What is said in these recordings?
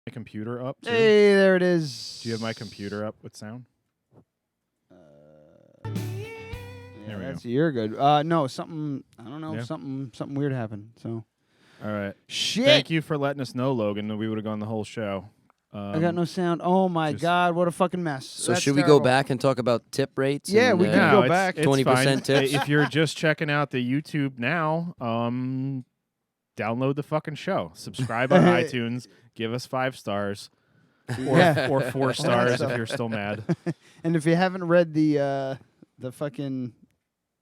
computer up too? Hey, there it is. Do you have my computer up with sound? Yeah, we that's go. you're good. No, something. I don't know. Yeah. Something weird happened. So All right. shit. Thank you for letting us know, Logan. That we would have gone the whole show. I got no sound. Oh my god, what a fucking mess. So That's should we terrible. go back and talk about tip rates? Yeah, and, we can No, go back. 20% fine. tips? If you're just checking out the YouTube now, download the fucking show. Subscribe on iTunes. Give us 5 stars. Or, Yeah. or 4 stars if stuff. you're still mad. And if you haven't read the fucking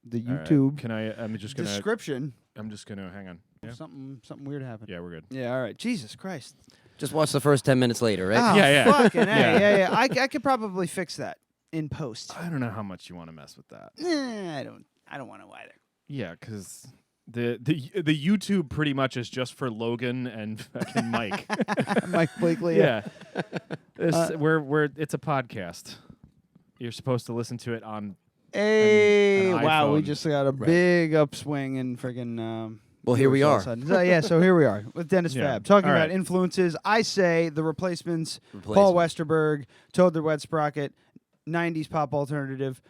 the All right. YouTube Can I? I'm just gonna. description, I'm just gonna hang on. Yeah. something weird happened. Yeah, we're good. Yeah. All right. Jesus Christ. Just watch the first 10 minutes later, right? Oh, Yeah. Fucking Yeah. yeah. I could probably fix that in post. I don't know how much you want to mess with that. I don't want to either. Yeah, because the YouTube pretty much is just for Logan and fucking Mike. Mike Blakely. Yeah. It's a podcast. You're supposed to listen to it on. Hey, an wow, we iPhone. just got a big upswing in friggin'. Well, here we are. So here we are with Denis Yeah. Fab talking All about right. influences. I say the Replacements, Paul Westerberg, Toad the Wet Sprocket, 90s pop alternative.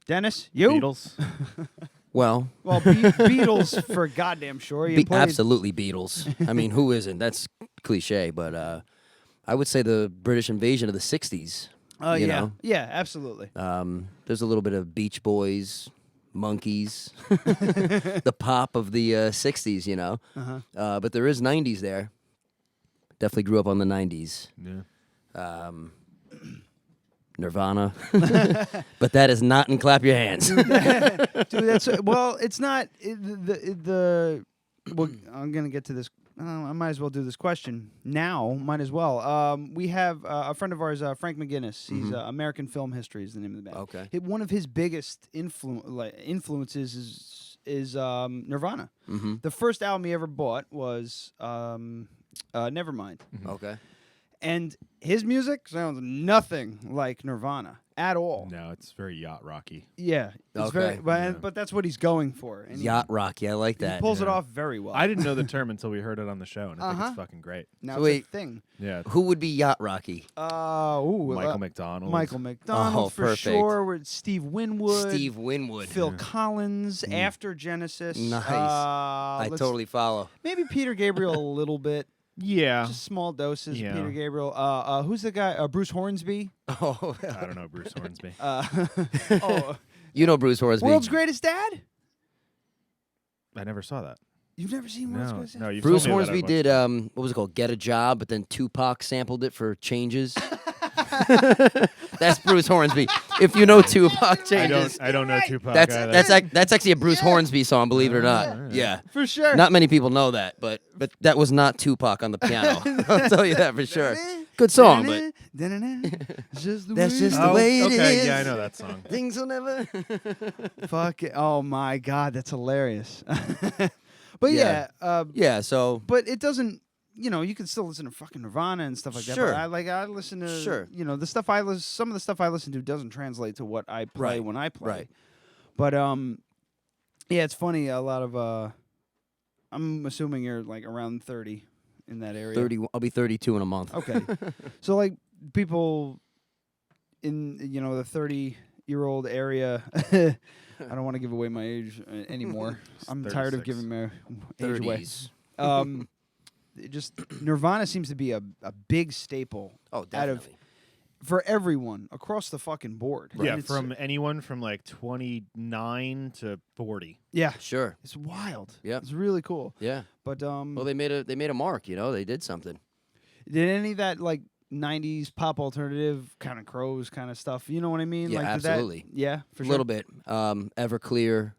Dennis, you? Beatles. Well, Beatles for goddamn sure. You played- absolutely Beatles. I mean, who isn't? That's cliche, but I would say the British invasion of the 60s. You know? Yeah, absolutely. There's a little bit of Beach Boys, Monkees, the pop of the 60s, you know. Uh-huh. But there is 90s there. Definitely grew up on the 90s. Yeah. Nirvana. But that is not in Clap Your Hands. Dude, that's well. It's not Well, I'm gonna get to this. I might as well do this question now. Might as well. We have a friend of ours, Frank McGinnis. He's American Film History is the name of the band. Okay. One of his biggest influences is Nirvana. Mm-hmm. The first album he ever bought was Nevermind. Okay. And his music sounds nothing like Nirvana at all. No, it's very yacht rocky. Yeah, it's Okay. but that's what he's going for. And Yacht Rocky. I like he that. pulls it Yeah. off very well. I didn't know the term until we heard it on the show, and I think Uh-huh. it's fucking great. now So it's wait. a thing. Yeah. Who would be Yacht Rocky? Michael McDonald. Michael McDonald Oh, for perfect. sure. With Steve Winwood. Steve Winwood. Phil Collins after Genesis. Nice. I let's- totally follow. Maybe Peter Gabriel a little bit. Yeah. Just small doses Yeah. of Peter Gabriel. Who's the guy? Bruce Hornsby. Oh, I don't know Bruce Hornsby. you know Bruce Hornsby. World's Greatest Dad? I never saw that. You've never seen World's No, Greatest Dad? no. You Bruce Hornsby did what was it called? Get a Job, but then Tupac sampled it for Changes. That's Bruce Hornsby. If you know Tupac Changes, I don't know Tupac. either. that's actually a Bruce Hornsby song, believe it or not. Yeah. For sure. Not many people know that, but that was not Tupac on the piano. I'll tell you that for sure. Good song, but It's just the That's way just it the Oh, way it okay, is. yeah, I know that song. Things will never. Fuck it. Oh my God, that's hilarious. But yeah, Yeah. So but it doesn't. You can still listen to fucking Nirvana and stuff like that. Sure. But I listen to. Sure. The stuff I listen. Some of the stuff I listen to doesn't translate to what I play Right. when I play. Right. But yeah, it's funny. A lot of I'm assuming you're like around 30 in that area. 30. I'll be 32 in a month. Okay. So like people in the 30-year-old area. I don't want to give away my age anymore. I'm tired of 36. giving my age away. 30s. Just Nirvana seems to be a big staple Oh, out definitely. for everyone across the fucking board. Yeah, And it's- from anyone from like 29 to 40. yeah, Sure. it's wild. Yep. It's really cool. Yeah. But Well, they made a mark. They did something. did any of that like 90s pop alternative kind of Crows kind of stuff? You know what I mean? Yeah, like, did absolutely. That, yeah, for A sure. little bit. Everclear,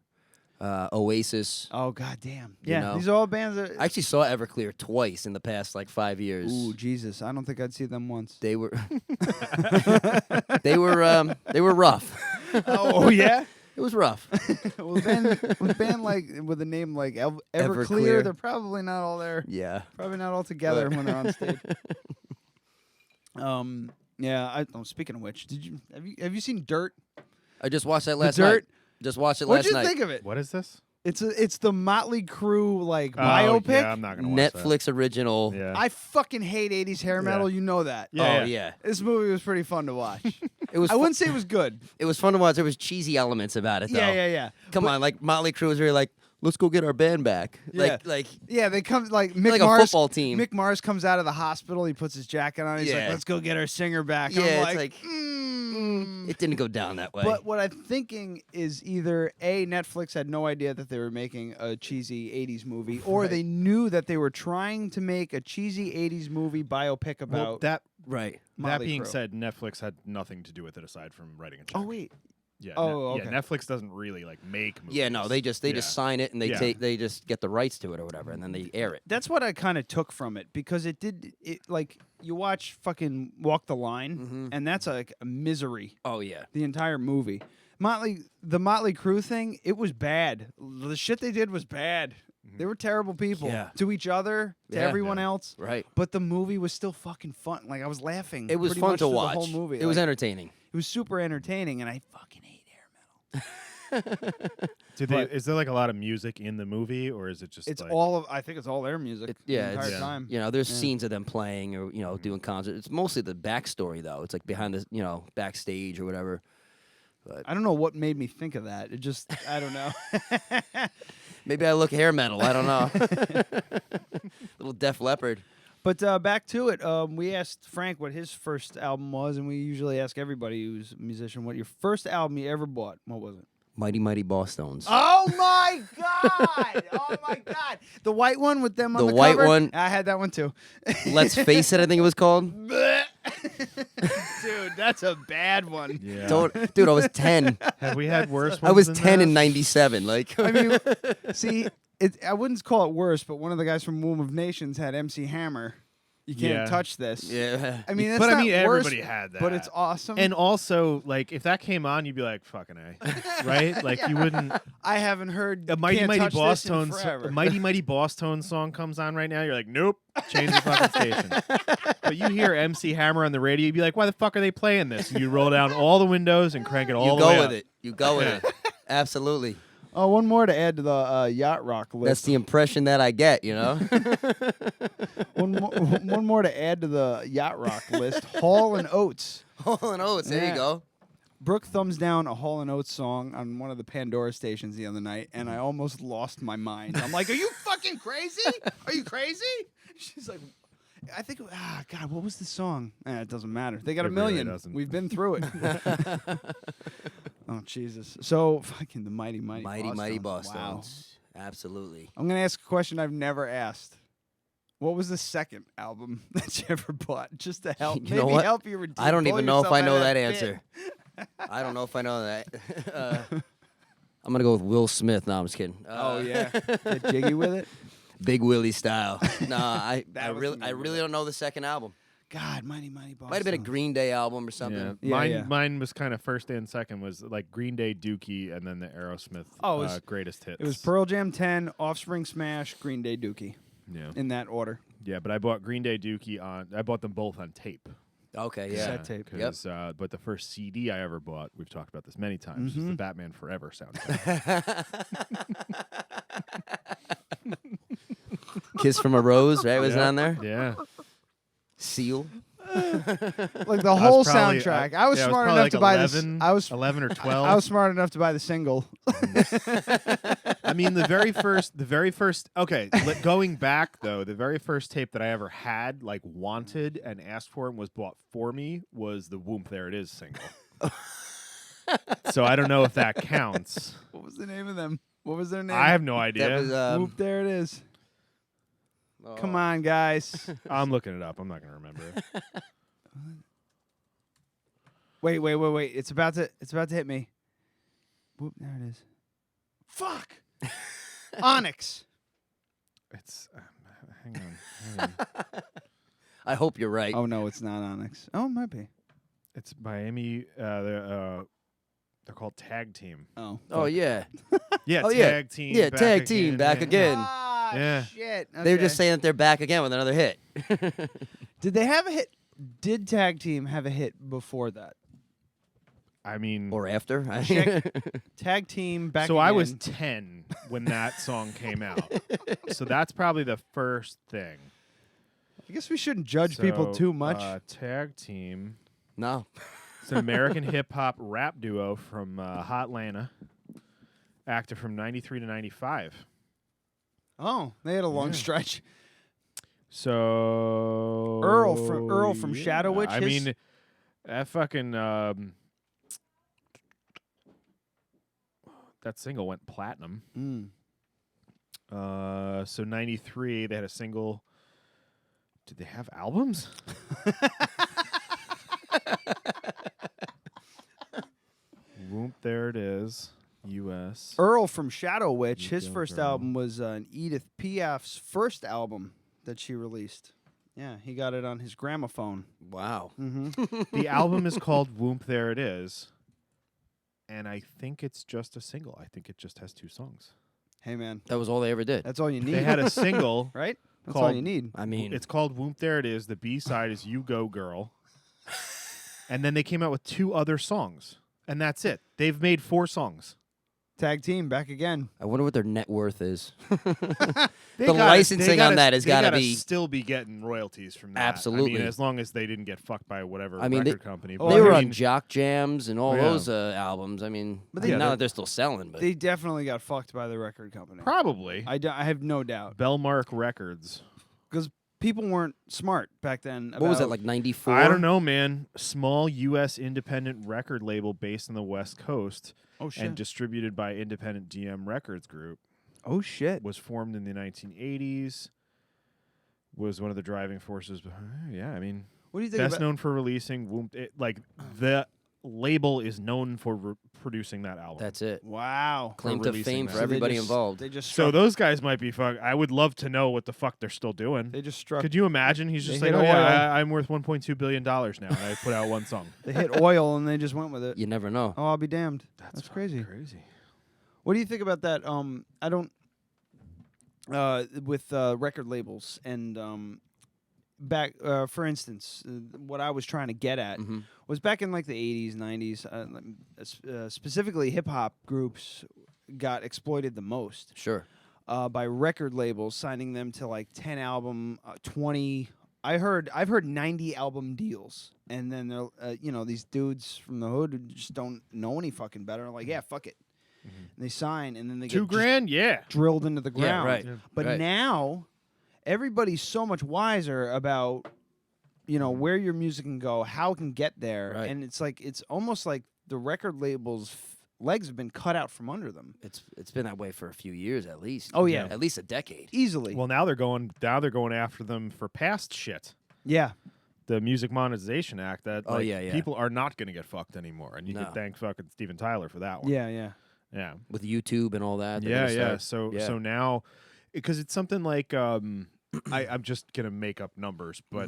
Oasis. Oh god damn. You Yeah, know. these are all bands that. I actually saw Everclear twice in the past 5 years. Ooh, Jesus! I don't think I'd see them once. They were they were rough. Oh yeah. It was rough. With a band like with a name like Everclear, Everclear. they're probably not all there. Yeah. Probably not all together when they're on stage. Yeah. Speaking of which, have you seen Dirt? I just watched that last Dirt? night. Just watched it What'd last you night. think of it? What is this? It's the Motley Crue like Oh, biopic. Yeah, I'm not gonna watch Netflix original. that. Yeah. I fucking hate 80s hair metal. You know that. Yeah. Oh yeah. This movie was pretty fun to watch. It was. I wouldn't say it was good. It was fun to watch. There was cheesy elements about it though. Yeah. Come on, like Motley Crue was really like, let's go get our band back. Yeah. Like Yeah, they come like Mick like Mars. a football team. Mick Mars comes out of the hospital. He puts his jacket on. He's like, Yeah. "Let's go get our singer back." And Yeah, I'm it's like, it didn't go down that way. But what I'm thinking is either A, Netflix had no idea that they were making a cheesy 80s movie, or they knew that they were trying to make a cheesy 80s movie biopic about Well, that right. that Motley being Crue. said, Netflix had nothing to do with it aside from writing a check. Oh, wait. Yeah. Oh, yeah. okay. Netflix doesn't really like make movies. Yeah, no, they just sign it and they Yeah. they just get the rights to it or whatever, and then they air it. That's what I kind of took from it because it like you watch fucking Walk the Line, and that's like a misery. Oh yeah. The entire movie. The Motley Crue thing, it was bad. The shit they did was bad. They were terrible people Yeah. to each other, to Yeah. everyone else. Right. But the movie was still fucking fun. Like I was laughing. It was pretty fun much to through watch. The whole movie. It was Like, entertaining. it was super entertaining, and I fucking hate hair metal. Is there like a lot of music in the movie, or is it just? It's like, all. I think it's all their music. Yeah, the entire it's time. you know, there's scenes of them playing or doing concerts. It's mostly the backstory though. It's like behind the backstage or whatever. But I don't know what made me think of that. It just I don't know. maybe I look hair metal. I don't know. Little Def Leppard. But back to it. We asked Frank what his first album was, and we usually ask everybody who's a musician what your first album you ever bought. What was it? Mighty Mighty Boss Stones. Oh my god! Oh my god! The white one with them on the white cover? one. I had that one too. Let's Face It, I think it was called. Dude, that's a bad one. Yeah. Dude, I was 10. Have we had worse? I was ones 10 than in that? '97. Like, I mean, see, I wouldn't call it worse, but one of the guys from Womb of Nations had MC Hammer. You can't Yeah. touch this. yeah. I mean, it's But not I mean, worse, everybody had that. but it's awesome. And also, like, if that came on, you'd be like, "Fucking A," right? Like, you wouldn't. I haven't heard A Mighty Can't Mighty Touch Boss This in Tones, forever. a Mighty Mighty Boss Tones song comes on right now. You're like, "Nope, change the fucking station." But you hear MC Hammer on the radio, you'd be like, "Why the fuck are they playing this?" And you roll down all the windows and crank it all You the way go up. with it. You go with it. Absolutely. Oh, one more to add to the yacht rock list. That's the impression that I get, you know? one more to add to the yacht rock list. Hall and Oates. Hall and Oates, there Yeah. you go. Brooke thumbs down a Hall and Oates song on one of the Pandora stations the other night, and I almost lost my mind. I'm like, "Are you fucking crazy? Are you crazy?" She's like, "I think, God, what was the song?" It doesn't matter. They got It a really million. doesn't. We've been through it. Oh Jesus! So fucking the mighty Mighty Boss Wow. Stones. Absolutely. I'm gonna ask a question I've never asked. What was the second album that you ever bought? Just to help, You know maybe what? help you redeem. I don't pull even know if yourself I out know of that pit. answer. I don't know if I know that. I'm going to go with Will Smith. No, I'm just kidding. Oh yeah, get jiggy with it. Big Willie style. Nah, I That was the really movie. don't know the second album. God, mighty Boss. Might have been a Tones. Green Day album or Yeah. something. Yeah, mine, yeah. mine was kind of first and second was like Green Day, Dookie, and then the Aerosmith Oh, it was- greatest hits. It was Pearl Jam 10, Offspring Smash, Green Day Dookie, Yeah, in that order. yeah, but I bought Green Day, Dookie on. I bought them both on tape. Okay, yeah. Cassette tape. 'Cause, but the first CD I ever bought, we've talked about this many times, is the Batman Forever soundtrack. Kiss from a Rose, right? Was it Yeah. on there? Yeah. Seal. Like the I was whole probably- soundtrack. I was yeah, smart probably enough like to buy 11, this. I was 11 or 12. I was smart enough to buy the single. I mean, the very first. Okay, going back though, the very first tape that I ever had, like wanted and asked for and was bought for me, was the "Whoomp There It Is" single. So I don't know if that counts. What was the name of them? What was their name? I have no idea. That was Whoop, there it is. oh. Come on, guys. I'm looking it up. I'm not gonna remember it. Wait. It's about to hit me. Whoop, there it is. Fuck. Onyx. It's hang on. I hope you're right. Oh no, it's not Onyx. Oh, it might be. It's Miami. They're called Tag Team. Oh. Oh yeah. Yeah, Oh, yeah. Tag Team. Yeah, back Tag Team, again, back yeah. again. Ah, Yeah. shit. They were just Okay. saying that they're back again with another hit. Did they have a hit? Did Tag Team have a hit before that? I mean, or after. Tag team back. so again. I was 10 when that song came out. So that's probably the first thing. I guess we shouldn't judge people too much. Tag team. No. It's an American hip hop rap duo from Hotlanta. Active from 93 to 95. Oh, they had a long stretch. So Earl from Shadow Witch. I mean, that fucking that single went platinum. So 93, they had a single. Did they have albums? Whoop, there it is. U.S. Earl from Shadow Witch. You His go, first girl. album was Edith Piaf's first album that she released. Yeah, he got it on his gramophone. Wow. The album is called Whoop, There It Is. And I think it's just a single. I think it just has 2 songs. Hey, man, That was all they ever did. that's all you need. They had a single. right? That's all called- you need. I mean, It's called Whoop, There It Is. The B-side is You Go Girl. And then they came out with 2 other songs. And that's it. They've made 4 songs. Tag team back again. I wonder what their net worth is. They The gotta- licensing they gotta- on that has they gotta gotta be- still be getting royalties from that. I Absolutely. mean, as long as they didn't get fucked by whatever I mean, record company. Oh, But They I were mean, on Jock Jams and all Yeah. those albums. I mean, But I mean, they- now that they're still selling, but They definitely got fucked by the record company. probably. I have no doubt. Bellmark Records. Because people weren't smart back then. what was that, about- like 94? I don't know, man. Small U.S. independent record label based on the West Coast Oh, shit. and distributed by independent DM Records Group. Oh, shit. Was formed in the 1980s. Was one of the driving forces behind. Yeah, I mean, What do you think best about... known for releasing Whoop. Like the label is known for producing that album. That's it. Wow. Claim to releasing fame that. for So they everybody just- involved. They just So struck, those guys might be fuck. I would love to know what the fuck they're still doing. they just struck. Could you imagine? He's just They like, hit oh oil. yeah, I'm worth $1.2 billion now, and I put out one song. They hit oil and they just went with it. You never know. Oh, I'll be damned. That's fucking crazy. Crazy. What do you think about that? I don't. With record labels and back, for instance, what I was trying to get at Mhm. was back in like the 80s, 90s, specifically hip hop groups got exploited the most Sure. by record labels, signing them to like 10 album, 20. I've heard 90 album deals, and then they're these dudes from the hood who just don't know any fucking better. Are like, yeah, fuck it. And they sign, and then they get $2 grand, yeah. just drilled into the Yeah, ground. right. But Right. now, everybody's so much wiser about, where your music can go, how it can get there, Right. and it's almost like the record labels' legs have been cut out from under them. It's been that way for a few years at least. Oh, yeah. At least a decade. Easily. Well, now they're going after them for past shit. yeah. The Music Monetization Act. That Oh, like, yeah. people are not going to get fucked anymore, and you No. can thank fucking Steven Tyler for that one. Yeah, yeah. Yeah. With YouTube and all that. they're Yeah, gonna yeah. start- So now, because it's something like I'm just gonna make up numbers, but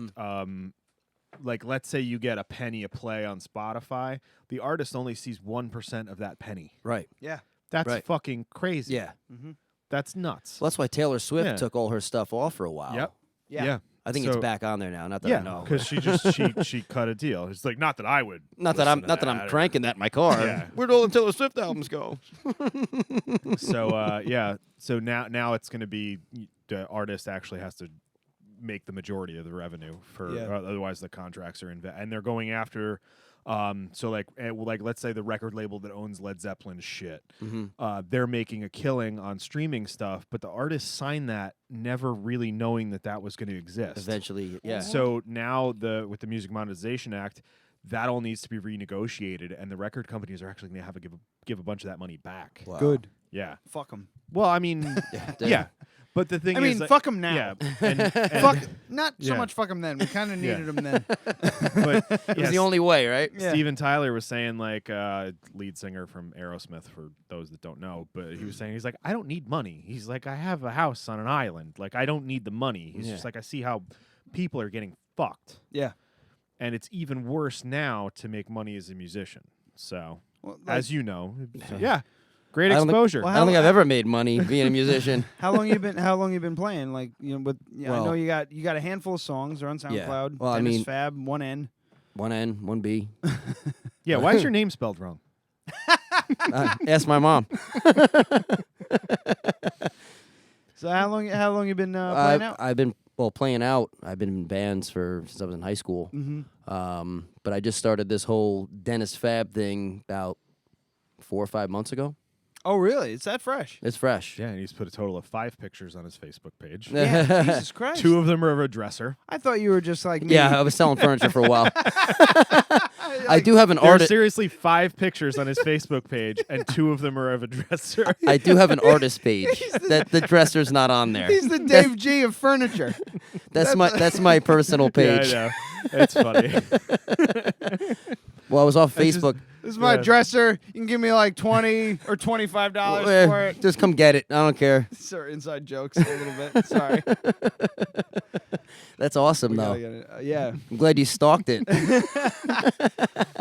like let's say you get a penny a play on Spotify, the artist only sees 1% of that penny. Right. Yeah. That's Right. fucking crazy. Yeah. That's nuts. Well, that's why Taylor Swift Yeah. took all her stuff off for a while. Yep. Yeah. I think So- it's back on there now. Not that I Yeah, know. because she cut a deal. It's like not that I would. Not that I'm cranking that in my car. Yeah. Where'd all the Taylor Swift albums go? So yeah. So now it's going to be the artist actually has to make the majority of the revenue for Yeah. otherwise the contracts are and they're going after. So like let's say the record label that owns Led Zeppelin's shit, they're making a killing on streaming stuff, but the artist signed that never really knowing that was going to exist. Eventually, yeah. So now with the Music Monetization Act, that all needs to be renegotiated, and the record companies are actually going to have to give a bunch of that money back. Wow. Good. Yeah. Fuck them. Well, I mean, yeah. But the thing I is, mean, like, fuck them now. Yeah. And Fuck. Not so Yeah. much fuck them then. We kind of needed them then. but It was the only way, right? Yeah. Steven Tyler was saying, like, lead singer from Aerosmith, for those that don't know, but he was saying, he's like, I don't need money. He's like, I have a house on an island. Like, I don't need the money. He's just like, I see how people are getting fucked. Yeah. And it's even worse now to make money as a musician. So, Well, like, as you know, yeah, great I don't think- exposure. Well, I don't think I've ever made money being a musician. how long you been playing? Like, I know Well- you got a handful of songs. They're on SoundCloud. Well, I Dennis mean- Fab, 1N. One N, one B. Yeah, why is your name spelled wrong? Ask my mom. So how long you been playing out? I've been playing out. I've been in bands since I was in high school. Mm-hmm. But I just started this whole Denis Fab thing about 4 or 5 months ago. Oh, really? It's that fresh? It's fresh. Yeah, and he's put a total of 5 pictures on his Facebook page. Yeah, Jesus Christ. 2 of them are of a dresser. I thought you were just like me. Yeah, I was selling furniture for a while. I do have an There's artist. seriously 5 pictures on his Facebook page, and 2 of them are of a dresser. I do have an artist page. That the dresser's not on there. He's the Dave G of furniture. That's my personal page. Yeah, I know. It's funny. Well, I was off Facebook. This is my dresser. You can give me like $20 or $25 for it. Just come get it. I don't care. Sorry, inside jokes a little bit. Sorry. That's awesome, though. Yeah. I'm glad you stalked it.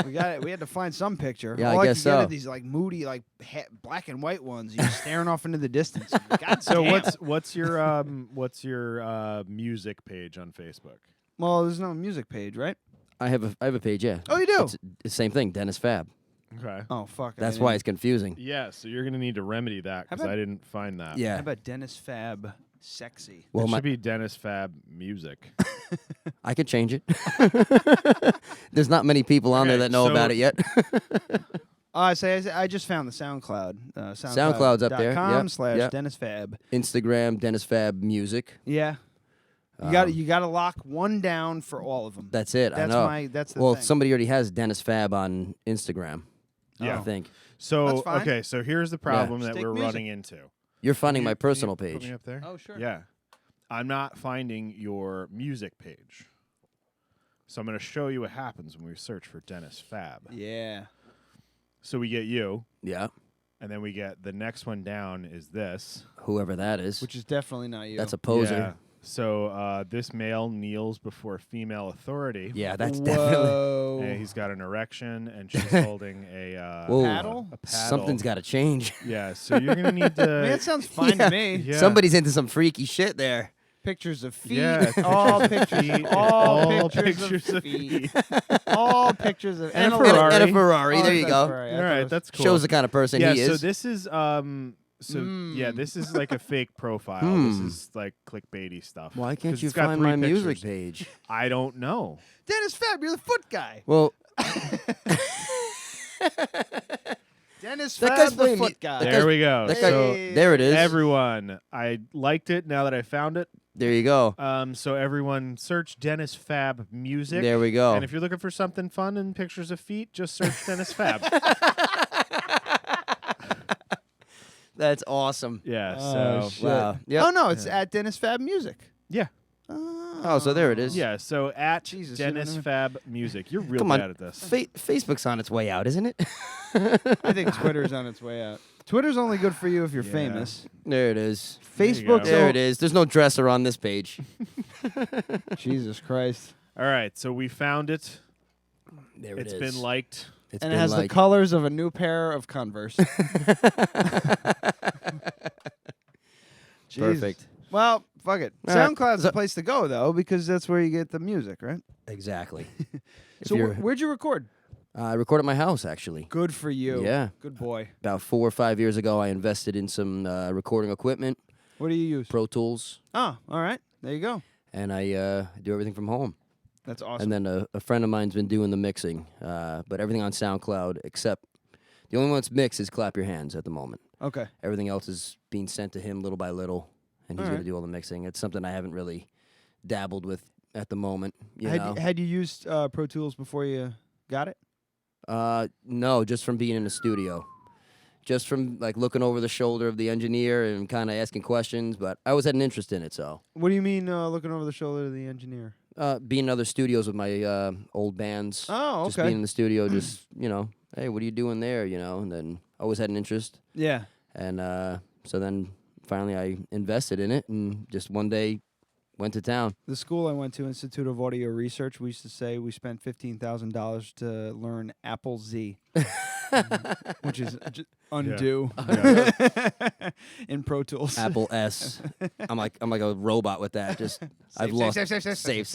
We got it. We had to find some picture. Yeah, All I could guess get are so. these like moody, like black and white ones. You're staring off into the distance. God So damn. what's your music page on Facebook? Well, there's no music page, right? I have a page, yeah. Oh, you do? It's the same thing, Denis Fab. Okay. Oh, fuck. That's why it's confusing. Yeah, so you're gonna need to remedy that because about- I didn't find that. How Yeah. about Denis Fab sexy? Well, It should be Denis Fab music. I could change it. There's not many people on there Okay, that know so- about it yet. I just found the SoundCloud. SoundCloud's up there. Yep, // yep. Denis Fab. Instagram, Denis Fab Music. Yeah. You got to lock one down for all of them. That's it. That's I know. that's the Well, thing. somebody already has Denis Fab on Instagram. Yeah. I think. So That's fine. okay, so here's the problem that Stick we're music. running into. You're finding my Can you personal put page. me up there? Oh, sure. Yeah. I'm not finding your music page. So I'm going to show you what happens when we search for Denis Fab. Yeah. So we get you, Yeah. and then we get the next one down is this. Whoever that is. Which is definitely not you. That's a poser. Yeah. So this male kneels before female authority. Yeah, that's definitely. Whoa. And he's got an erection, and she's holding a Whoa. Paddle? A paddle. Something's got to change. Yeah, so you're gonna need I mean, to. that sounds fine Yeah. to me. Yeah. Somebody's into some freaky shit there. Pictures of feet. Yeah, all pictures. feet, All pictures pictures of of feet. feet. All pictures of And a a Ferrari. And a Ferrari. Oh, There you that's go. Ferrari. I All thought it right, was- that's cool. Shows the kind of person Yeah, he so is. this is yeah, this is like a fake profile. This is like clickbaity stuff. Why can't 'Cause you it's got find 3 my music pictures. page? I don't know. Denis Fab, you're the foot guy. Well, Dennis That Fab, guy's the playing foot me- guy. that There guy's- we go. that guy, So there it is. everyone, I liked it now that I found it. There you go. So everyone search Denis Fab music. There we go. And if you're looking for something fun and pictures of feet, just search Denis Fab. That's awesome. Yeah. Oh, So shit. Wow. Yep. Oh no, it's at Dennis Fab Music. yeah. Oh, so there it is. Yeah. So at Jesus, you don't Denis know. Fab music. You're real Come on. bad at this. Facebook's on its way out, isn't it? I think Twitter's on its way out. Twitter's only good for you if you're Yeah. famous. There it is. Facebook's go. There it is. There's no dresser on this page. Jesus Christ. All right. So we found it. There It's it is. been liked. It's And it been has the like- colors of a new pair of Converse. Jesus. Perfect. Well, fuck it. All right. SoundCloud's So- the place to go, though, because that's where you get the music, right? Exactly. So where'd you record? I recorded at my house, actually. Good for you. Yeah. Good boy. About 4 or 5 years ago, I invested in some recording equipment, What do you use? Pro Tools, Oh, all right. There you go. and I do everything from home. That's awesome. And then a friend of mine's been doing the mixing, but everything on SoundCloud except the only one that's mixed is Clap Your Hands at the moment. Okay. Everything else is being sent to him little by little, and he's All going right. to do all the mixing. It's something I haven't really dabbled with at the moment. You know? Had you used Pro Tools before you got it? No, just from being in the studio. Just from like looking over the shoulder of the engineer and kind of asking questions, but I always had an interest in it, so. What do you mean looking over the shoulder of the engineer? Being in other studios with my old bands. Oh, Just okay. being in the studio, just, hey, what are you doing there, and then I always had an interest. Yeah. And so then finally I invested in it and just one day went to town. The school I went to, Institute of Audio Research, we used to say we spent $15,000 to learn Apple Z. which is undo in Pro Tools. Apple S. I'm like a robot with that. Just I've lost save.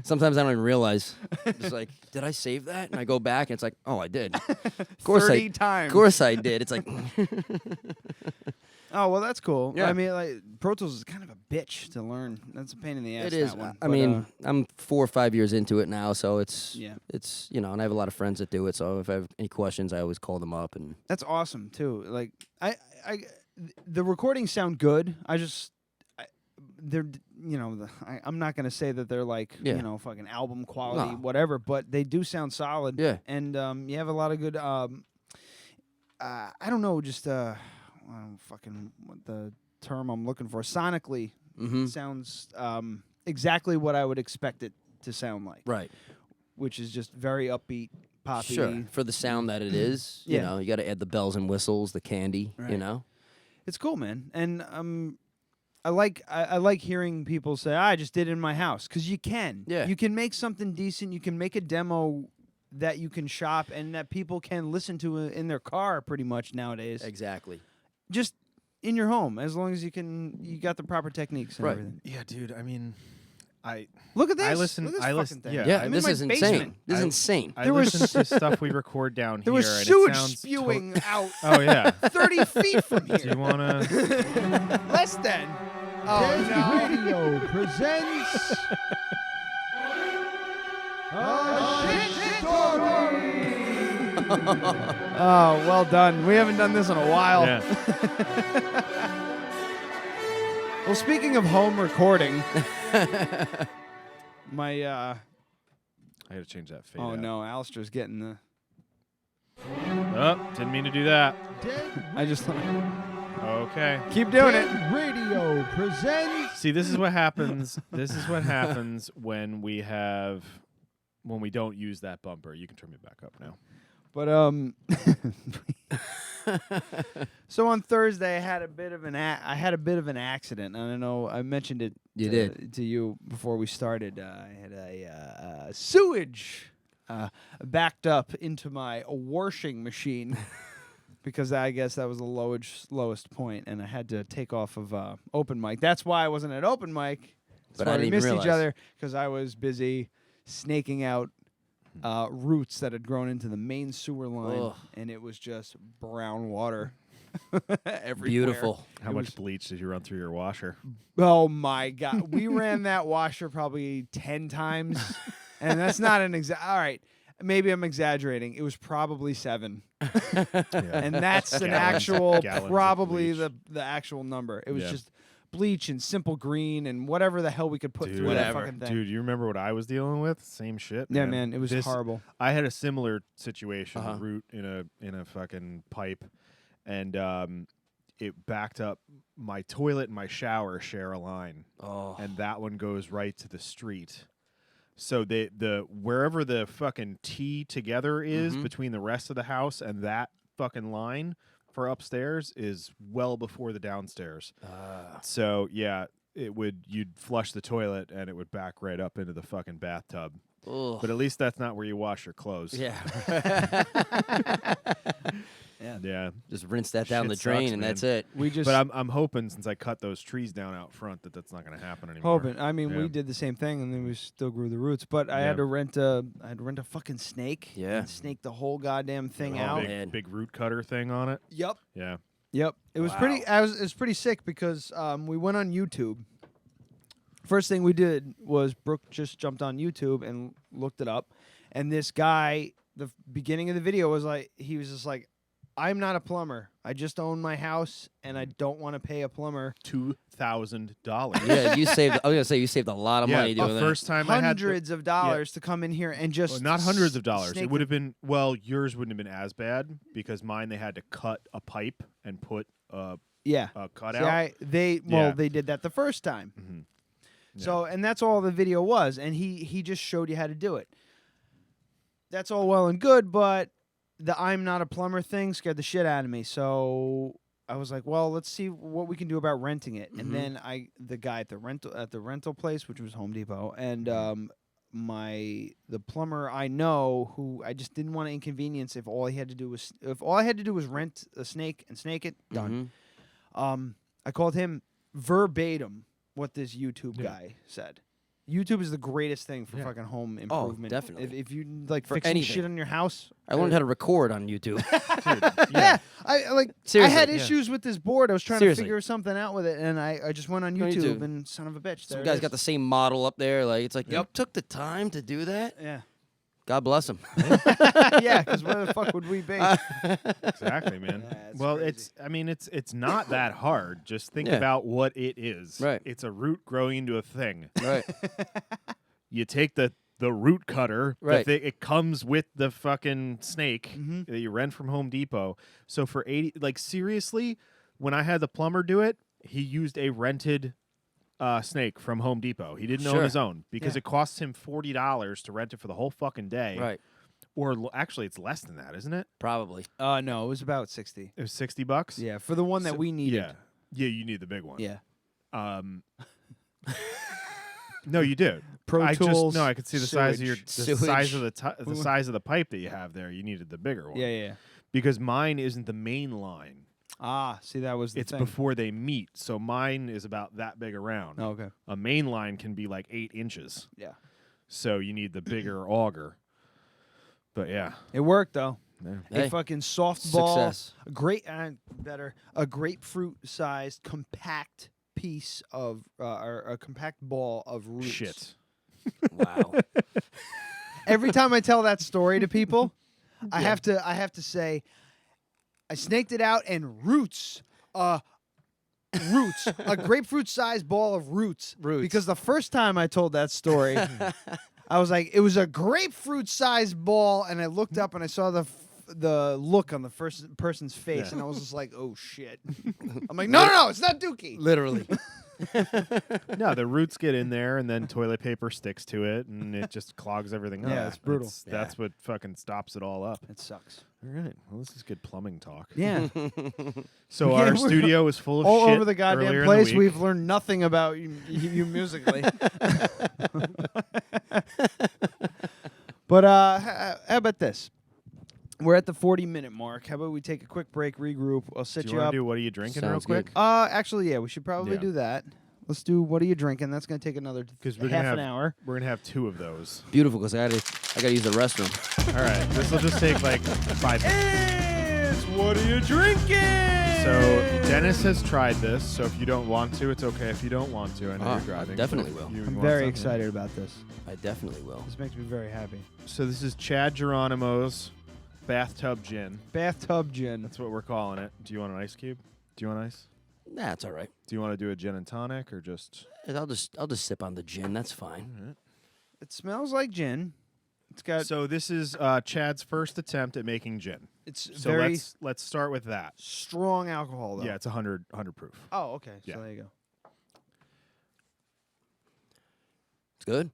Sometimes I don't even realize. It's like, did I save that? And I go back and it's like, oh, I did. Of course 30 times. Of course I did. It's like oh, well, that's cool. Yeah. I mean, like, Pro Tools is kind of a bitch to learn. That's a pain in the ass. it is. That one. I mean, I'm 4 or 5 years into it now, so it's Yeah. it's and I have a lot of friends that do it. So if I have any questions, I always call them up. And that's awesome too. Like, the recordings sound good. They're, I'm not gonna say that they're like, fucking album quality, whatever, but they do sound solid. Yeah. And you have a lot of good. I don't know, just fucking what the term I'm looking for. Sonically, sounds exactly what I would expect it to sound like. right. Which is just very upbeat, poppy. Sure. For the sound that it is, you got to add the bells and whistles, the candy, Right. It's cool, man. And I like hearing people say, I just did it in my house, because you can. Yeah. You can make something decent. You can make a demo that you can shop and that people can listen to in their car pretty much nowadays. Exactly. Just in your home, as long as you got the proper techniques and Right. everything. Yeah, dude. I mean, Look at this. I listen. Look at this I fucking listen. thing. Yeah, Yeah, I I'm this in is my insane. basement. This is insane. I There was listen to stuff we record down There here, was and sewage it sounds spewing out oh yeah. 30 feet from here. Do you wanna? Less than. Radio presents Shit Story. Oh, well done. We haven't done this in a while. Yeah. Well, speaking of home recording, my I gotta change that fade. oh out. no, Alistair's getting the. Oh, didn't mean to do that. I just Okay. keep doing it. Radio presents See, this is what happens. This is what happens when we don't use that bumper. You can turn me back up now. But so on Thursday I had a bit of an accident. I don't know. I mentioned it. You did. to you before we started. I had a sewage backed up into my washing machine because I guess that was the lowest point, and I had to take off of open mic. That's why I wasn't at open mic. But That's I why didn't we even missed realize. each other because I was busy snaking out roots that had grown into the main sewer line, Ugh. and it was just brown water everywhere. Beautiful. How much bleach did you run through your washer? Oh my God. We ran that washer probably 10 times, and that's not an all right, maybe I'm exaggerating. It was probably 7. And that's an actual, gallons of probably bleach. the actual number. It was Yeah. just bleach and simple green and whatever the hell we could put Dude, through that fucking thing. Dude, you remember what I was dealing with? Same shit. Yeah, man, it was horrible. I had a similar situation, Uh-huh. root in a fucking pipe, and it backed up. My toilet and my shower share a line, Oh. and that one goes right to the street. So the wherever the fucking T together is Mhm. between the rest of the house and that fucking line for upstairs is well before the downstairs. So yeah, you'd flush the toilet and it would back right up into the fucking bathtub. Ugh. But at least that's not where you wash your clothes. Yeah. Yeah. Just rinse that down Shit the drain, sucks, and man. that's it. We just But I'm hoping, since I cut those trees down out front, that's not going to happen anymore. hoping. I mean, Yeah. we did the same thing, and then we still grew the roots. But I Yeah. had to rent a fucking snake. Yeah. and snake the whole goddamn thing Oh, out. man. big root cutter thing on it. Yep. Yeah. Yep. It was pretty. It was pretty sick because we went on YouTube. First thing we did was Brooke just jumped on YouTube and looked it up, and this guy, the beginning of the video was like, he was just like, "I'm not a plumber. I just own my house, and I don't want to pay a plumber $2,000. Yeah, you saved. I was gonna say you saved a lot of Yeah, money doing the that. first time I had hundreds of dollars to come in here and just well, not hundreds of dollars. snake It would have been, well, yours wouldn't have been as bad because mine they had to cut a pipe and put a yeah. cutout. See, Yeah. they did that the first time. Mhm. So, and that's all the video was, and he just showed you how to do it. That's all well and good, but the "I'm not a plumber" thing scared the shit out of me. So I was like, well, let's see what we can do about renting it. Mhm. And then the guy at the rental place, which was Home Depot, and the plumber I know, who I just didn't want to inconvenience. If all I had to do was rent a snake and snake it, done. I called him verbatim what this YouTube guy said. YouTube is the greatest thing for fucking home improvement. Definitely. If you like For fixing anything. shit on your house, I learned how to record on YouTube. Dude, yeah. I Seriously, had yeah. issues with this board. I was trying Seriously. to figure something out with it, and I just went on No, you YouTube do. and son of a bitch. Some there it guy's is. got the same model up there. Like it's like you Yep. took the time to do that. Yeah. God bless him. Yeah, because where the fuck would we be? exactly, man. Yeah, it's well, crazy. it's not that hard. Just think Yeah. about what it is. Right. It's a root growing into a thing. Right. You take the root cutter. Right. It comes with the fucking snake Mhm. that you rent from Home Depot. So for 80, like seriously, when I had the plumber do it, he used a rented snake from Home Depot. He didn't own Sure. his own because Yeah. it costs him $40 to rent it for the whole fucking day. Right. Or actually, it's less than that, isn't it? Probably. No, it was about 60. It was $60. Yeah, for the one that So- we needed. Yeah, you need the big one. Yeah. No, you do. Pro I Tools. I could see the size of your Sewage. size of the size of the pipe that you have there. You needed the bigger one. Yeah. Because mine isn't the main line. Ah, see, that was the It's thing. before they meet. So mine is about that big around. Oh, okay. A main line can be like 8 inches. Yeah. So you need the bigger auger. But yeah. It worked though. Yeah. Hey, A fucking softball, success. a grapefruit-sized compact piece of, or a compact ball of roots. Shit. Wow. Every time I tell that story to people, I have to say, I snaked it out and roots, a grapefruit-sized ball of roots. Roots. Because the first time I told that story, I was like, it was a grapefruit-sized ball, and I looked up and I saw the look on the first person's face, Yeah. and I was just like, oh shit. I'm like, no, it's not Dookie. Literally. No, the roots get in there and then toilet paper sticks to it and it just clogs everything up. Yeah, it's brutal. That's what fucking stops it all up. It sucks. All right. Well, this is good plumbing talk. Yeah. So Yeah, our we're studio is full of All shit over the goddamn earlier in place, the week. we've learned nothing about you musically. But how about this? We're at the 40-minute mark. How about we take a quick break, regroup? I'll set Do you you want up. to do what are you drinking real Sounds quick? good. Actually, yeah, we should probably Yeah. do that. Let's do what are you drinking? That's going to take another Because we're half gonna have an hour. We're gonna have 2 of those. Beautiful, because I gotta use the restroom. All right. This will just take like 5 minutes. It's what are you drinking? So Dennis has tried this. So if you don't want to, it's okay. If you don't want to, I know Ah, you're driving. definitely but will. if you I'm want very something- excited about this. I definitely will. This makes me very happy. So this is Chad Geronimo's bathtub gin. Bathtub gin. That's what we're calling it. Do you want an ice cube? Do you want ice? Nah, it's all right. Do you want to do a gin and tonic or just? I'll just sip on the gin. That's fine. All right. It smells like gin. It's got. So this is Chad's first attempt at making gin. It's So very let's start with that. strong alcohol, though. Yeah, it's 100 proof. Oh, okay. Yeah. So there you go. It's good.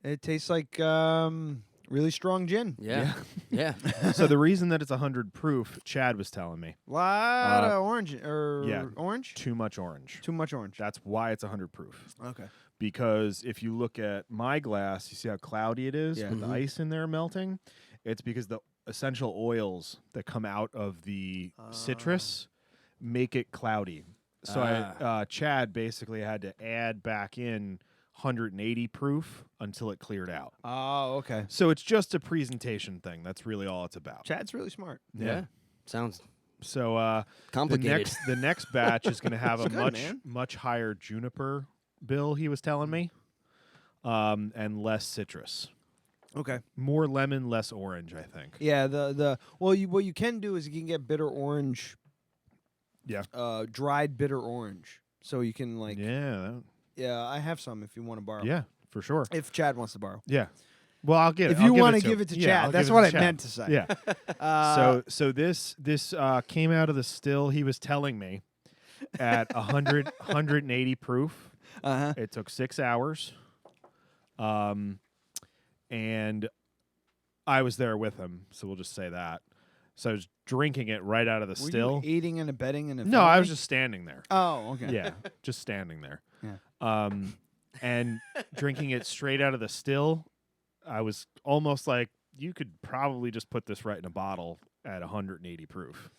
It tastes like really strong gin. Yeah. Yeah. So the reason that it's 100 proof, Chad was telling me, Lot of orange yeah. orange. too much orange. Too much orange. That's why it's 100 proof. Okay. Because if you look at my glass, you see how cloudy it is Yeah. with the Mhm. ice in there melting. It's because the essential oils that come out of the citrus make it cloudy. So Chad basically had to add back in 180 proof until it cleared out. Oh, okay. So it's just a presentation thing. That's really all it's about. Chad's really smart. Yeah. Sounds So the complicated. next batch is going to have a It's good, man. much higher juniper bill. He was telling me, and less citrus, Okay. more lemon, less orange. I think. Yeah. What you can do is you can get bitter orange. Yeah. Dried bitter orange. So you can like. Yeah. I have some if you want to borrow. Yeah. For sure. If Chad wants to borrow. Yeah. Well, I'll get it. If you want to give it to yeah, Chad, I'll that's give it what to I Chad. meant to say. Yeah. So this came out of the still. He was telling me at 180 proof. Uh-huh. It took 6 hours. And I was there with him, so we'll just say that. So I was drinking it right out of the Were still. you aiding and abetting in a No, I was felony? just standing there. Oh, okay. Yeah, just standing there. Yeah. And drinking it straight out of the still, I was almost like, you could probably just put this right in a bottle at 180 proof.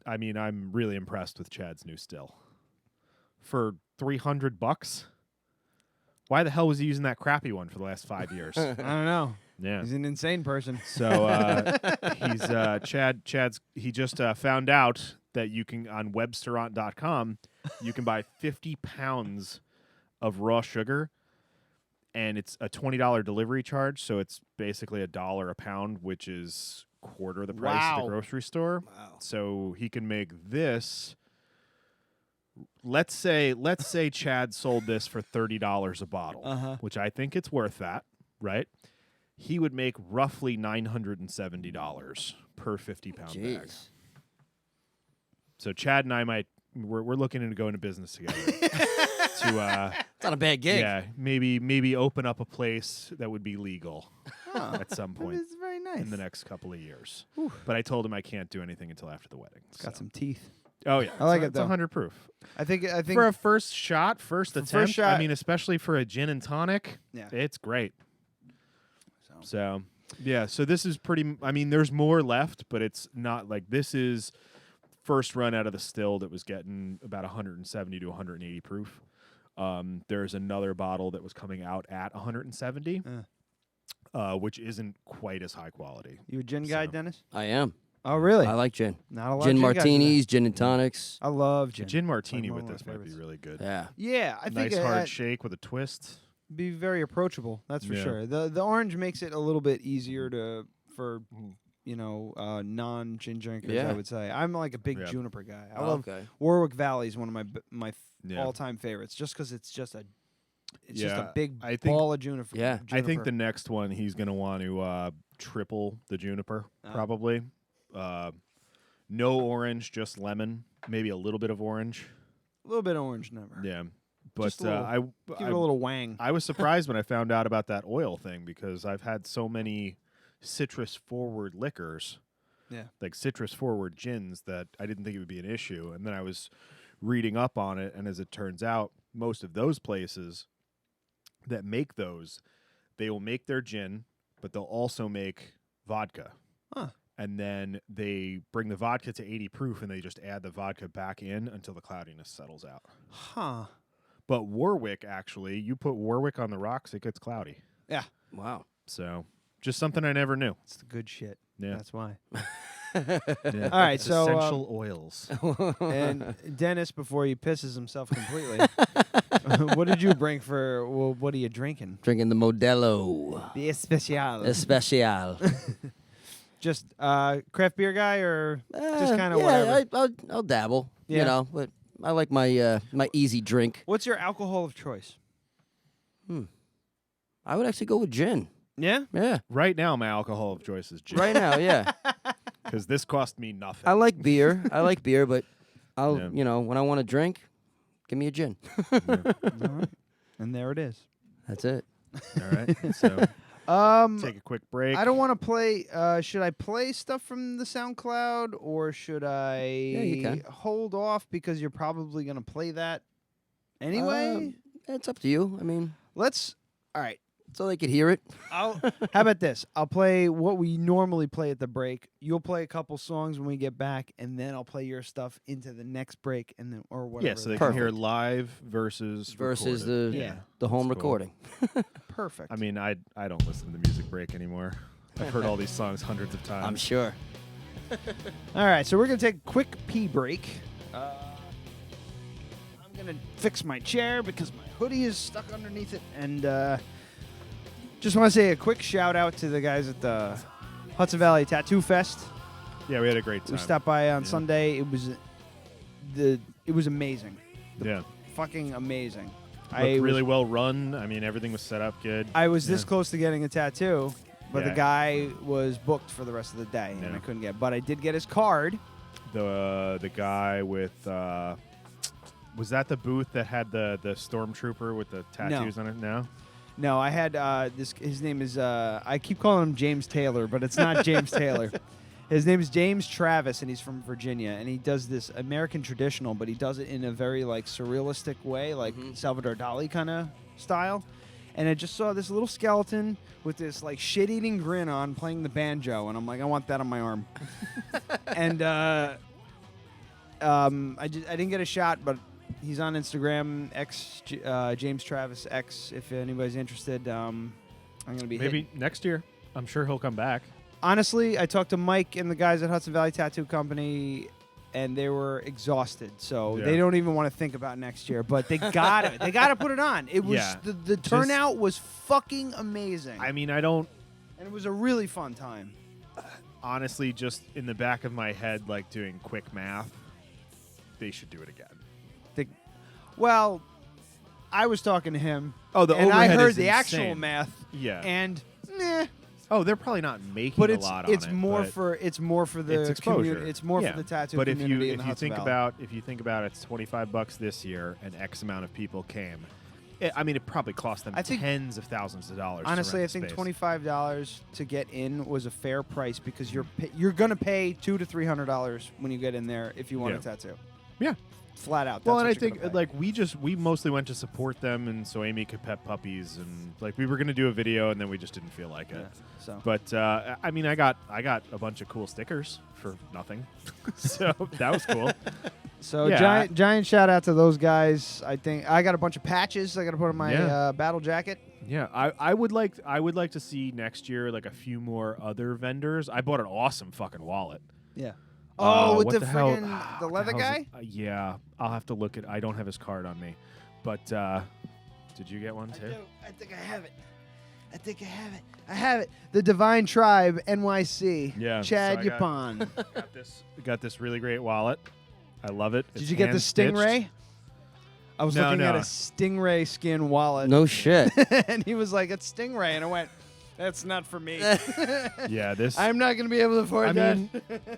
I mean, I'm really impressed with Chad's new still. For $300, why the hell was he using that crappy one for the last 5 years? I don't know. Yeah. He's an insane person. So he's Chad's he just found out that you can on webstaurant.com you can buy 50 pounds of raw sugar, and it's a $20 delivery charge, so it's basically $1 a pound, which is quarter the price at Wow. the grocery store. Wow. So he can make this. Let's say Chad sold this for $30 a bottle, which I think it's worth that, right? He would make roughly $970 per 50-pound bag. Jeez. So Chad and I we're looking into going to business together to It's not a bad gig. yeah, maybe open up a place that would be legal at some point It's very nice. in the next couple of years. But I told him I can't do anything until after the wedding. It's got so. some teeth. Oh yeah, I like it, It's though. 100 proof I think for a first shot, first For first attempt. shot- I mean, especially for a gin and tonic, Yeah. it's great. So yeah, so this is pretty. I mean, there's more left, but it's not like this is first run out of the still that was getting about 170 to 180 proof. There's another bottle that was coming out at 170, which isn't quite as high quality. You a gin guy, So- Dennis? I am. Oh, really? I like gin. Not a lot Gin of guys do that. martinis, gin and tonics. I love A gin. gin martini one with of this my might be favorites. really good. Yeah. Yeah, I think Nice hard that'd shake with a twist. be very approachable. That's for Yeah. sure. The orange makes it a little bit easier for non gin drinkers. Yeah. I would say I'm like a big Yeah. juniper guy. I Oh, love okay. Warwick Valley is one of my Yeah. all time favorites, just because it's just a big I think ball of juniper. Yeah. I think juniper. the next one he's going to want to triple the juniper, probably. No orange, just lemon, maybe a little bit of orange. a little bit orange never. Yeah, but Just a little- Give it a little wang. I was surprised when I found out about that oil thing because I've had so many citrus forward liquors, like citrus forward gins, that I didn't think it would be an issue. And then I was reading up on it, and as it turns out, most of those places that make those, they will make their gin, but they'll also make vodka. Huh. And then they bring the vodka to 80 proof, and they just add the vodka back in until the cloudiness settles out. Huh. But Warwick, actually, you put Warwick on the rocks, it gets cloudy. Yeah. Wow. So just something I never knew. It's the good shit. Yeah. That's why. Yeah. All right, It's so, essential oils. And Dennis, before he pisses himself completely, what did you bring for? Well, what are you drinking? Drinking the Modelo The Especial. Especial. Just craft beer guy, or just kind of yeah, whatever? I'll dabble. Yeah. You know, but I like my my easy drink. What's your alcohol of choice? I would actually go with gin. Yeah. Yeah. Right now, my alcohol of choice is gin. Right now, yeah. Because this cost me nothing. I like beer. But I'll Yeah. when I want to drink, give me a gin. All right. And there it is. That's it. All right. So take a quick break. I don't want to play. Should I play stuff from the SoundCloud, or should I you can. hold off because you're probably going to play that anyway? It's up to you. I mean, Let's. All right. so they could hear it. How about this? I'll play what we normally play at the break. You'll play a couple songs when we get back, and then I'll play your stuff into the next break, and then or whatever. Yeah, so they that- can hear live versus Versus recorded. the Yeah. the home That's cool. recording. perfect. I mean, I don't listen to the music break anymore. I've heard all these songs hundreds of times. I'm sure. All right, so we're gonna take a quick pee break. I'm gonna fix my chair because my hoodie is stuck underneath it, and just want to say a quick shout out to the guys at the Hudson Valley Tattoo Fest. Yeah, we had a great time. We stopped by on Yeah. Sunday. It was amazing, Yeah, fucking amazing. looked really well run. I mean, everything was set up good. I was this Yeah. close to getting a tattoo, but the Yeah. guy was booked for the rest of the day, and Yeah. I couldn't get. But I did get his card. The guy with was that the booth that had the stormtrooper with the tattoos on it? No. No, I had this. His name is. I keep calling him James Taylor, but it's not James Taylor. His name is James Travis, and he's from Virginia, and he does this American traditional, but he does it in a very like surrealistic way, like Salvador Dali kind of style. And I just saw this little skeleton with this like shit-eating grin on, playing the banjo, and I'm like, I want that on my arm. And I didn't get a shot, but he's on Instagram, James Travis X. If anybody's interested, I'm gonna be Maybe next year. I'm sure he'll come back. Honestly, I talked to Mike and the guys at Hudson Valley Tattoo Company, and they were exhausted. So Yeah. they don't even want to think about next year. But they gotta put it on. It was the turnout was fucking amazing. I mean, I don't and it was a really fun time. honestly, just in the back of my head, like doing quick math, they should do it again. Well, I was talking to him. Oh, the and I overhead heard is the actual insane. math. Yeah. And meh. Oh, they're probably not making But a it's lot on it's it. more but for the it's exposure. It's more Yeah. for the tattoo But community in if the you Hudson think Valley. about it's $25 this year and X amount of people came. It probably cost them I think- tens of thousands of dollars. Honestly, to I rent think space. $25 to get in was a fair price because you're gonna pay $200 to $300 when you get in there if you want a Yeah. tattoo. Yeah. Flat out. Well, that's and I what you're think gonna pay. we mostly went to support them, and so Amy could pet puppies, and like we were gonna do a video, and then we just didn't feel like it. Yeah, so But I mean, I got a bunch of cool stickers for nothing, so that was cool. So Yeah, giant shout out to those guys. I think I got a bunch of patches I got to put on my Yeah. battle jacket. Yeah, I would like to see next year like a few more other vendors. I bought an awesome fucking wallet. Yeah. Oh, with what the the hell- friggin' the what leather hell's guy? it? Yeah, I'll have to look at. I don't have his card on me, but did you get one too? I think I have it. I have it. The Divine Tribe NYC. Yeah, Chad so I got- Yapon. Got this really great wallet. I love it. Did It's you get the hand-stitched. Stingray? I was No, looking at no. a Stingray skin wallet. No shit. And he was like, it's Stingray. And I went, that's not for me. Yeah, this. I'm not going to be able to afford I that. mean,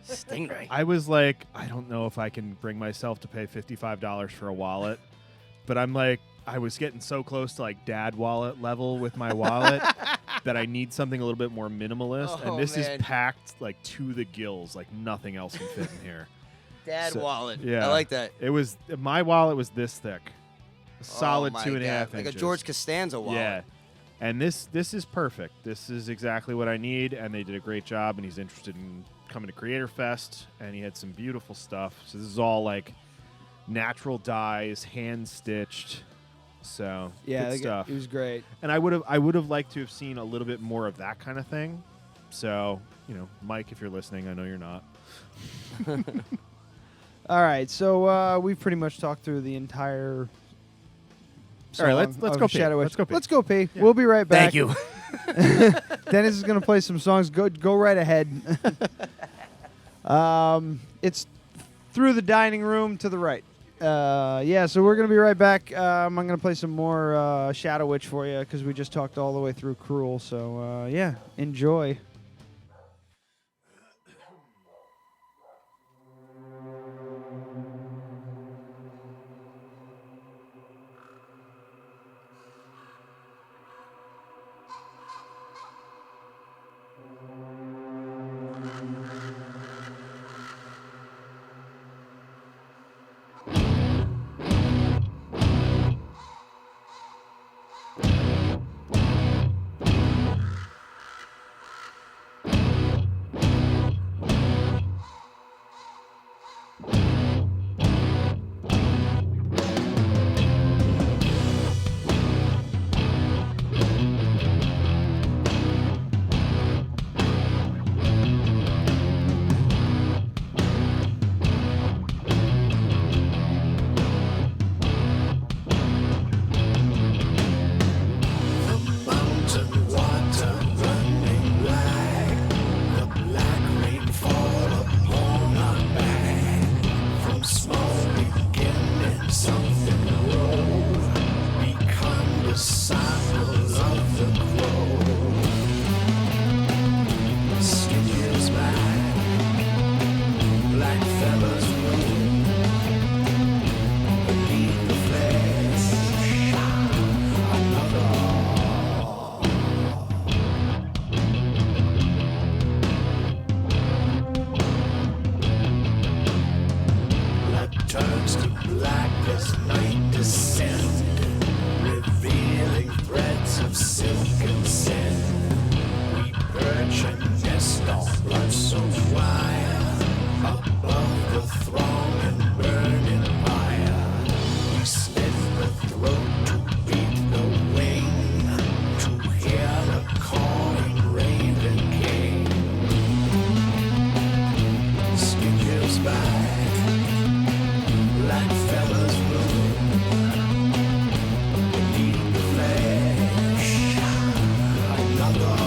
Stingray. I was like, I don't know if I can bring myself to pay $55 for a wallet, but I'm like, I was getting so close to like dad wallet level with my wallet that I need something a little bit more minimalist, Oh, and this man. is packed like to the gills, like nothing else can fit in here. Dad So- wallet. yeah. I like that. It was my wallet was this thick, a solid Oh my 2.5 God. inches, Like a George Costanza wallet. Yeah. And this is perfect. This is exactly what I need, and they did a great job. And he's interested in coming to Creator Fest, and he had some beautiful stuff. So this is all like natural dyes, hand stitched. So yeah, good stuff. it was great. And I would have liked to have seen a little bit more of that kind of thing. So Mike, if you're listening, I know you're not. All right, so we've pretty much talked through the entire. All right, let's song go of pee. Shadow Witch. Let's go pee. Let's go pee. Yeah. We'll be right back. Thank you. Dennis is gonna play some songs. Go right ahead. It's through the dining room to the right. Yeah, so we're gonna be right back. I'm gonna play some more Shadow Witch for you because we just talked all the way through Cruel. So yeah, enjoy. turns to black as night descends, revealing threads of silk and sin. We perch and nest on blood-soaked wire, above the throng and burning fire. We slit the throat to beat the wing, to hear the calling raven king. Skin gives by, black feathers bloom beneath the flesh. Another.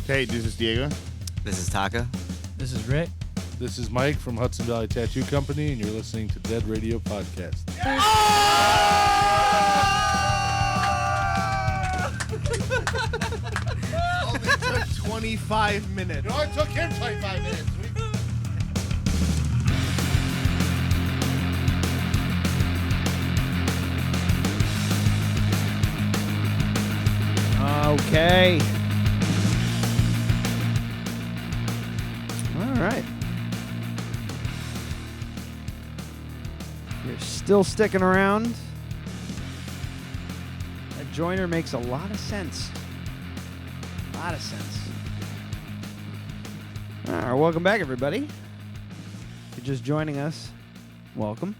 Hey, this is Diego. This is Taka. This is Rick. This is Mike from Hudson Valley Tattoo Company, and you're listening to Dead Radio Podcast. Only took 25 minutes. No, it took him 25 minutes. Okay. All right. You're still sticking around. That joiner makes a lot of sense. A lot of sense. All right, welcome back, everybody. If you're just joining us, welcome.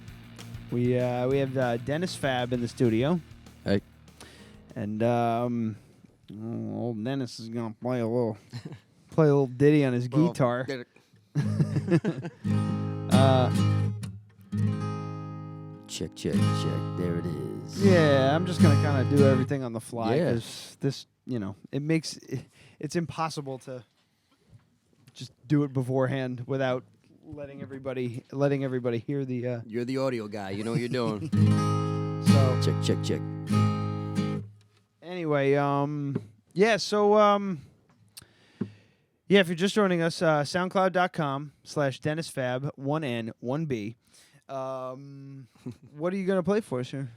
We have Denis Fab in the studio. Hey. And old Dennis is gonna play a little ditty on his guitar. Check. There it is. Yeah, I'm just gonna kind of do everything on the fly Yeah. because this, it's impossible to just do it beforehand without letting everybody hear the. You're the audio guy. You know what you're doing. So Check. anyway, if you're just joining us, SoundCloud.com/DenisFab 1N 1B. What are you gonna play for us here?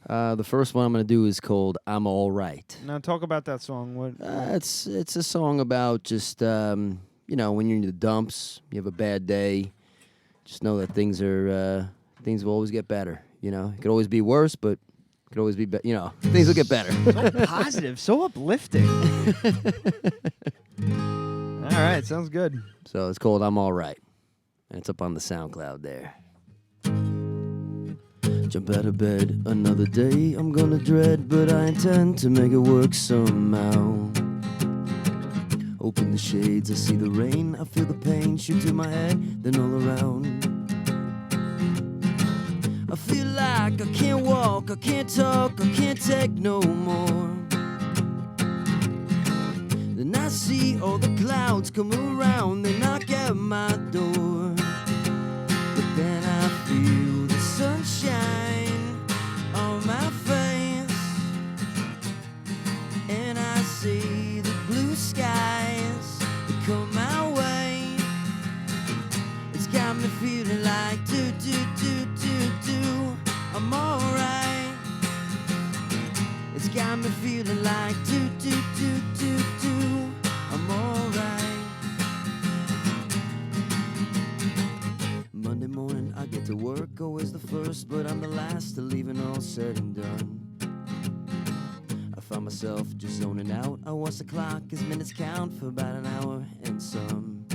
The first one I'm going to do is called I'm All Right. Now talk about that song. What? It's a song about just, when you're in the dumps, you have a bad day, just know that things will always get better. It could always be worse, but it could always be things will get better. So positive, so uplifting. All right, sounds good. So it's called I'm All Right. And it's up on the SoundCloud there. Jump out of bed, another day I'm gonna dread, but I intend to make it work somehow. Open the shades, I see the rain, I feel the pain shoot through my head, then all around. I feel like I can't walk, I can't talk, I can't take no more. Then I see all the clouds come around, they knock at my door. But then I feel the sunshine on my face, and I see the blue skies that come my way. It's got me feeling like do. I'm alright. It's got me feeling like do. I'm alright. Monday morning I get to work, always the first, but I'm the last to leave and all said and done. I find myself just zoning out. I watch the clock as minutes count for about an hour and some.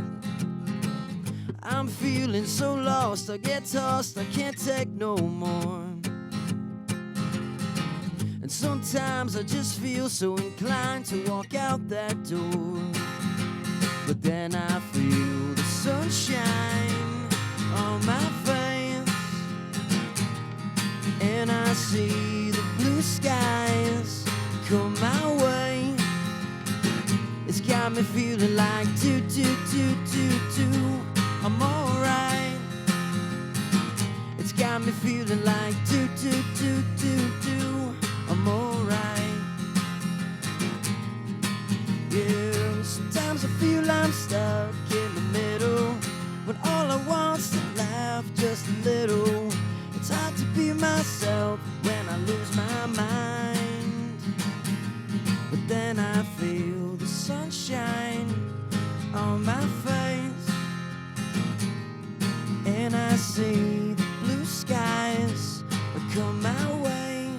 I'm feeling so lost, I get tossed, I can't take no more. And sometimes I just feel so inclined to walk out that door. But then I feel the sunshine on my face, and I see the blue skies come my way. It's got me feeling like do. I'm alright. It's got me feeling like do. I'm alright. Yeah, sometimes I feel I'm stuck in the middle, when all I want's to laugh just a little. It's hard to be myself when I lose my mind. But then I feel the sunshine on my face, and I see the blue skies that come my way.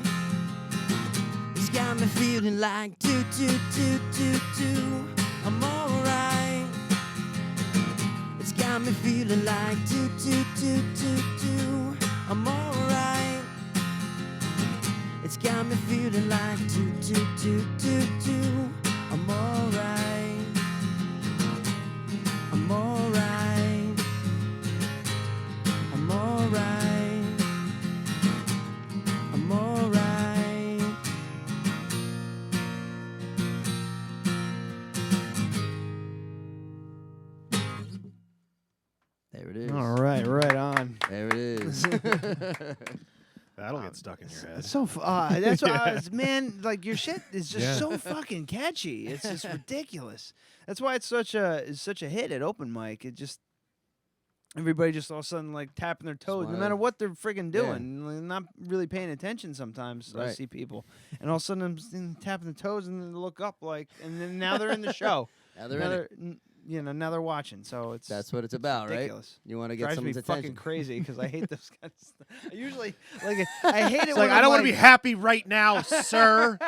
It's got me feeling like do. I'm alright. It's got me feeling like do. I'm alright. It's got me feeling like do. I'm alright. I'm alright. I'm alright. I'm alright. There it is. All right, right on. There it is. That'll get stuck in your head. It's so that's why I was, man, like your shit is just Yeah. so fucking catchy. It's just ridiculous. That's why it's such a hit at open mic. It just everybody just all of a sudden like tapping their toes, no Smile. matter what they're friggin' doing, like, not really paying attention. Sometimes I Right. see people, and all of a sudden I'm tapping their toes, and then they look up like, and then now they're in the show. Now they're in it. Now they're watching. So it's That's what it's about, right? ridiculous. You want to get Drives me someone's fucking attention. crazy because I hate those kind of stuff. I usually like I hate it It's when like, I don't want want to be happy right now, sir.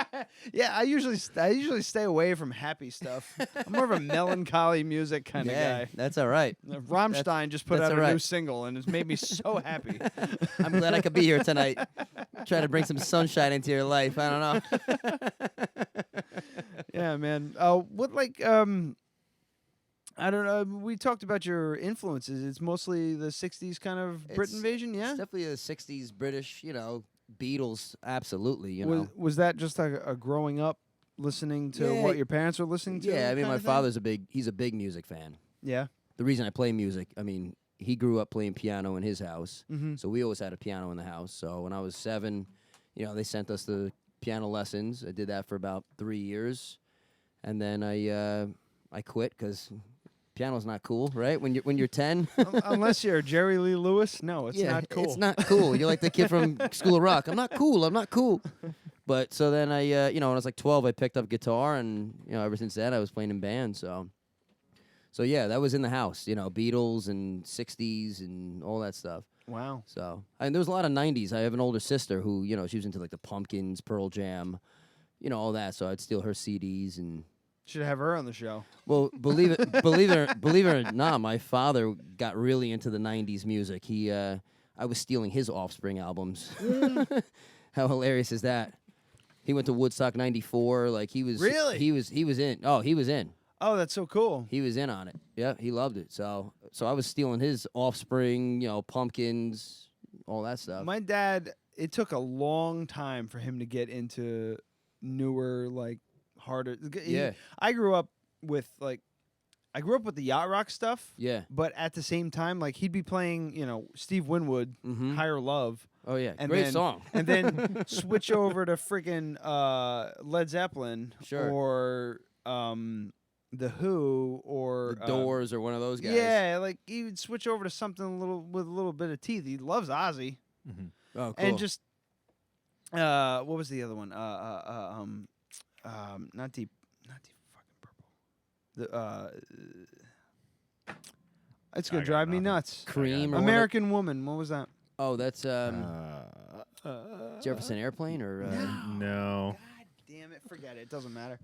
Yeah, I usually stay away from happy stuff. I'm more of a melancholy music kind of Yeah, guy. that's all right. Rammstein just put that's out a new alright. single and it's made me so happy. I'm glad I could be here tonight. Try to bring some sunshine into your life. I don't know. Yeah, man. What I don't know. We talked about your influences. It's mostly the '60s kind of Brit It's- invasion. Yeah. It's definitely the '60s British, Beatles. Absolutely, you know. Was that just a growing up listening to Yeah. what your parents were listening to? Yeah, I mean, kinda my thing? father's he's a big music fan. Yeah. The reason I play music, I mean, he grew up playing piano in his house, Mhm. so we always had a piano in the house. So when I was 7, they sent us the piano lessons. I did that for about 3 years, and then I quit because piano's not cool, right? When you're 10. Unless you're Jerry Lee Lewis, no, it's yeah, not cool. It's not cool. You're like the kid from School of Rock. I'm not cool. I'm not cool. But so then I, when I was like 12, I picked up guitar, and ever since then I was playing in bands. So yeah, that was in the house. Beatles and '60s and all that stuff. Wow. So and there was a lot of '90s. I have an older sister who she was into like the Pumpkins, Pearl Jam, all that. So I'd steal her CDs and. Should have her on the show. Well, believe it or not, my father got really into the '90s music. I was stealing his Offspring albums. How hilarious is that? He went to Woodstock '94. Like he was Really? He was in. Oh, he was in. Oh, that's so cool. He was in on it. Yeah, he loved it. So I was stealing his Offspring, Pumpkins, all that stuff. My dad, it took a long time for him to get into newer, like harder. Yeah. I grew up with the yacht rock stuff. Yeah. But at the same time, like he'd be playing, Steve Winwood, Mhm. Higher Love. Oh yeah, And great then- song. And then switch over to freaking Led Zeppelin Sure. or The Who or The Doors or one of those guys. Yeah, like he would switch over to something with a little bit of teeth. He loves Ozzy. Oh, cool. And just what was the other one? Not deep fucking purple. It's gonna I got drive me nothing. nuts. Cream or American Woman. What was that? Oh, that's Jefferson Airplane or No. God damn it! Forget it. It doesn't matter.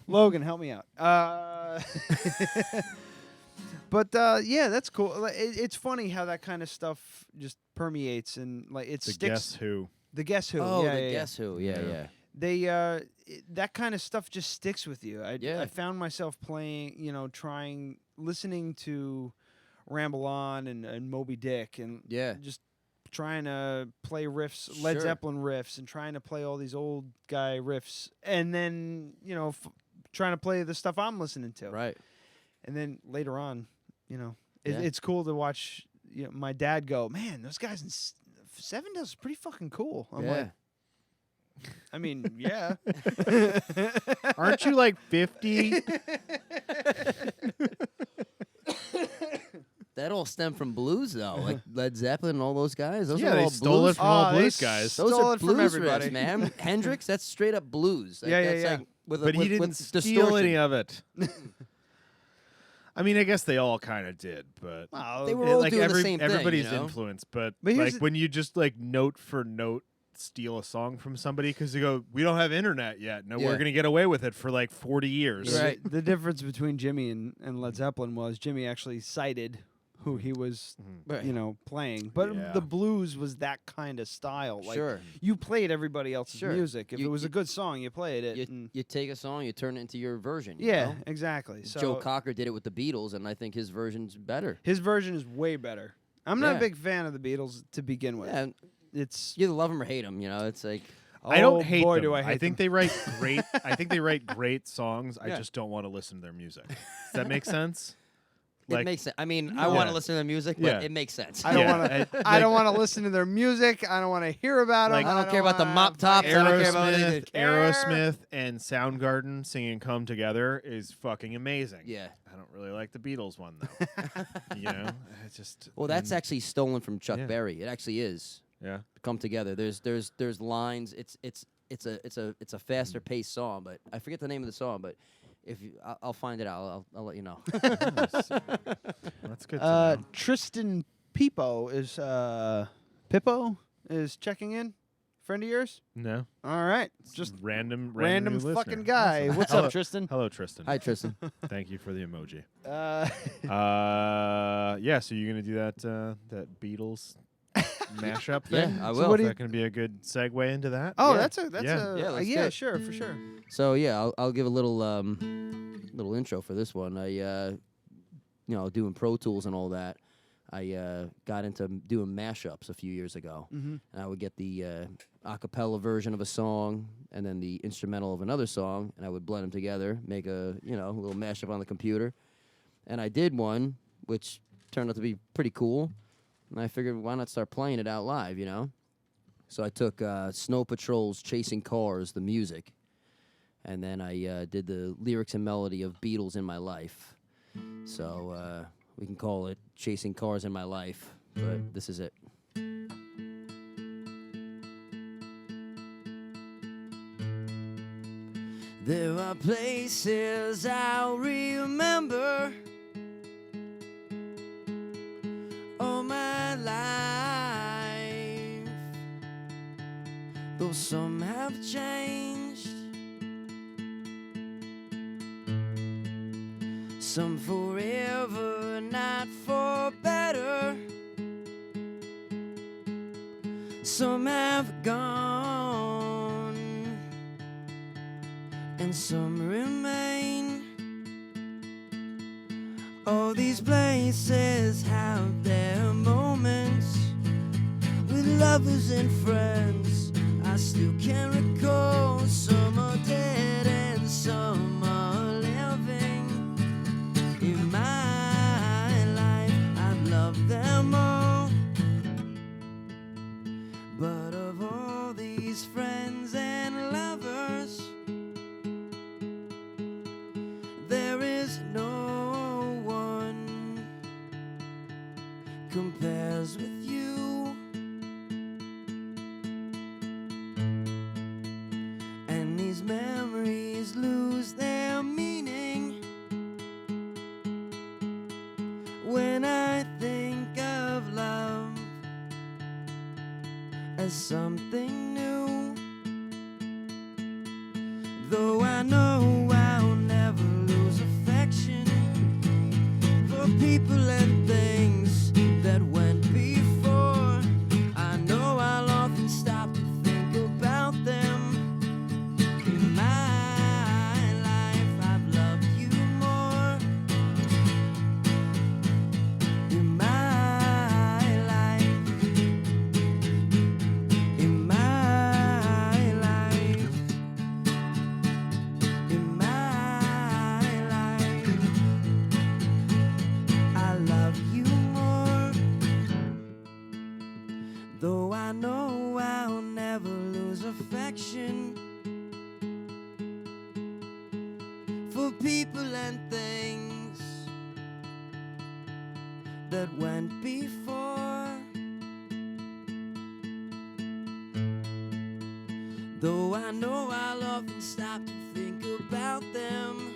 Logan, help me out. But yeah, that's cool. It's funny how that kind of stuff just permeates and like it The sticks. Guess Who. The Guess Who. Oh, yeah, the yeah, yeah. Guess Who. Yeah, Yeah. yeah. They that kind of stuff just sticks with you. Yeah. I found myself playing, listening to Ramble On and Moby Dick and Yeah. just trying to play riffs, Led Sure. Zeppelin riffs, and trying to play all these old guy riffs, and then trying to play the stuff I'm listening to. Right. And then later on, Yeah. it's cool to watch my dad go, man, those guys in Seven does pretty fucking cool. I'm Yeah. like, I mean, yeah. Aren't you like 50? That all stemmed from blues, though. Like Led Zeppelin and all those guys. Those Yeah, are they all stole blues. it from all they blues guys. Those stole are it from blues everybody. riffs, man. Hendrix, that's straight up blues. Like, Yeah, yeah, that's yeah. Like with But he with didn't steal distortion. any of it. I mean, I guess they all kind of did, but They were all like doing the same thing, everybody's you know? influenced. But But here's like the- when you just like note for note steal a song from somebody because you go, we don't have internet yet. No, Yeah. we're gonna get away with it for like 40 years. Yeah, Right. the difference between Jimmy and Led Zeppelin was Jimmy actually cited who he was, Right. playing. But Yeah. the blues was that kind of style. Like, Sure. you played everybody else's Sure. music. If You- it was a you- good song, you played it. and- You take a song, you turn it into your version. you yeah, know? exactly. So Joe Cocker did it with the Beatles, and I think his version's better. his version is way better. I'm not Yeah. a big fan of the Beatles to begin with. Yeah, and It's you either love them or hate them. It's like I don't oh, hate boy, them. do I hate think them. they write great. I think they write great songs. I Yeah. just don't want to listen to their music. Does that make sense? Like, it makes sense. I mean, I want Yeah. to listen to their music, but Yeah. it makes sense. I don't Yeah, want to. it- I don't like- want to listen to their music. I don't want to hear about them. Like- I don't care about the mop tops. I don't care about anything. Aerosmith and Soundgarden singing "Come Together" is fucking amazing. Yeah. I don't really like the Beatles one though. You know, it's just Well, that's actually stolen from Chuck Yeah. Berry. It actually is. yeah. Come Together. There's lines. It's a faster paced song, but I forget the name of the song. But if you, I'll find it out. I'll let you know. That's good. To know. Tristan Pippo is checking in. Friend of yours? No, All right, just random random new fucking listener. guy. Awesome. What's Hello- up, Tristan? Hello, Tristan. Hi, Tristan. Thank you for the emoji. Uh, Yeah. So you're gonna do that Beatles mashup thing? Yeah, I So will. what do Is you- that gonna be a good segue into that? oh, Yeah. that's a Yeah, let's do yeah, it. sure, for sure. So yeah, I'll give a little intro for this one. I doing Pro Tools and all that. I got into doing mashups a few years ago, Mm-hmm. and I would get the a cappella version of a song and then the instrumental of another song, and I would blend them together, make a little mashup on the computer. And I did one, which turned out to be pretty cool. And I figured, why not start playing it out live, you know? So I took Snow Patrol's Chasing Cars, the music, and then I did the lyrics and melody of Beatles in My Life. So we can call it Chasing Cars in My Life, but this is it. There are places I'll remember all my life, though some have changed, some forever, not for better, some have gone, and some remain. All these places have their moments with lovers and friends. I still can recall. Some are dead and some are living. In my life, I've loved them all. But of all these friends and lovers, there is no one compares with you. And these memories lose their meaning when I think of love as something new. Though I know I'll never lose affection for people and things that went before, I know I'll often stop to think about them. In my life, I've loved you more. In my life, in my life, in my life, I love you more. Though I know I'll never lose affection for people and things that went before. Though I know I'll often stop to think about them.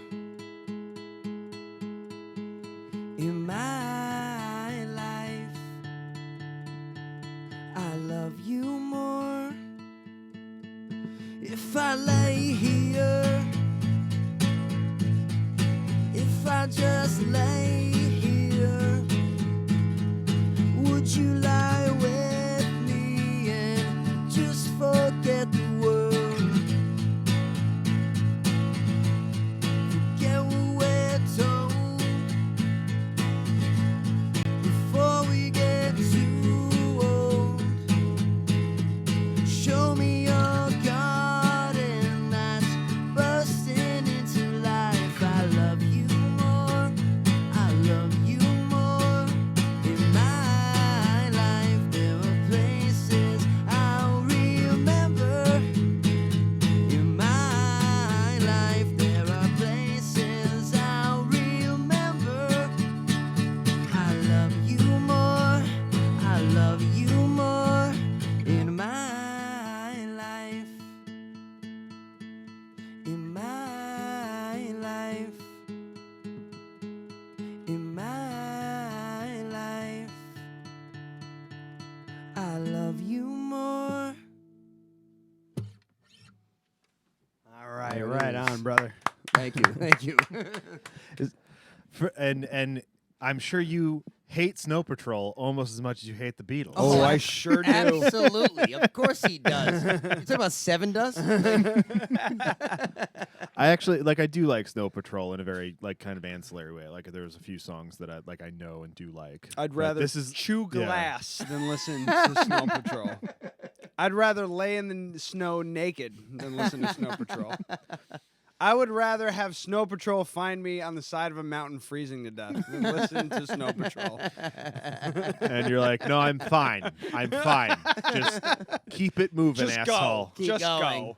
In my life, I love you more. If I lay here, if I just lay here, would you lie with me and just forget the world? Forget what we're told before we get too old. Show me your garden on, brother. Thank you. Thank you. And I'm sure you hate Snow Patrol almost as much as you hate the Beatles. Oh, I sure do. Absolutely. Of course he does. You talking about Seven does? I actually I do like Snow Patrol in a very kind of ancillary way. Like there's a few songs that I know and do like. I'd But rather this is chew yeah. glass than listen to Snow Patrol. I'd rather lay in the snow naked than listen to Snow Patrol. I would rather have Snow Patrol find me on the side of a mountain freezing to death than listen to Snow Patrol. And you're like, no, I'm fine. I'm fine. Just keep it moving, Just asshole. go. Keep Just going. go.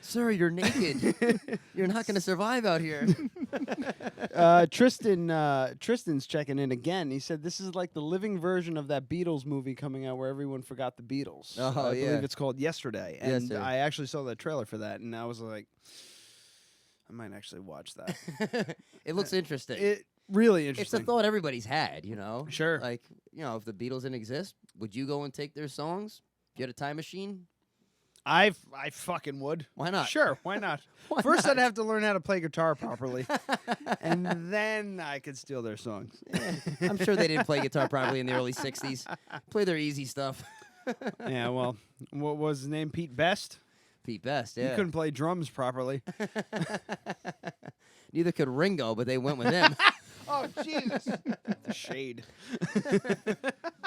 Sir, you're naked. You're not going to survive out here. Tristan's checking in again. He said this is like the living version of that Beatles movie coming out where everyone forgot the Beatles. Oh, I yeah. believe it's called Yesterday. And Yesterday. I actually saw the trailer for that, and I was like, I might actually watch that. It looks interesting. It really It's interesting. a thought everybody's had, Sure. Like, if the Beatles didn't exist, would you go and take their songs? If you had a time machine? I fucking would. Why not? Sure, why not? Why First, not? I'd have to learn how to play guitar properly, and then I could steal their songs. I'm sure they didn't play guitar properly in the early 60s. Play their easy stuff. Yeah, well, what was his name? Pete Best? Pete Best, He yeah. couldn't play drums properly. Neither could Ringo, but they went with him. Oh, Jesus. The shade.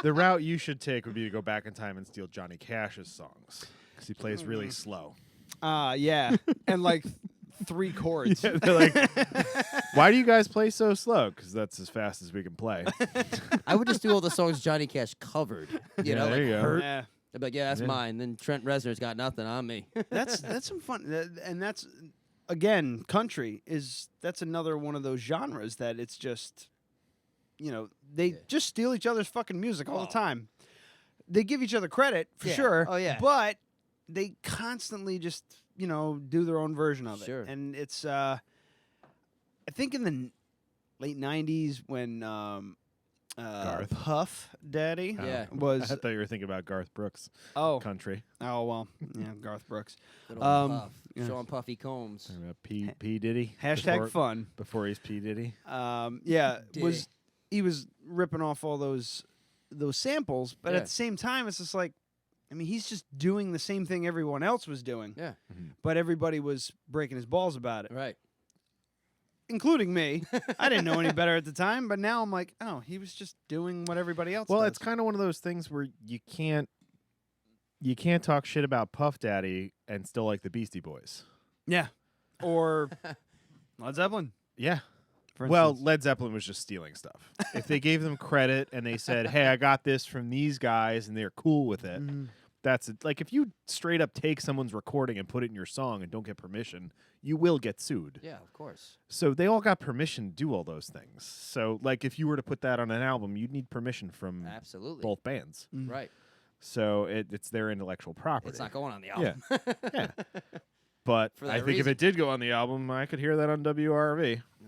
The route you should take would be to go back in time and steal Johnny Cash's songs because he plays really slow. Yeah. And like 3 chords. Yeah, they're like, why do you guys play so slow? Because that's as fast as we can play. I would just do all the songs Johnny Cash covered. You know, there like you go. Hurt. Yeah. I'd be like, yeah, that's Yeah. mine. Then Trent Reznor's got nothing on me. That's some fun. And that's, again, country that's another one of those genres that it's just, they just steal each other's fucking music all the time. They give each other credit, for Yeah. sure. Oh, yeah. But they constantly just, do their own version of it. Sure. And it's, I think in the late 90s when Garth. Puff Daddy Yeah. I was, thought you were thinking about Garth Brooks oh, country. well, yeah, Garth Brooks. Good old Puff. yeah. Sean Puffy Combs. Talking about P Diddy. Hashtag fun. Before he's P Diddy. Yeah, Diddy. he was ripping off all those samples, but Yeah. at the same time, it's just like, I mean, he's just doing the same thing everyone else was doing, Yeah. but everybody was breaking his balls about it, Right. including me. I didn't know any better at the time, but now I'm like, oh, he was just doing what everybody else Well, does. it's kind of one of those things where you can't talk shit about Puff Daddy and still like the Beastie Boys. Yeah, or Led Zeppelin. Yeah. For Well, instance. Led Zeppelin was just stealing stuff. If they gave them credit and they said, "Hey, I got this from these guys," and they're cool with it, that's it. Like if you straight up take someone's recording and put it in your song and don't get permission, you will get sued. Yeah, of course. So they all got permission to do all those things. So like if you were to put that on an album, you'd need permission from Absolutely. both bands. Right. So it's their intellectual property. It's not going on the album. Yeah. But For I that think if reason. it did go on the album, I could hear that on WRV. Yeah.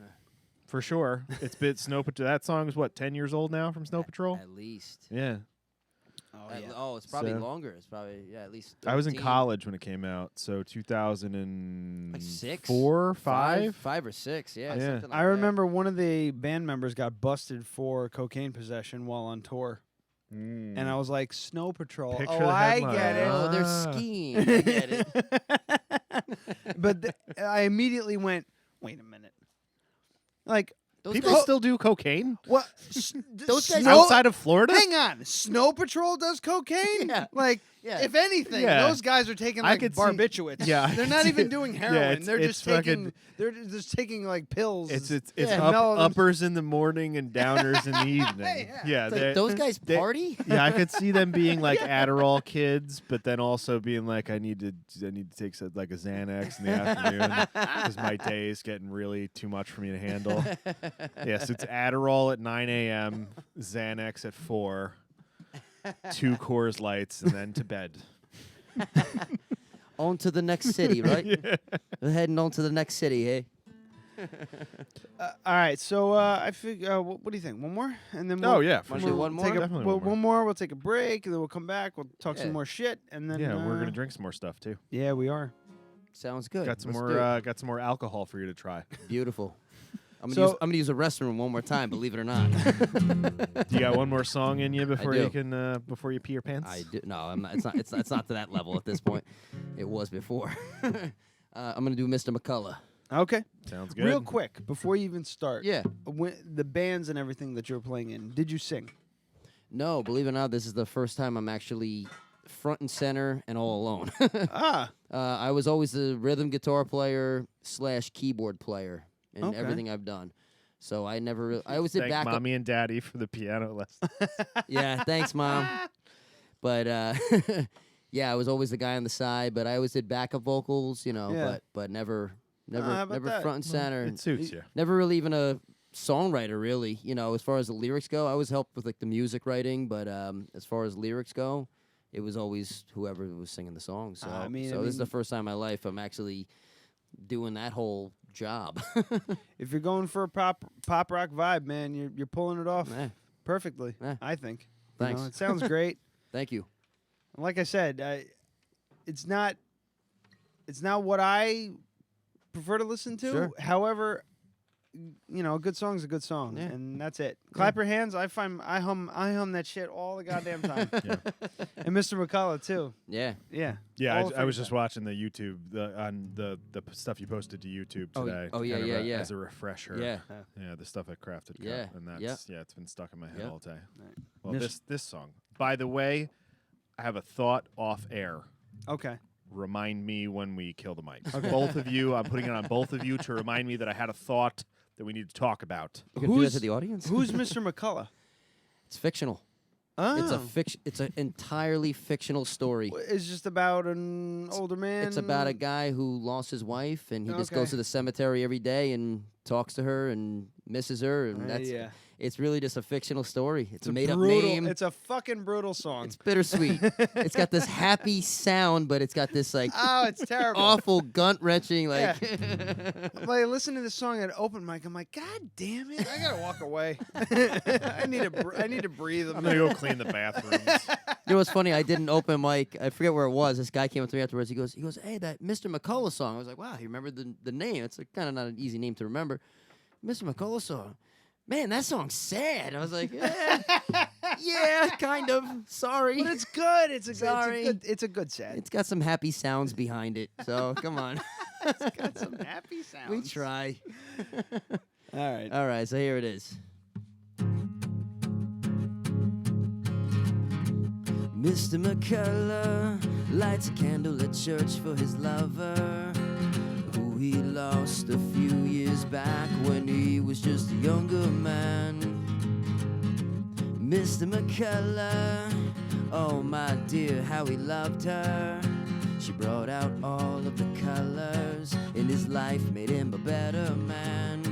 For sure. It's been Snow Patrol. That song is what, 10 years old now from Snow Patrol? At least. Yeah. Oh, It's probably So- longer. It's probably, at least I was in 13, college when it came out, so 2004, Like 6? 5? 5 or 6, yeah. Yeah. something like I that. remember one of the band members got busted for cocaine possession while on tour, and I was like, "Snow Patrol." Picture Oh, the I headline. get it. Oh, they're Ah. skiing. I get it. But I immediately went, "Wait a minute!" Like, Those People guys- still do cocaine? what? Those guys- Outside of Florida? Hang on, Snow Patrol does cocaine? Yeah. Like, Yeah. if anything, Yeah. those guys are taking I like could see- barbiturates. Yeah, I they're could not see even it. doing Yeah, heroin. it's- they're it's just taking. fucking- They're just taking like pills. It's Yeah. uppers in the morning and downers in the evening. Yeah. It's like, those guys party? Yeah, I could see them being like Adderall kids, but then also being like, I need to take like a Xanax in the afternoon because my day is getting really too much for me to handle. Yes, it's Adderall at 9 a.m., Xanax at 4, 2 Coors Lights, and then to bed. On to the next city, right? We're heading on to the next city, hey? All right, so I figure. What do you think? One more, and then Oh yeah, for Wanna sure. do one more? Take a, Definitely well, one more. We'll take a break, and then we'll come back. We'll talk Yeah. some more shit, and then Yeah, we're gonna drink some more stuff too. Yeah, we are. Sounds good. Got some Let's more. do it. Got some more alcohol for you to try. Beautiful. I'm So- gonna use a restroom one more time. Believe it or not. Do you got one more song in you before do. you can before you pee your pants? I do. No, I'm not. It's not. It's not to that level at this point. It was before. I'm gonna do Mr. McCullough. Okay. Sounds good. Real quick, before you even start. Yeah. The bands and everything that you're playing in, did you sing? No, believe it or not, this is the first time I'm actually front and center and all alone. Ah. I was always the rhythm guitar player / keyboard player in Okay. everything I've done. So I never. I always did Thank backup. mommy and daddy for the piano lesson. Yeah, thanks, Mom. But yeah, I was always the guy on the side. But I always did backup vocals, you know. Yeah. But never how about that? front and center. It suits you. Never really even a songwriter, really. You know, as far as the lyrics go, I always helped with like the music writing. But as far as lyrics go, it was always whoever was singing the song. So, I mean- this is the first time in my life I'm actually doing that whole job. If you're going for a pop rock vibe, man, you're pulling it off Eh, perfectly. Eh. I think. You Thanks. know, it sounds great. Thank you. Like I said, it's not what I prefer to listen to. Sure. However, you know, a good song's a good song, Yeah. and that's it. Clap your hands. I hum that shit all the goddamn time. Yeah. And Mr. McCullough too. Yeah. Yeah. Yeah, All I was three just watching the YouTube on the stuff you posted to YouTube Oh, today. oh, yeah, kind of yeah, yeah. As a refresher. Yeah. Yeah, the stuff at Crafted Cup, Yeah, and that's yep. yeah, it's been stuck in my head Yep. all day. Right. Well, Miss- this song. By the way, I have a thought off air. Okay. Remind me when we kill the mic. Both of you, I'm putting it on both of you to remind me that I had a thought that we need to talk about. You gonna do that Who's- to the audience? Who's Mr. McCullough? It's fictional. Oh. It's a fiction. It's an entirely fictional story. It's just about an older man. It's about a guy who lost his wife, and he just goes Okay. to the cemetery every day and talks to her and misses her, and that's. yeah. It's really just a fictional story. It's a a made up brutal, name. It's a fucking brutal song. It's bittersweet. It's got this happy sound, but it's got this like Oh, it's terrible. awful gut wrenching like. Like, listen to this song at open mic. I'm like, God damn it! I gotta walk away. I need to breathe. I'm gonna go clean the bathrooms. You know what's funny? I did an open mic. I forget where it was. This guy came up to me afterwards. He goes, "Hey, that Mr. McCullough song." I was like, "Wow, you remember the name? It's kind of not an easy name to remember." Mr. McCullough song. Man, that song's sad. I was like, yeah, kind of. Sorry. But it's good. Sorry. It's a good sad. It's got some happy sounds behind it. So come on. It's got some happy sounds. We try. All right. All right, so here it is. Mr. McCullough lights a candle at church for his lover, who he lost a few years back when he was just a younger man. Mr. McCullough, oh my dear, how he loved her. She brought out all of the colors in his life, made him a better man.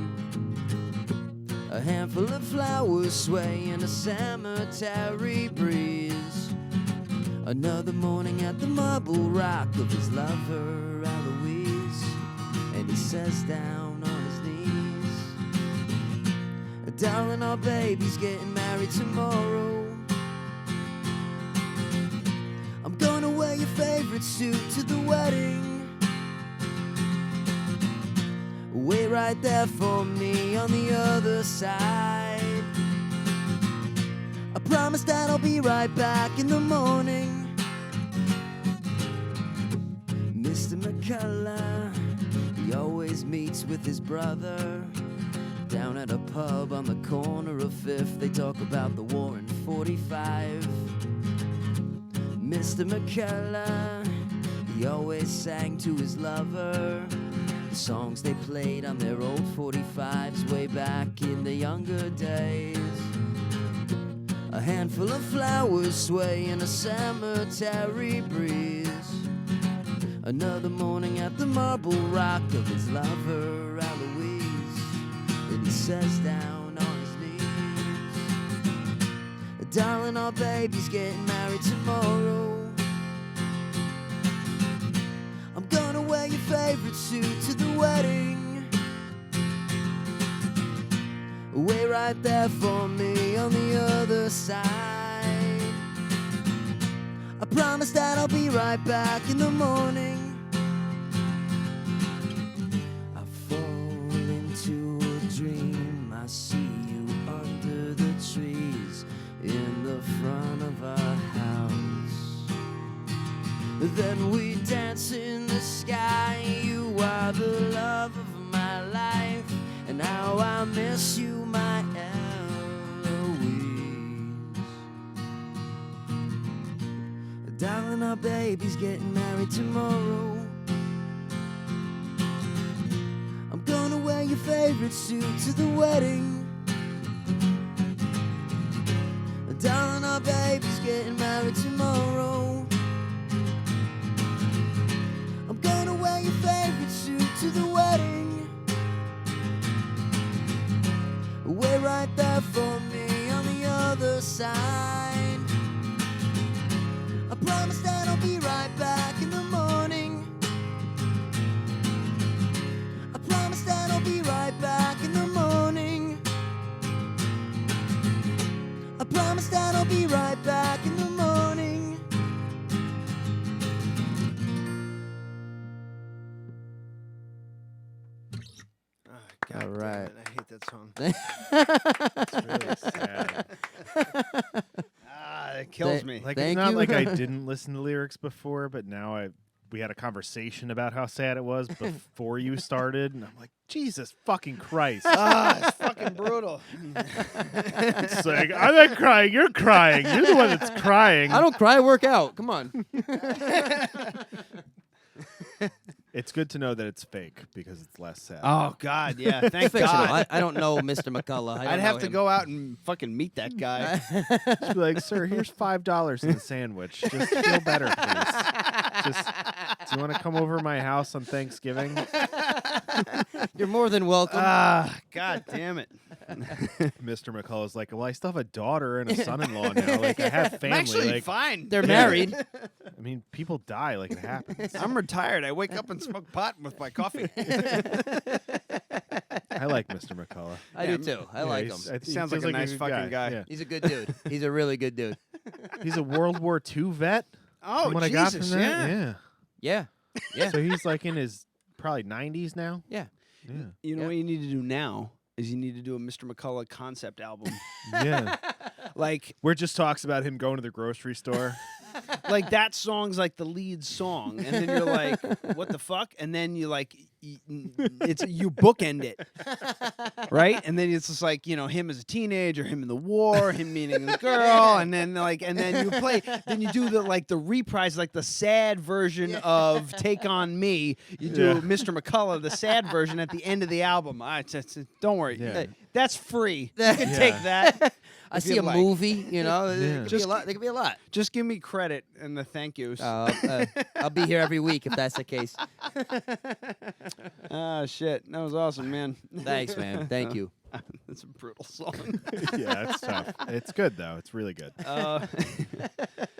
A handful of flowers sway in a cemetery breeze. Another morning at the marble rock of his lover, Eloise. And he says down on his knees, darling, our baby's getting married tomorrow. I'm gonna wear your favorite suit to the wedding. Wait right there for me on the other side. I promise that I'll be right back in the morning. Mr. McCullough, he always meets with his brother down at a pub on the corner of 5th. They talk about the war in 45. Mr. McCullough, he always sang to his lover the songs they played on their old 45s way back in the younger days. A handful of flowers sway in a cemetery breeze. Another morning at the marble rock of his lover, Eloise. Then he says down on his knees, darling, our baby's getting married tomorrow. I'm gonna wear your favorite suit to the wedding. Wait right there for me on the other side. I promise that I'll be right back in the morning. dream I see you under the trees in the front of our house. Then we dance in the sky. You are the love of my life, and how I miss you, my Eloise. Darling, our baby's getting married tomorrow. I'm gonna wear your favorite suit to the wedding. Darling, our baby's getting married tomorrow. I'm gonna wear your favorite suit to the wedding. Wait right there for me on the other side. I promise that I'll be right back in the morning. I promise that I'll be right back in the morning. I promise that I'll be right back in the morning. God All damn right. it, I hate that song. It's really sad. It kills me. Like Thank it's not you. like I didn't listen to lyrics before, but now we had a conversation about how sad it was before you started, and I'm like, Jesus fucking Christ! It's fucking brutal. It's like I'm not crying, you're crying. You're the one that's crying. I don't cry, work out. Come on. It's good to know that it's fake because it's less sad. Oh God, yeah. Thank Fictional. God. I don't know Mr. McCullough. I'd have to go out and fucking meet that guy. Just be like, sir, here's $5 in a sandwich. Just feel better, please. Just, do you want to come over to my house on Thanksgiving? You're more than welcome. God damn it. Mr. McCullough's like, well, I still have a daughter and a son-in-law now. Like, I have family. I'm actually like, fine. They're married. I mean, people die. Like, it happens. I'm retired. I wake up and smoke pot with my coffee. I like Mr. McCullough. I do too. I like him. He Sounds feels like a nice good fucking guy. Yeah. He's a good dude. He's a really good dude. He's a World War II vet. Oh, from what I got from that. Yeah. Yeah. Yeah. So he's like in his probably 90s now. Yeah. Yeah. You know Yeah. what you need to do now is you need to do a Mr. McCullough concept album. Yeah. like Where it just talks about him going to the grocery store. like that song's like the lead song, and then you're like, what the fuck? And then you like you bookend it, right? And then it's just like, you know, him as a teenager, him in the war, him meeting a girl, and then you play, then you do the reprise, like the sad version of Take on Me. You do Mr. McCullough, the sad version at the end of the album. Don't worry, Yeah. that's free. You can take that. I if see you a like. movie, you know. Yeah. There could be a lot. Just give me credit and the thank yous. I'll be here every week if that's the case. Shit. That was awesome, man. Thanks, man. Thank you. That's a brutal song. Yeah, it's tough. It's good though. It's really good.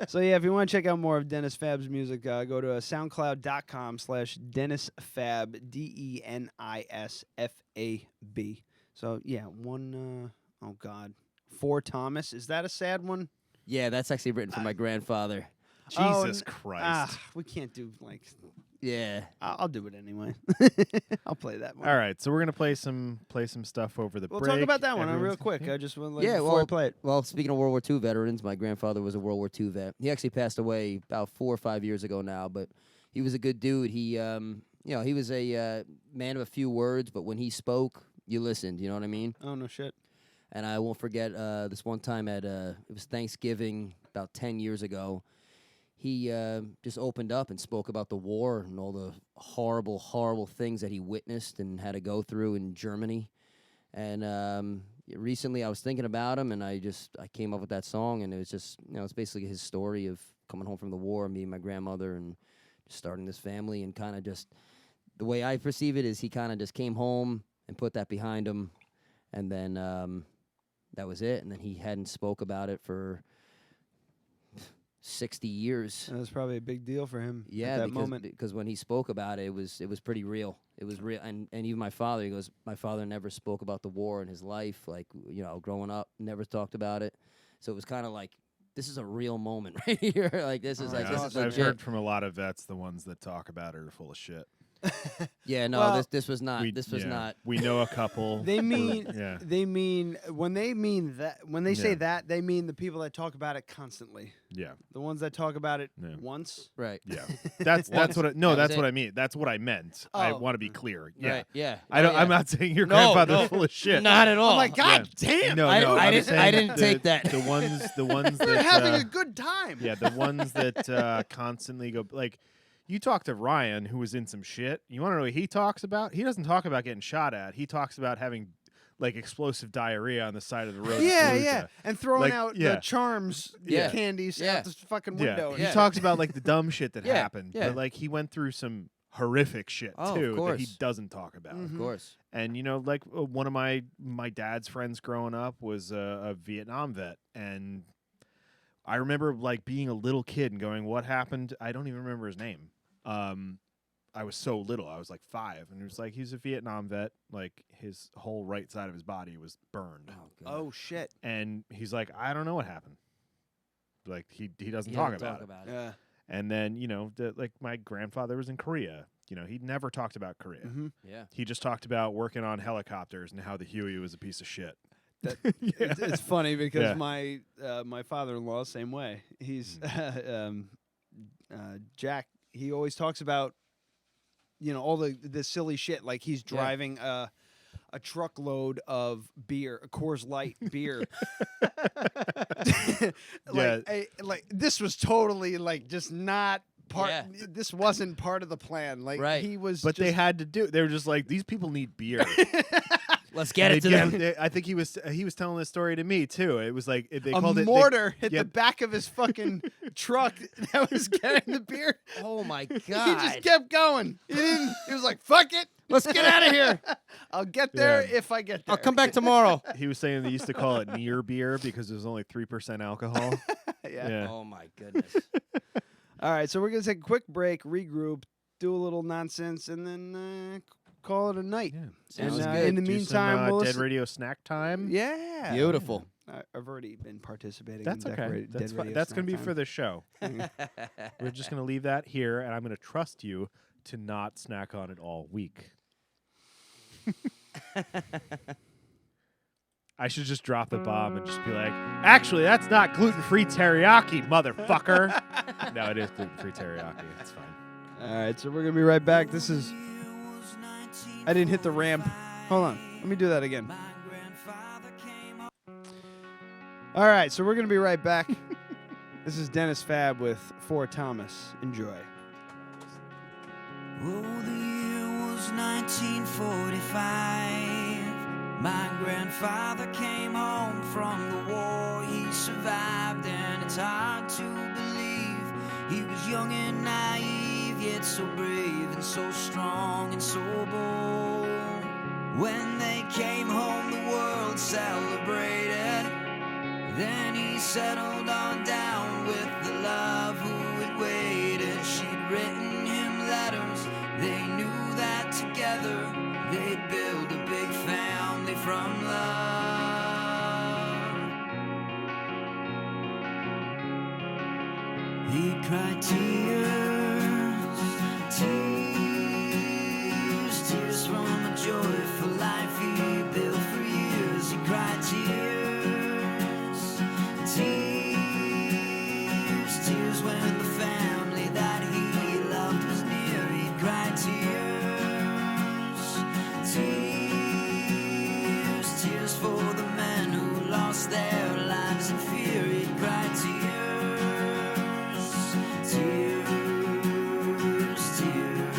So yeah, if you want to check out more of Denis Fab's music, go to soundcloud.com/DenisFab, DenisFab. So yeah, oh God, For Thomas. Is that a sad one? Yeah, that's actually written for my grandfather. Jesus Christ. We can't do like. Yeah. I'll do it anyway. I'll play that one. All right, so we're gonna play some stuff over the We'll break. talk about that one real Everyone's- quick. I just want Yeah, before I play it. Well, speaking of World War II veterans, my grandfather was a World War II vet. He actually passed away about 4 or 5 years ago now, but he was a good dude. He, he was a man of a few words, but when he spoke, you listened. You know what I mean? Oh no shit. And I won't forget this one time it was Thanksgiving about 10 years ago. He just opened up and spoke about the war and all the horrible, horrible things that he witnessed and had to go through in Germany. And recently I was thinking about him, and I came up with that song, and it was just, it's basically his story of coming home from the war, meeting my grandmother, and just starting this family, and kind of just, the way I perceive it is he kind of just came home and put that behind him, and then that was it, and then he hadn't spoke about it for 60 years. That was probably a big deal for him Yeah, at that moment. because when he spoke about it, it was pretty real. It was real, and even my father, he goes, my father never spoke about the war in his life, like, growing up, never talked about it. So it was kind of like, this is a real moment right here. Like, this is Yeah, this is I've legit. heard from a lot of vets, the ones that talk about it are full of shit. Yeah, no, Well, this was not. This was not. We know a couple. They mean yeah. they mean when they say Yeah. that, they mean the people that talk about it constantly. Yeah. The ones that talk about it Yeah. once. Right. Yeah. That's what That that's was what it. I mean. That's what I meant. I Oh. want to be clear. Yeah. Right. Yeah. I'm not saying your No, grandfather's no. full of shit. Not at all. I'm like, God damn! No, I no. I I'm didn't- saying I didn't take that. The ones We're that having a good time. yeah, the ones that constantly go like. You talk to Ryan, who was in some shit. You want to know what he talks about? He doesn't talk about getting shot at. He talks about having like explosive diarrhea on the side of the road. in Yeah, Fallujah. yeah, and throwing Like, out yeah. the charms Yeah. candies Yeah. out the fucking Yeah, window. he Yeah. talks about like the dumb shit that Yeah, happened, yeah. but like he went through some horrific shit Oh, of too that he course. doesn't talk about. Of course. And you know, like one of my dad's friends growing up was a Vietnam vet, and I remember like being a little kid and going, "What happened?" I don't even remember his name. I was so little. I was like 5, and it was like he's a Vietnam vet. Like his whole right side of his body was burned, Oh shit! and he's like, "I don't know what happened." Like he doesn't He talk doesn't about talk it. about it. Yeah. And then you know, like my grandfather was in Korea. You know, he never talked about Korea. Mm-hmm. Yeah. He just talked about working on helicopters and how the Huey was a piece of shit. That- Yeah. It's funny because Yeah. my father-in-law same way. He's Jack. He always talks about all the silly shit, like he's driving a truckload of beer, a Coors Light beer. Like this was totally like just not part. Yeah. This wasn't part of the plan. Like Right. he was, But they just- had to do. They were just like, these people need beer. Let's get it to They'd them. I think he was telling this story to me too. It was like they a called it mortar hit yeah. the back of his fucking truck that was carrying the beer. Oh my He God. just kept going. He didn't. He was like, "Fuck it, Let's get out of here. I'll get there Yeah. if I get there." I'll come back tomorrow. He was saying they used to call it near beer because it was only 3% alcohol. Yeah. Yeah. Oh my goodness. All right, so we're gonna take a quick break, regroup, do a little nonsense, and then call it a night. Yeah. Sounds And, good. in the Do meantime, some, we'll Dead listen- Radio snack time. Yeah. Beautiful. I've already been participating. That's in okay. That's Dead fine. Radio That's gonna snack be time. for the show. We're just gonna leave that here, and I'm gonna trust you to not snack on it all week. I should just drop the bomb and just be like, actually, that's not gluten-free teriyaki, motherfucker. No, it is gluten-free teriyaki. It's fine. All right, so we're gonna be right back. This is. I didn't hit the ramp. Hold on. Let me do that again. All right, so we're gonna be right back. This is Denis Fab with For Thomas. Enjoy. Oh, the year was 1945. My grandfather came home from the war. He survived, and it's hard to believe he was young and naive, yet so brave and so strong and so bold. When they came home, the world celebrated. Then he settled on down with the love who had waited. She'd written him letters. They knew that together they'd build a big family from love. He'd cry tears, tears, tears from a joyful life he built for years. He'd cry tears, tears, tears when the family that he loved was near. He'd cry tears, tears, tears for the men who lost their lives in fear. He'd cry tears, tears, tears.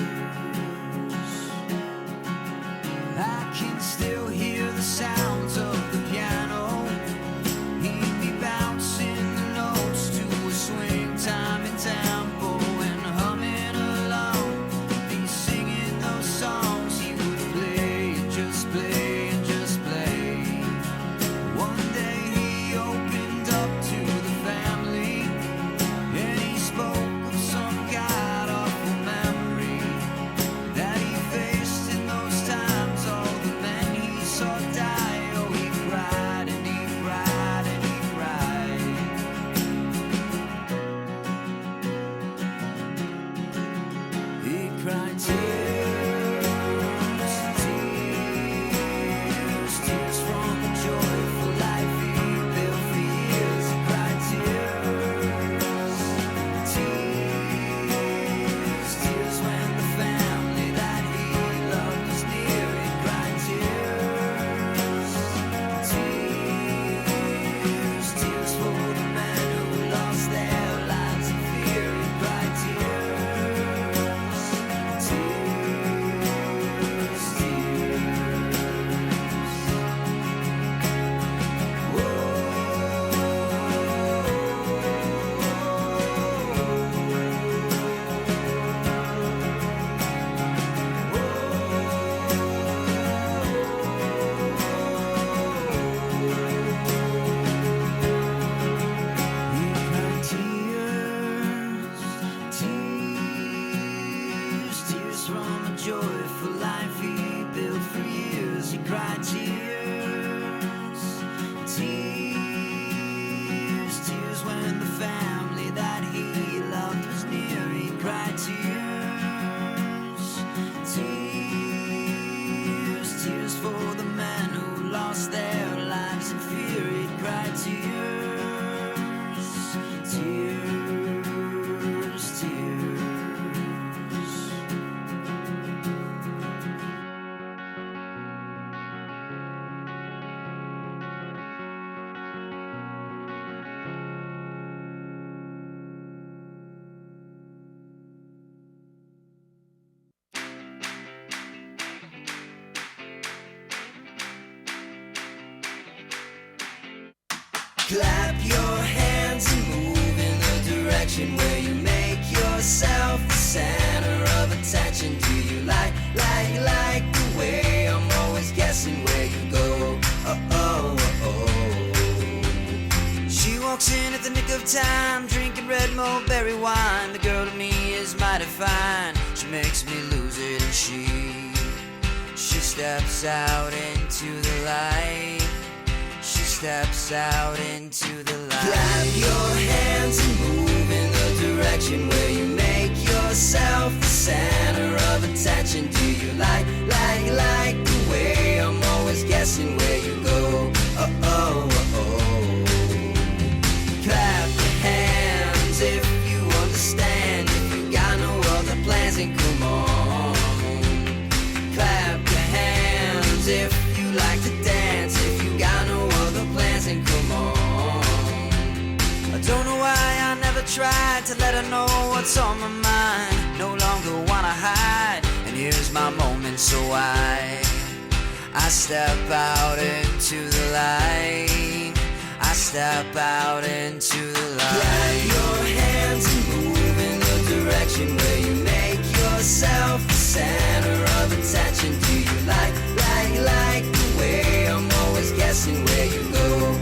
Clap your hands and move in the direction where you make yourself the center of attention. Do you like the way I'm always guessing where you go? She walks in at the nick of time, drinking red mulberry wine. The girl to me is mighty fine. She makes me lose it, and she steps out into the light. She steps out into the light. Clap your hands and move in the direction where you make yourself the center of attention. Do you like the way I'm always guessing where you go? Clap your hands if you understand. If you got no other plans, then come on. Clap your hands if you like to dance. If you got no other plans, then come on. I don't know why I never tried to let her know what's on my mind. No longer wanna hide, and here's my moment, so I step out into the light. I step out into the light. Clap your hands and move in the direction where you make yourself the center of attention. Do you like the way I'm always guessing where you go?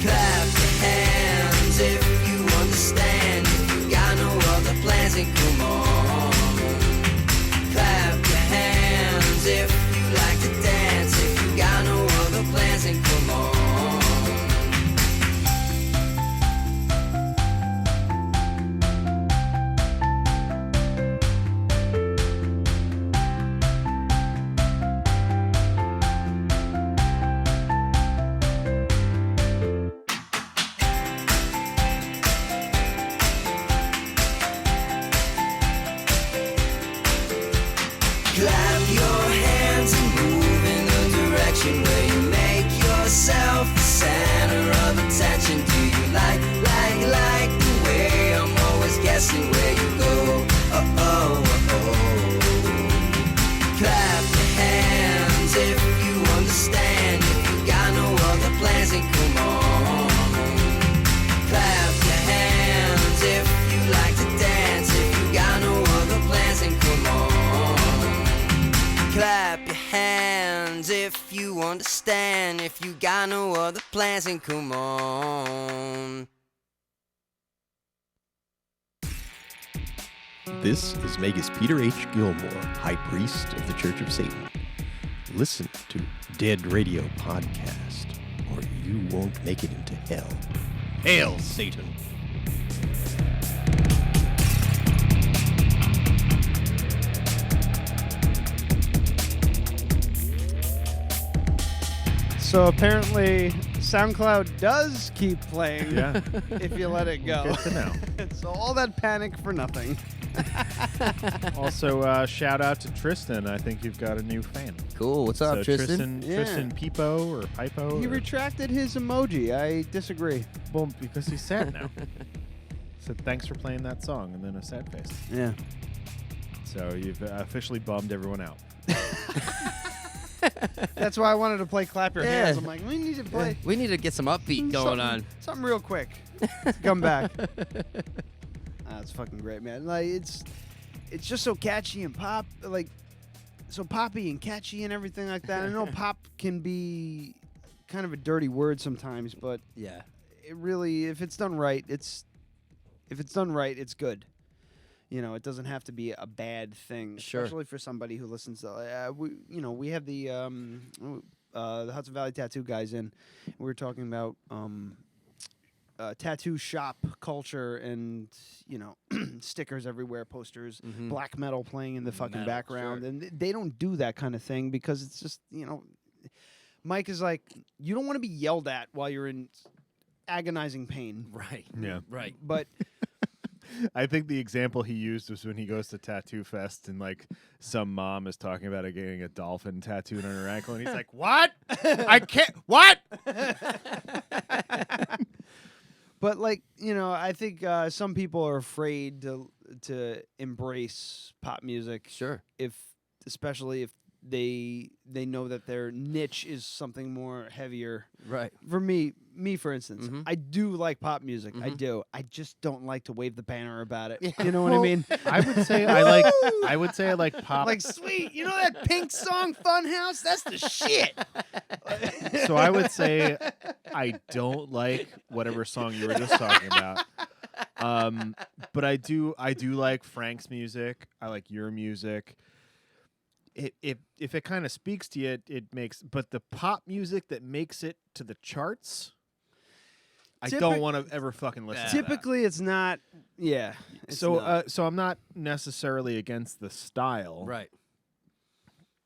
Clap your hands if you understand. If you got no other plans, then come on. Clap your hands if you like to dance. If you got no other plans, then come on. Clap your hands and move in the direction where you make yourself the center of attention. Do you like the way I'm always guessing where you go? Clap your hands if you understand. If you got no other plans, then come on. Clap your hands if you like to dance. If you got no other plans, then come on. Clap your hands if you understand. If you got no other plans, then come on. This is Magus Peter H. Gilmore, High Priest of the Church of Satan. Listen to Dead Radio Podcast, or you won't make it into hell. Hail, Satan! So apparently, SoundCloud does keep playing Yeah. if you let it go. Good to know. So all that panic for nothing. Also, shout out to Tristan. I think you've got a new fan. Cool. What's up, So Tristan? Yeah. Tristan Peepo or Pipo. He or- retracted his emoji. I disagree. Well, because he's sad now. Said thanks for playing that song, and then a sad face. Yeah. So you've officially bummed everyone out. That's why I wanted to play Clap Your Yeah. Hands. I'm like, we need to play We need to get some upbeat going on. something real quick. Let's come back. That's fucking great, man. Like it's just so catchy and pop, like so poppy and catchy and everything like that. I know pop can be kind of a dirty word sometimes, but Yeah. it really, if it's done right, it's good. You know, it doesn't have to be a bad thing, Sure. especially for somebody who listens to. We have the Hudson Valley Tattoo guys in. We were talking about tattoo shop culture and stickers everywhere, posters, Mhm. black metal playing in the fucking Metal, background, sure. and they don't do that kind of thing because it's just Mike is like, you don't want to be yelled at while you're in agonizing pain, Right. Yeah. Right. but. I think the example he used was when he goes to Tattoo Fest and like some mom is talking about getting a dolphin tattooed on her ankle, and he's like, "What? I can't. What?" But I think some people are afraid to embrace pop music, Sure. especially if they know that their niche is something more heavier. Right. For me for instance, Mhm. I do like pop music. I Mhm. do. I just don't like to wave the banner about it. You know what I mean? I would say I like pop. Like, sweet. You know that Pink song, Funhouse? That's the shit. So I would say I don't like whatever song you were just talking about. But I do like Frank's music. I like your music. If it kind of speaks to you, it makes. But the pop music that makes it to the charts, I don't want to ever fucking listen. to that. Typically, it's not. Yeah. it's So not. so I'm not necessarily against the style, Right.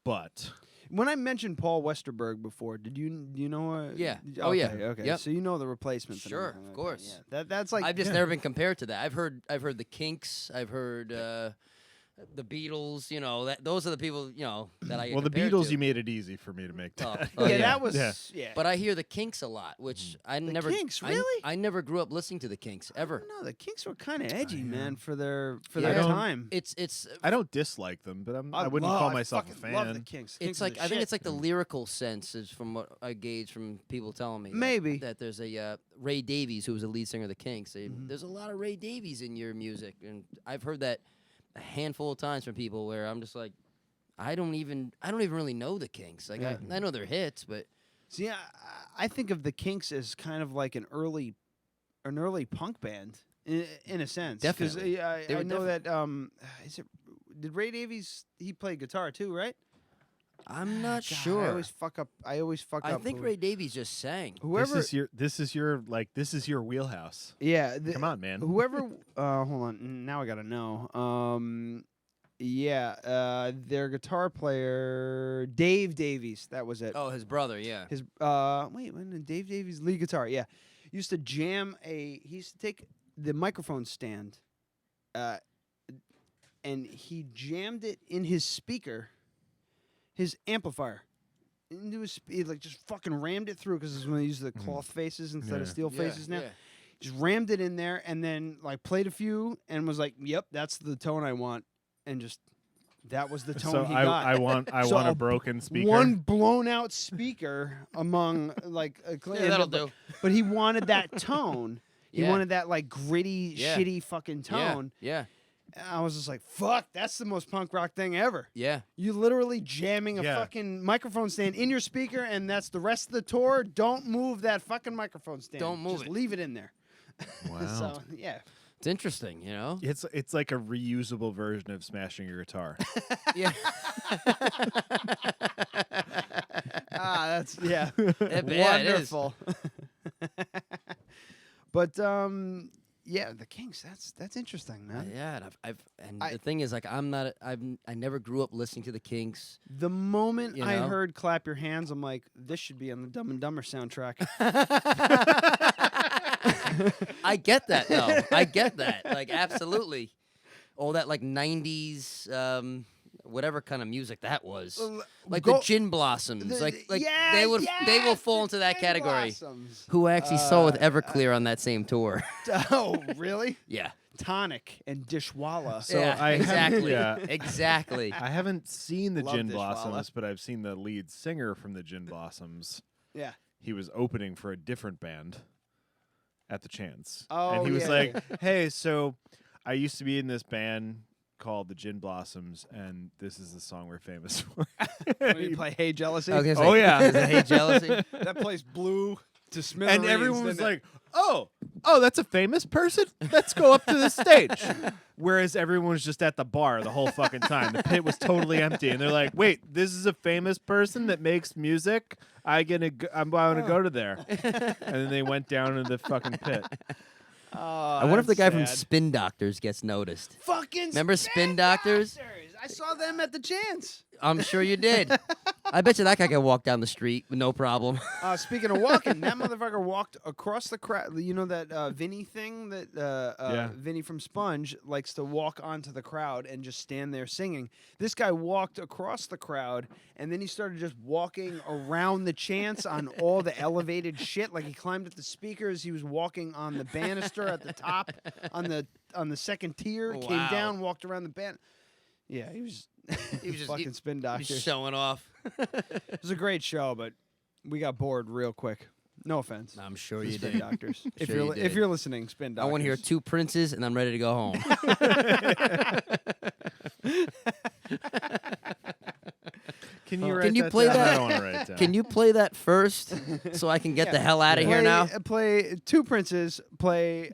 but When I mentioned Paul Westerberg before, do you know? Yeah. Okay, Oh, yeah. Okay. Yep. So you know the Replacements. and Sure, everything of like course. That. Yeah. That's like I've just never been compared to that. I've heard the Kinks. I've heard the Beatles. You know, those are the people that I. get well, the compared Beatles, to. you made it easy for me to make Oh, that. oh, yeah, yeah. that was Yeah. But I hear the Kinks a lot, which I never. Kinks, I- really? I never grew up listening to the Kinks ever. No, the Kinks were kind of edgy, man, for their Yeah. their I don't- time. It's I don't dislike them, but I wouldn't call myself a fucking love the fan. Kinks. it's Kinks are like the I think shit. it's like the lyrical sense is from what I gauge from people telling me. Maybe. that there's a Ray Davies who was the lead singer of the Kinks. Mm-hmm. There's a lot of Ray Davies in your music, and I've heard that a handful of times from people where I'm just like, I don't even really know the Kinks. Like I know their hits, but See, I think of the Kinks as kind of like an early punk band in a sense. 'Cause, Definitely. I They were know that did Ray Davies? He played guitar too, right? I'm not God, sure. I always fuck up. I think who- Ray Davies just sang. whoever. This is your wheelhouse. Yeah. Come on, man. Whoever. Hold on. Now I gotta know. Their guitar player, Dave Davies. That was it. Oh, his brother, yeah. His when Dave Davies lead guitar, used to jam he used to take the microphone stand, and he jammed it in his speaker, his amplifier, into his like just fucking rammed it through because this is when they use the cloth faces instead of Yeah. steel faces now. Yeah. Just rammed it in there and then like played a few and was like, "Yep, that's the tone I want," and just that was the tone So he I got. want So a broken speaker. One blown out speaker among like Yeah, that'll but, do. But he wanted that tone. He Yeah. wanted that like gritty, Yeah. shitty fucking tone. Yeah. And I was just like, "Fuck, that's the most punk rock thing ever." Yeah. You literally jamming a Yeah. fucking microphone stand in your speaker, and that's the rest of the tour. Don't move that fucking microphone stand. Don't move Just it. leave it in there. Wow. So yeah. It's interesting, you know? It's like a reusable version of smashing your guitar. Yeah. That's yeah. Yeah, it is. Wonderful. But yeah, the Kinks. That's interesting, man. Yeah, and the thing is, like, I never grew up listening to the Kinks. The moment You I know? heard "Clap Your Hands," I'm like, this should be on the Dumb and Dumber soundtrack. I get that, though. I get that, like, absolutely. All that like '90s, whatever kind of music that was, like the Gin Blossoms, like they will fall into that category. Who I actually saw with Everclear on that same tour. Oh, really? Yeah. Tonic and Dishwalla. So yeah, I exactly. yeah. Exactly. I haven't seen the Love Gin Dishwalla. Blossoms, but I've seen the lead singer from the Gin Blossoms. Yeah. He was opening for a different band at the Chance. Oh, and he was yeah, like, "Hey, so I used to be in this band called the Gin Blossoms, and this is the song we're famous for." When you play "Hey Jealousy," I was gonna say, Oh, yeah. is it Hey Jealousy? that place blew to smithereens. And everyone was didn't it? like, oh, that's a famous person? Let's go up to the stage. Whereas everyone was just at the bar the whole fucking time. The pit was totally empty. And they're like, wait, this is a famous person that makes music? I'm going to go to there. And then they went down into the fucking pit. I wonder if the guy from sad. Spin Doctors gets noticed. Fucking Remember Spin Doctors? I saw them at the Chance. I'm sure you did. I bet you that guy can walk down the street with no problem. Speaking of walking, that motherfucker walked across the crowd. You know that Vinny thing that Yeah. Vinny from Sponge likes to walk onto the crowd and just stand there singing. This guy walked across the crowd and then he started just walking around the Chance on all the elevated shit. Like he climbed up the speakers. He was walking on the banister at the top on the second tier. Came Wow. down, walked around the band. Yeah, he was. He was just fucking spin doctor. He's showing off. It was a great show, but we got bored real quick. No offense. I'm sure The you spin did. doctors. If Sure you're you if did. you're listening, spin I doctors. want to hear 2 Princes, and I'm ready to go home. Can you Can you that play down? that? I don't want to write it down. Can you play that first so I can get the hell out of here now? Play 2 Princes, play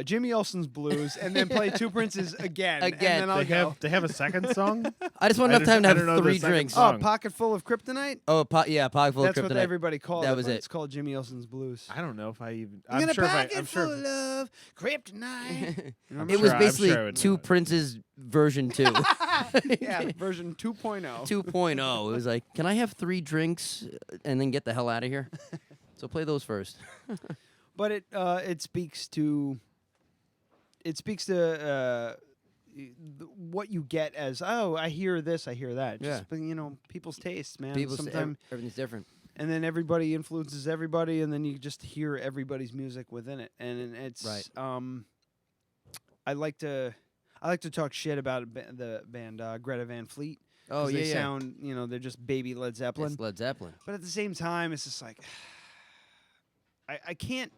Jimmy Olsen's Blues, and then play 2 Princes again. Again. And then I'll go. They have a second song? I just want I enough time to I have don't know the 3 second drinks. song. Oh, Pocket Full of Kryptonite? Oh, yeah, pocket full That's of what kryptonite. everybody called That it. was but it. It's called Jimmy Olsen's Blues. I don't know if I even. I'm I'm sure if I. pocket I'm sure. full of Kryptonite. I'm It sure- was I'm basically sure I would know 2 it. Princes version 2. Yeah, version 2.0. 2.0. It was like, can I have 3 drinks and then get the hell out of here? So play those first. But it speaks to what you get as, oh, I hear this, I hear that. Yeah. Just, people's tastes, man. People say Sometimes, everything's different. and then everybody influences everybody, and then you just hear everybody's music within it, and it's Right. I like to talk shit about the band Greta Van Fleet. Oh, 'cause yeah, they yeah. sound, they're just baby Led Zeppelin. It's Led Zeppelin. But at the same time, it's just like, I can't.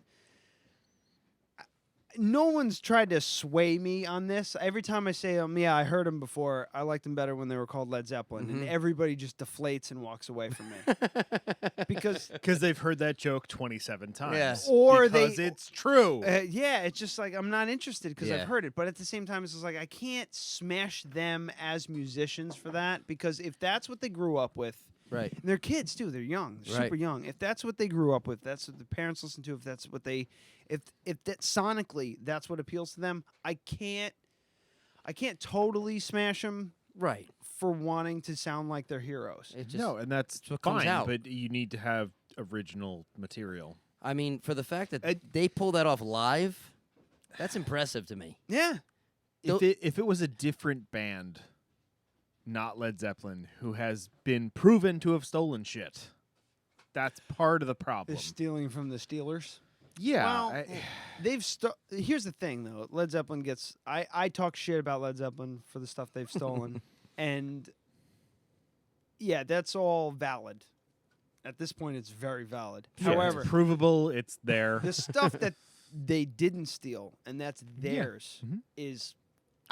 No one's tried to sway me on this. Every time I say, yeah, I heard them before. I liked them better when they were called Led Zeppelin. And everybody just deflates and walks away from me. Because they've heard that joke 27 times. Yeah. Or because they- it's true. yeah, it's just like, I'm not interested because Yeah. I've heard it. But at the same time, it's just like, I can't smash them as musicians for that. Because if that's what they grew up with, Right. and they're kids too. They're young. They're Right. super young. If that's what they grew up with, that's what the parents listen to. If that's what they, if that sonically, that's what appeals to them. I can't totally smash them Right. for wanting to sound like they're heroes. It just, No, and that's what comes fine, out. but you need to have original material. I mean, for the fact that I- they pull that off live, that's impressive to me. Yeah. If it was a different band, not Led Zeppelin, who has been proven to have stolen shit, that's part of the problem. They're stealing from the Steelers. Yeah. Well, here's the thing though. Led Zeppelin gets. I talk shit about Led Zeppelin for the stuff they've stolen, and yeah, that's all valid. At this point, it's very valid. Sure, However, it's provable, it's there. the stuff that they didn't steal and that's theirs Mhm. is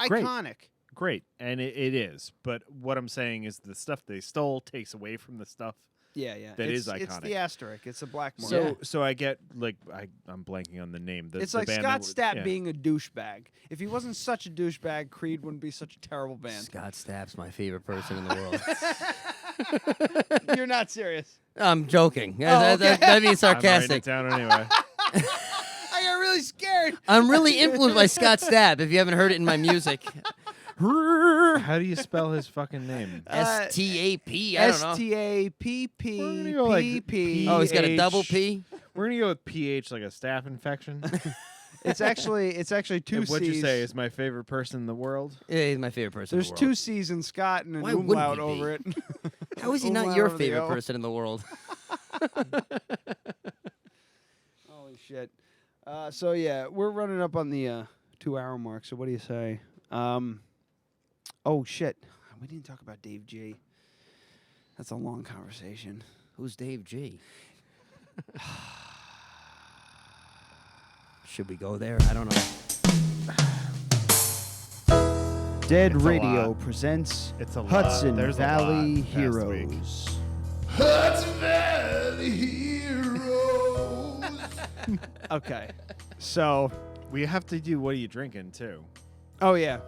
Great. iconic. Great, and it is. But what I'm saying is the stuff they stole takes away from the stuff. Yeah, yeah. That it's, is It's iconic. the asterisk. It's a black mark. So I get like I'm blanking on the name. It's the like band Scott that Stapp yeah. being a douchebag. If he wasn't such a douchebag, Creed wouldn't be such a terrible band. Scott Stapp's my favorite person in the world. You're not serious. I'm joking. Oh, That means I'm writing sarcastic. it down anyway. I got really scared. I'm really influenced by Scott Stapp. If you haven't heard it in my music, How do you spell his fucking name? STAP. I don't know. STAPPPP. Oh, he's got a PH. double P. We're gonna go with PH, like a staph infection. It's actually two And what'd C's. you say is my favorite person in the world? Yeah, he's my favorite person. There's in the two world. C's in Scott and an Why wouldn't umlaut he be? over it. How is he not Umlaut your over the favorite O. person in the world? Holy shit. So yeah, we're running up on the 2-hour mark. So what do you say? Oh shit, we didn't talk about Dave G. That's a long conversation. Who's Dave G? Should we go there? I don't know. Dead It's a Radio lot. presents It's a lot. Hudson There's a lot Valley past Heroes. Hudson Valley Heroes. Okay, so We have to do what are you drinking too. oh yeah,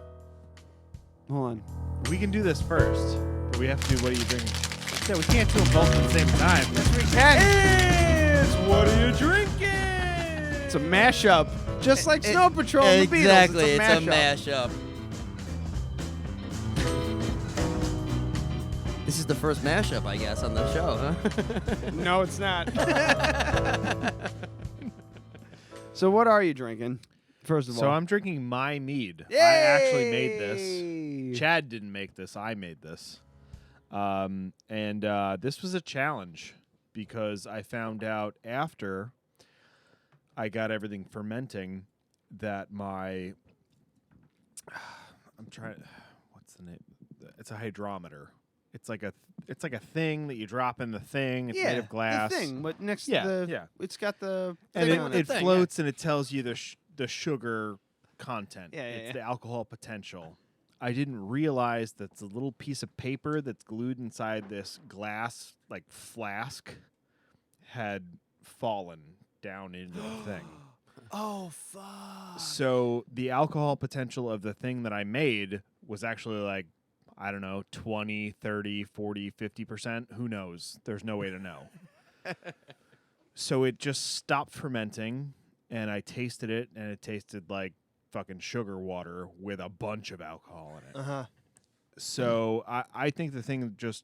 hold on. We can do this first, but we have to do what are you drinking. Yeah, we can't do them both at the same time. It's what are you drinking? It's a mashup, just like Snow Patrol and the Beatles. Exactly, It's a mashup. This is the first mashup, I guess, on the show, huh? No, it's not. So what are you drinking? First of all, So I'm drinking my mead. I actually made this. Chad didn't make this. I made this. And this was a challenge because I found out after I got everything fermenting that my I'm trying what's the name? it's a hydrometer. It's like a thing that you drop in the thing. It's made Yeah, of glass. the thing, but next Yeah, to the yeah. it's got the And thing on it thing, floats and it tells you the sugar content. Yeah, yeah, it's yeah. the alcohol potential. I didn't realize that the little piece of paper that's glued inside this glass like flask had fallen down into the thing. Oh fuck! So the alcohol potential of the thing that I made was actually like, I don't know, 20, 30, 40, 50%. Who knows? There's no way to know. So it just stopped fermenting, and I tasted it, and it tasted like fucking sugar water with a bunch of alcohol in it. Uh-huh. So I think the thing, just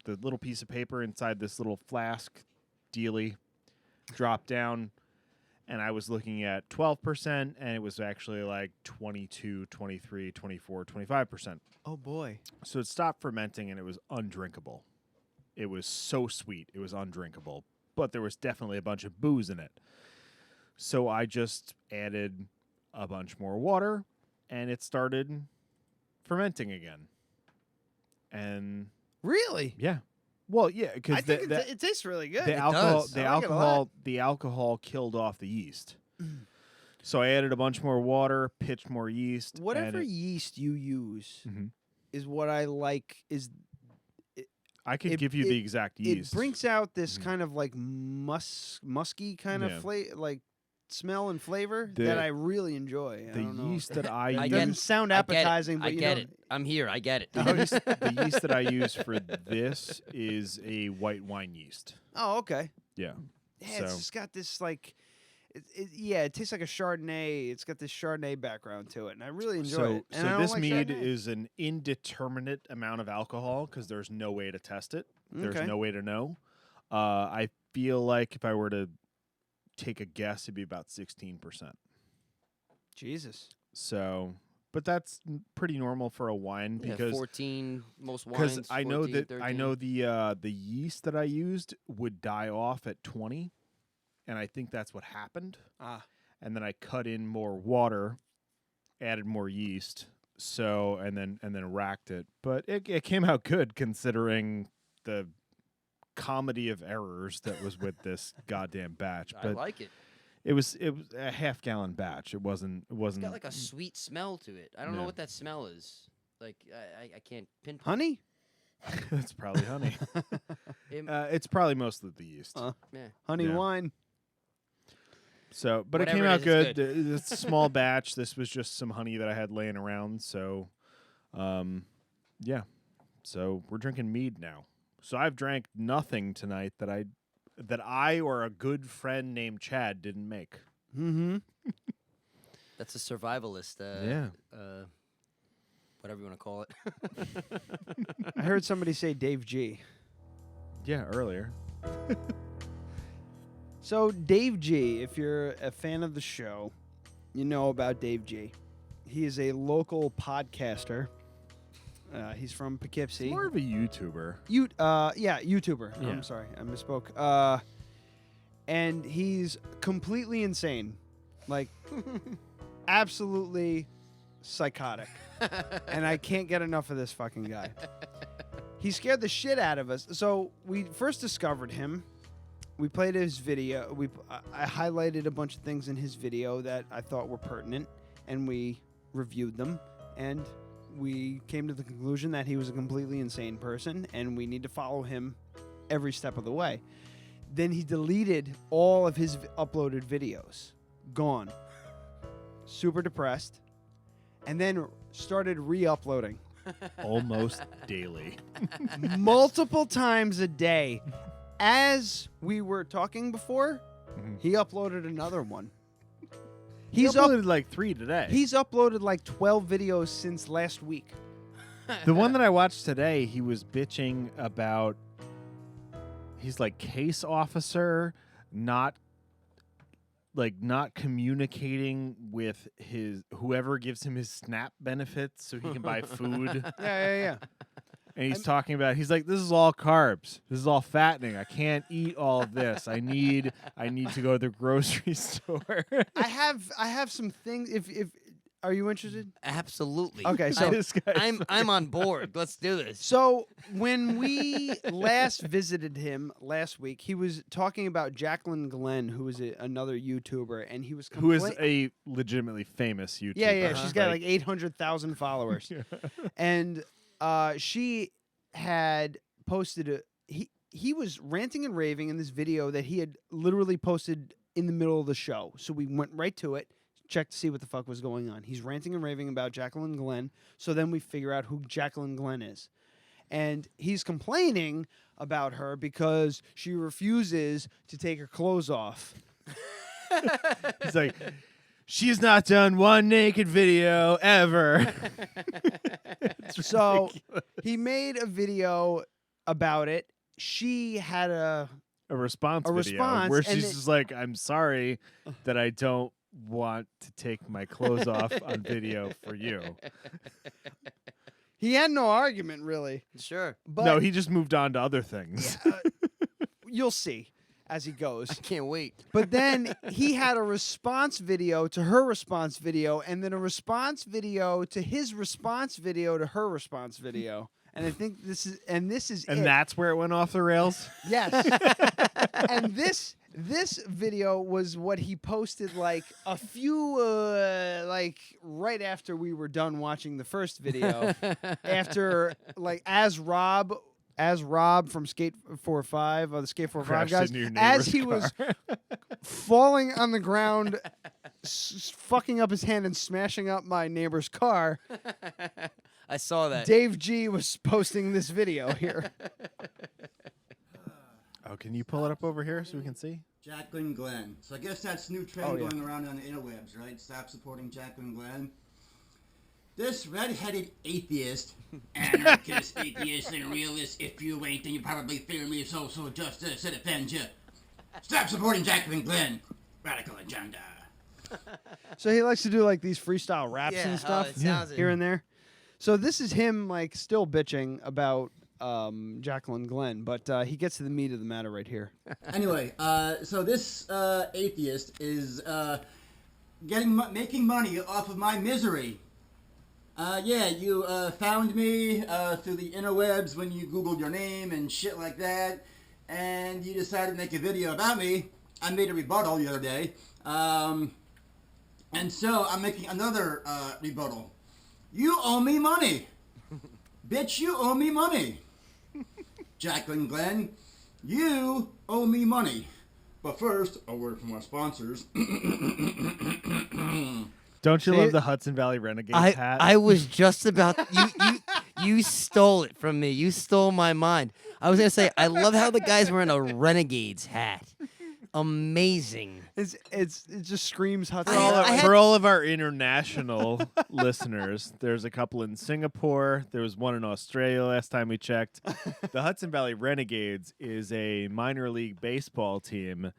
the little piece of paper inside this little flask dealy dropped down, and I was looking at 12%, and it was actually like 22, 23, 24, 25%. Oh boy. So it stopped fermenting, and it was undrinkable. It was so sweet, it was undrinkable. But there was definitely a bunch of booze in it. So I just added a bunch more water, and it started fermenting again. And Really? yeah, well, yeah, I because think it tastes really good. the alcohol, does. the alcohol killed off the yeast. So I added a bunch more water, pitched more yeast. Whatever and yeast you use Mhm. is what I like. I could it- give you it- the exact yeast. It brings out this Mhm. kind of like musky kind Yeah. of like smell and flavor The- that I really enjoy. I the don't know. yeast that I It I use. get doesn't it. sound I get it. appetizing, but I you get know, it. I'm here. I get it. The yeast that I use for this is a white wine yeast. Oh, okay. Yeah. Yeah, it's So- just got this like, it tastes like a Chardonnay. It's got this Chardonnay background to it, and I really enjoy it. And I So don't this like mead Chardonnay. is an indeterminate amount of alcohol because there's no way to test it. There's Okay. no way to know. I feel like if I were to take a guess, it'd be about 16%. Jesus. So, but that's pretty normal for a wine Yeah, because 14 most wines. I know 14, that 13. the yeast that I used would die off at 20, and I think that's what happened. Ah. And then I cut in more water, added more yeast, so and then racked it. But it came out good considering the comedy of errors that was with this goddamn batch. I But like it. it was a half-gallon batch. It wasn't. It's got like a sweet smell to it. I don't know Yeah. what that smell is. Like I can't pinpoint. Honey? That's probably honey. It- It's probably mostly the yeast. yeah. Honey Yeah. wine. So, but it Whatever came it out is, good. it's It's a small batch. This was just some honey that I had laying around. So, yeah. So we're drinking mead now. So I've drank nothing tonight that I or a good friend named Chad didn't make. Mm-hmm. That's a survivalist. Yeah. Whatever you want to call it. I heard somebody say Dave G. Yeah, earlier. So Dave G, if you're a fan of the show, you know about Dave G. He is a local podcaster. He's from Poughkeepsie. More of a YouTuber. YouTuber. Yeah. I'm sorry, I misspoke. And he's completely insane, like absolutely psychotic. And I can't get enough of this fucking guy. He scared the shit out of us. So we first discovered him. We played his video. I highlighted a bunch of things in his video that I thought were pertinent, and we reviewed them. And we came to the conclusion that he was a completely insane person, and we need to follow him every step of the way. Then he deleted all of his uploaded videos. Gone. Super depressed. And then started re-uploading Almost daily. multiple times a day. As we were talking before, Mhm. he uploaded another one. He's uploaded like 3 today. He's uploaded like 12 videos since last week. The one that I watched today, he was bitching about. He's like case officer, not communicating with his whoever gives him his SNAP benefits so he can buy food. Yeah. And he's talking about. He's like, this is all carbs. This is all fattening. I can't eat all of this. I need to go to the grocery store. I have some things. If Are you interested? Absolutely. Okay, so This guy's I'm on board. Let's do this. So when we last visited him last week, he was talking about Jacqueline Glenn, who is another YouTuber, and he was who is complaining. a legitimately famous YouTuber. Yeah, she's got like 800,000 followers, and she had posted he was ranting and raving in this video that he had literally posted in the middle of the show. So we went right to it. Check to see what the fuck was going on. He's ranting and raving about Jacqueline Glenn. So then we figure out who Jacqueline Glenn is. And he's complaining about her because she refuses to take her clothes off. He's like, she's not done one naked video ever. So he made a video about it. She had a response video response, where and she's just like, I'm sorry that I don't want to take my clothes off on video for you. He had no argument, really. Sure. But No, he just moved on to other things. you'll see as he goes. I can't wait. But then he had a response video to her response video, and then a response video to his response video to her response video. And I think this is And it. that's where it went off the rails? Yes. And this video was what he posted like a few like right after we were done watching the first video. After like as Rob from Skate 4-5 or the Skate 4-5 Crashed guys, into your as neighbor's he was car. falling on the ground, fucking up his hand and smashing up my neighbor's car, I saw that. Dave G was posting this video here. Oh, can you pull it up over here so we can see? Jacqueline Glenn. So I guess that's new trend Oh, yeah. going around on the interwebs, right? Stop supporting Jacqueline Glenn. This red-headed atheist, anarchist, atheist, and realist. If you ain't, then you probably fear me. So just to defend you. Stop supporting Jacqueline Glenn. Radical agenda. So he likes to do like these freestyle raps and stuff it sounds here and there. So this is him like still bitching about Jacqueline Glenn, but he gets to the meat of the matter right here. Anyway, so this atheist is making money off of my misery. Yeah, you found me through the interwebs when you Googled your name and shit like that, and you decided to make a video about me. I made a rebuttal the other day, and so I'm making another rebuttal. You owe me money. Bitch, you owe me money. Jacqueline Glenn, you owe me money. But first, a word from our sponsors. Don't you love the Hudson Valley Renegades hat? I was just about you stole it from me. You stole my mind. I was gonna say I love how the guy's wearing a Renegades hat. Amazing. It just screams Hudson. For all of our international listeners, there's a couple in Singapore. There was one in Australia last time we checked. The Hudson Valley Renegades is a minor league baseball team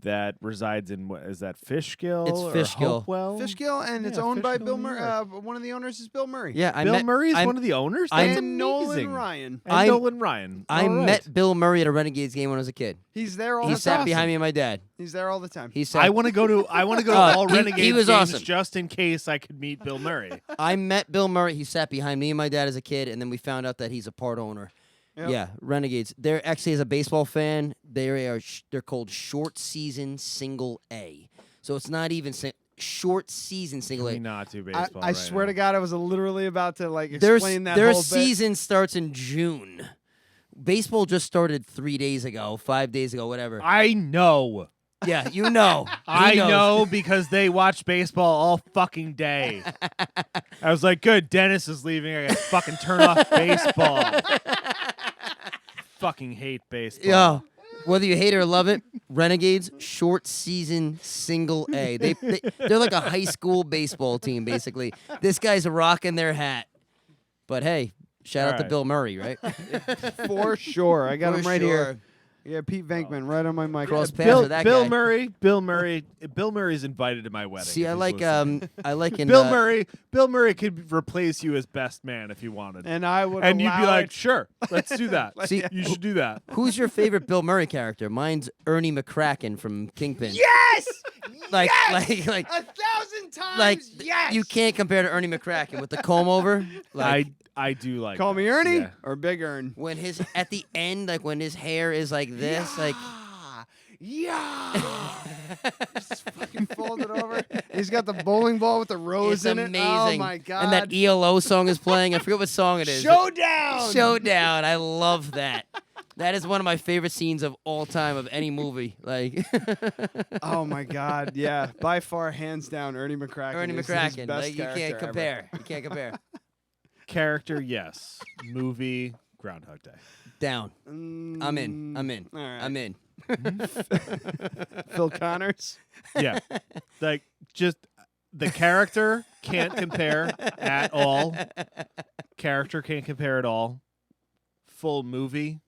that resides in, what is that, Fishkill? It's or Fishkill. Hopewell? Fishkill, and it's Yeah, owned by Fishkill, Bill New Murray. York. One of the owners is Bill Murray. Yeah, Bill Murray is one of the owners? That's And Nolan amazing. Ryan. And Nolan Ryan. I All right. met Bill Murray at a Renegades game when I was a kid. He's there all He the sat time. behind me and my dad. He's there all the time. He sat. I want to go to Oh, all he Renegades was games awesome. just in case I could meet Bill Murray. I met Bill Murray. He sat behind me and my dad as a kid, and then we found out that he's a part owner. Yep. Yeah, Renegades. They're actually, as a baseball fan, they're called short season single A. So it's not even short season single Can A. we not do baseball I swear to God, I was literally about to like Their explain that their whole bit. season starts in June. Baseball just started 3 days ago, 5 days ago, whatever. I know. Yeah, you know. He I knows. know because they watch baseball all fucking day. I was like, good, Dennis is leaving. I gotta fucking turn off baseball. Fucking hate baseball. Yeah. Whether you hate it or love it, Renegades, short season single A. They're like a high school baseball team, basically. This guy's rocking their hat. But hey, shout out to right. Bill Murray, right? For sure. I got For him right sure. here. Yeah, Pete Venkman, right on my mic. Cross paths with that Bill guy. Murray. Bill Murray's invited to my wedding. See, if I he's like listening. I like in Bill Murray. Bill Murray could replace you as best man if you wanted, And I would and you'd be allow like, it. sure, let's do that. See, You should do that. Who's your favorite Bill Murray character? Mine's Ernie McCracken from Kingpin. Yes! Like, yes! like, 1,000 times like, yes! you can't compare to Ernie McCracken with the comb over. Like, I do like. Call that. me Ernie Yeah. or Big Ern. when his at the end, like when his hair is like this, like Yeah. Just fucking folded over. He's got the bowling ball with the rose it's in amazing. it. Oh my god. And that ELO song is playing. I forget what song it is. Showdown. Showdown. I love that. That is one of my favorite scenes of all time of any movie. Like Oh my god. Yeah. By far, hands down, Ernie McCracken. Ernie is his McCracken. best Like, you character can't ever. compare. You can't compare. Character, yes. Movie, Groundhog Day. Down. I'm in. I'm in. All right. I'm in. Phil Connors. Yeah, like just the character can't compare at all. Character can't compare at all. Full movie,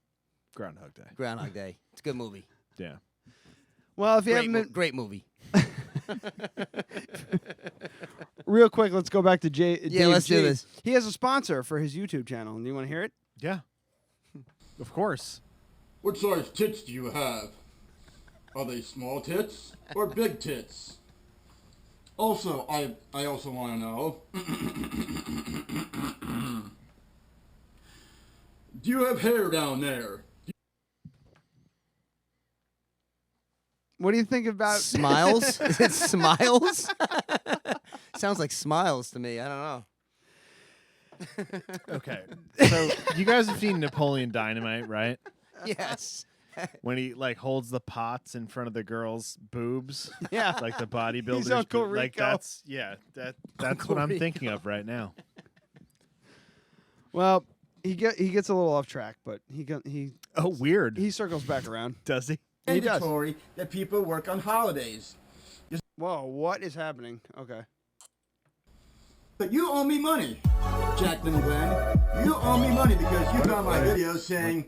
Groundhog Day. Groundhog Day. It's a good movie. Yeah. Well, if you Great, haven't been great movie. real quick, let's go back to Yeah, Dave let's do G. this. He has a sponsor for his YouTube channel. Do you want to hear it? Yeah. Of course. What size tits do you have? Are they small tits or big tits? Also, I also want to know, do you have hair down there? What do you think about Smiles? Is it Smiles? Sounds like Smiles to me. I don't know. Okay. So you guys have seen Napoleon Dynamite, right? Yes. When he like holds the pots in front of the girl's boobs, Yeah. like the bodybuilders. He's Uncle like Rico. that's that's what I'm thinking of right now. Well, he gets a little off track, but he Oh, weird. circles back around. Does he? He does. Mandatory that people work on holidays. Whoa, what is happening? Okay. But you owe me money, Jacqueline Glenn. You owe me money because you got my video saying,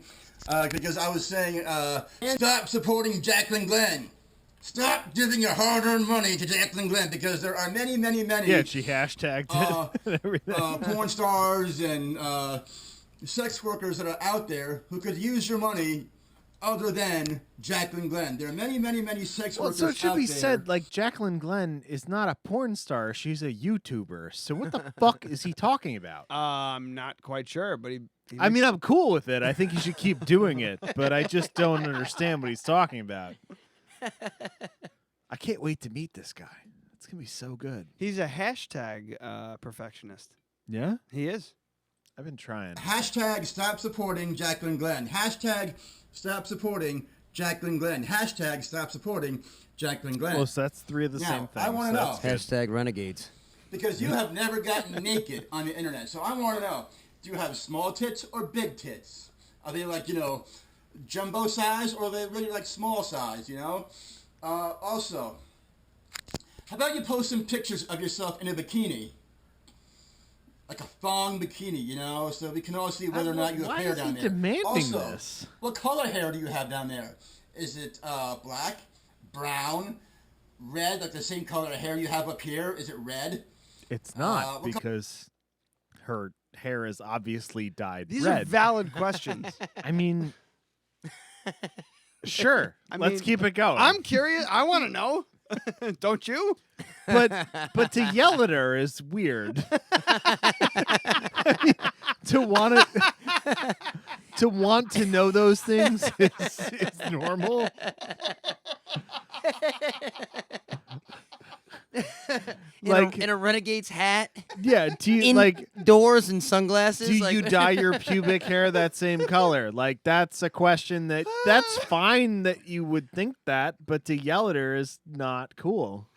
because I was saying, stop supporting Jacqueline Glenn. Stop giving your hard-earned money to Jacqueline Glenn because there are many, many, many Yeah, she hashtagged it and everything. porn stars and sex workers that are out there who could use your money other than Jacqueline Glenn. There are many, many, many sex Well, workers so it should out be there. said, like, Jacqueline Glenn is not a porn star. She's a YouTuber. So what the fuck is he talking about? I'm not quite sure, but he I mean, I'm cool with it. I think he should keep doing it, but I just don't understand what he's talking about. I can't wait to meet this guy. It's going to be so good. he's a hashtag perfectionist. Yeah? He is. I've been trying. Hashtag stop supporting Jacqueline Glenn. Hashtag stop supporting Jacqueline Glenn. Hashtag stop supporting Jacqueline Glenn. Well, so that's three of the Now, same thing. I wanna know. Hashtag Renegades. Because you have never gotten naked on the internet. So I want to know, do you have small tits or big tits? Are they like, jumbo size or are they really like small size, Also, how about you post some pictures of yourself in a bikini? Like a thong bikini, so we can all see whether or not you have Why hair is down he there. demanding Also, this? what color hair do you have down there? Is it black, brown, red, like the same color of hair you have up here? Is it red? It's not what because her hair is obviously dyed These red. are valid questions. I mean, sure. Let's mean, keep it going. I'm curious. I want to know. Don't you? but to yell at her is weird. I mean, to want to know those things is normal. In a Renegade's hat, Yeah, do you indoors and sunglasses. do like- you dye your pubic hair that same color? Like that's a question that's fine that you would think that, but to yell at her is not cool.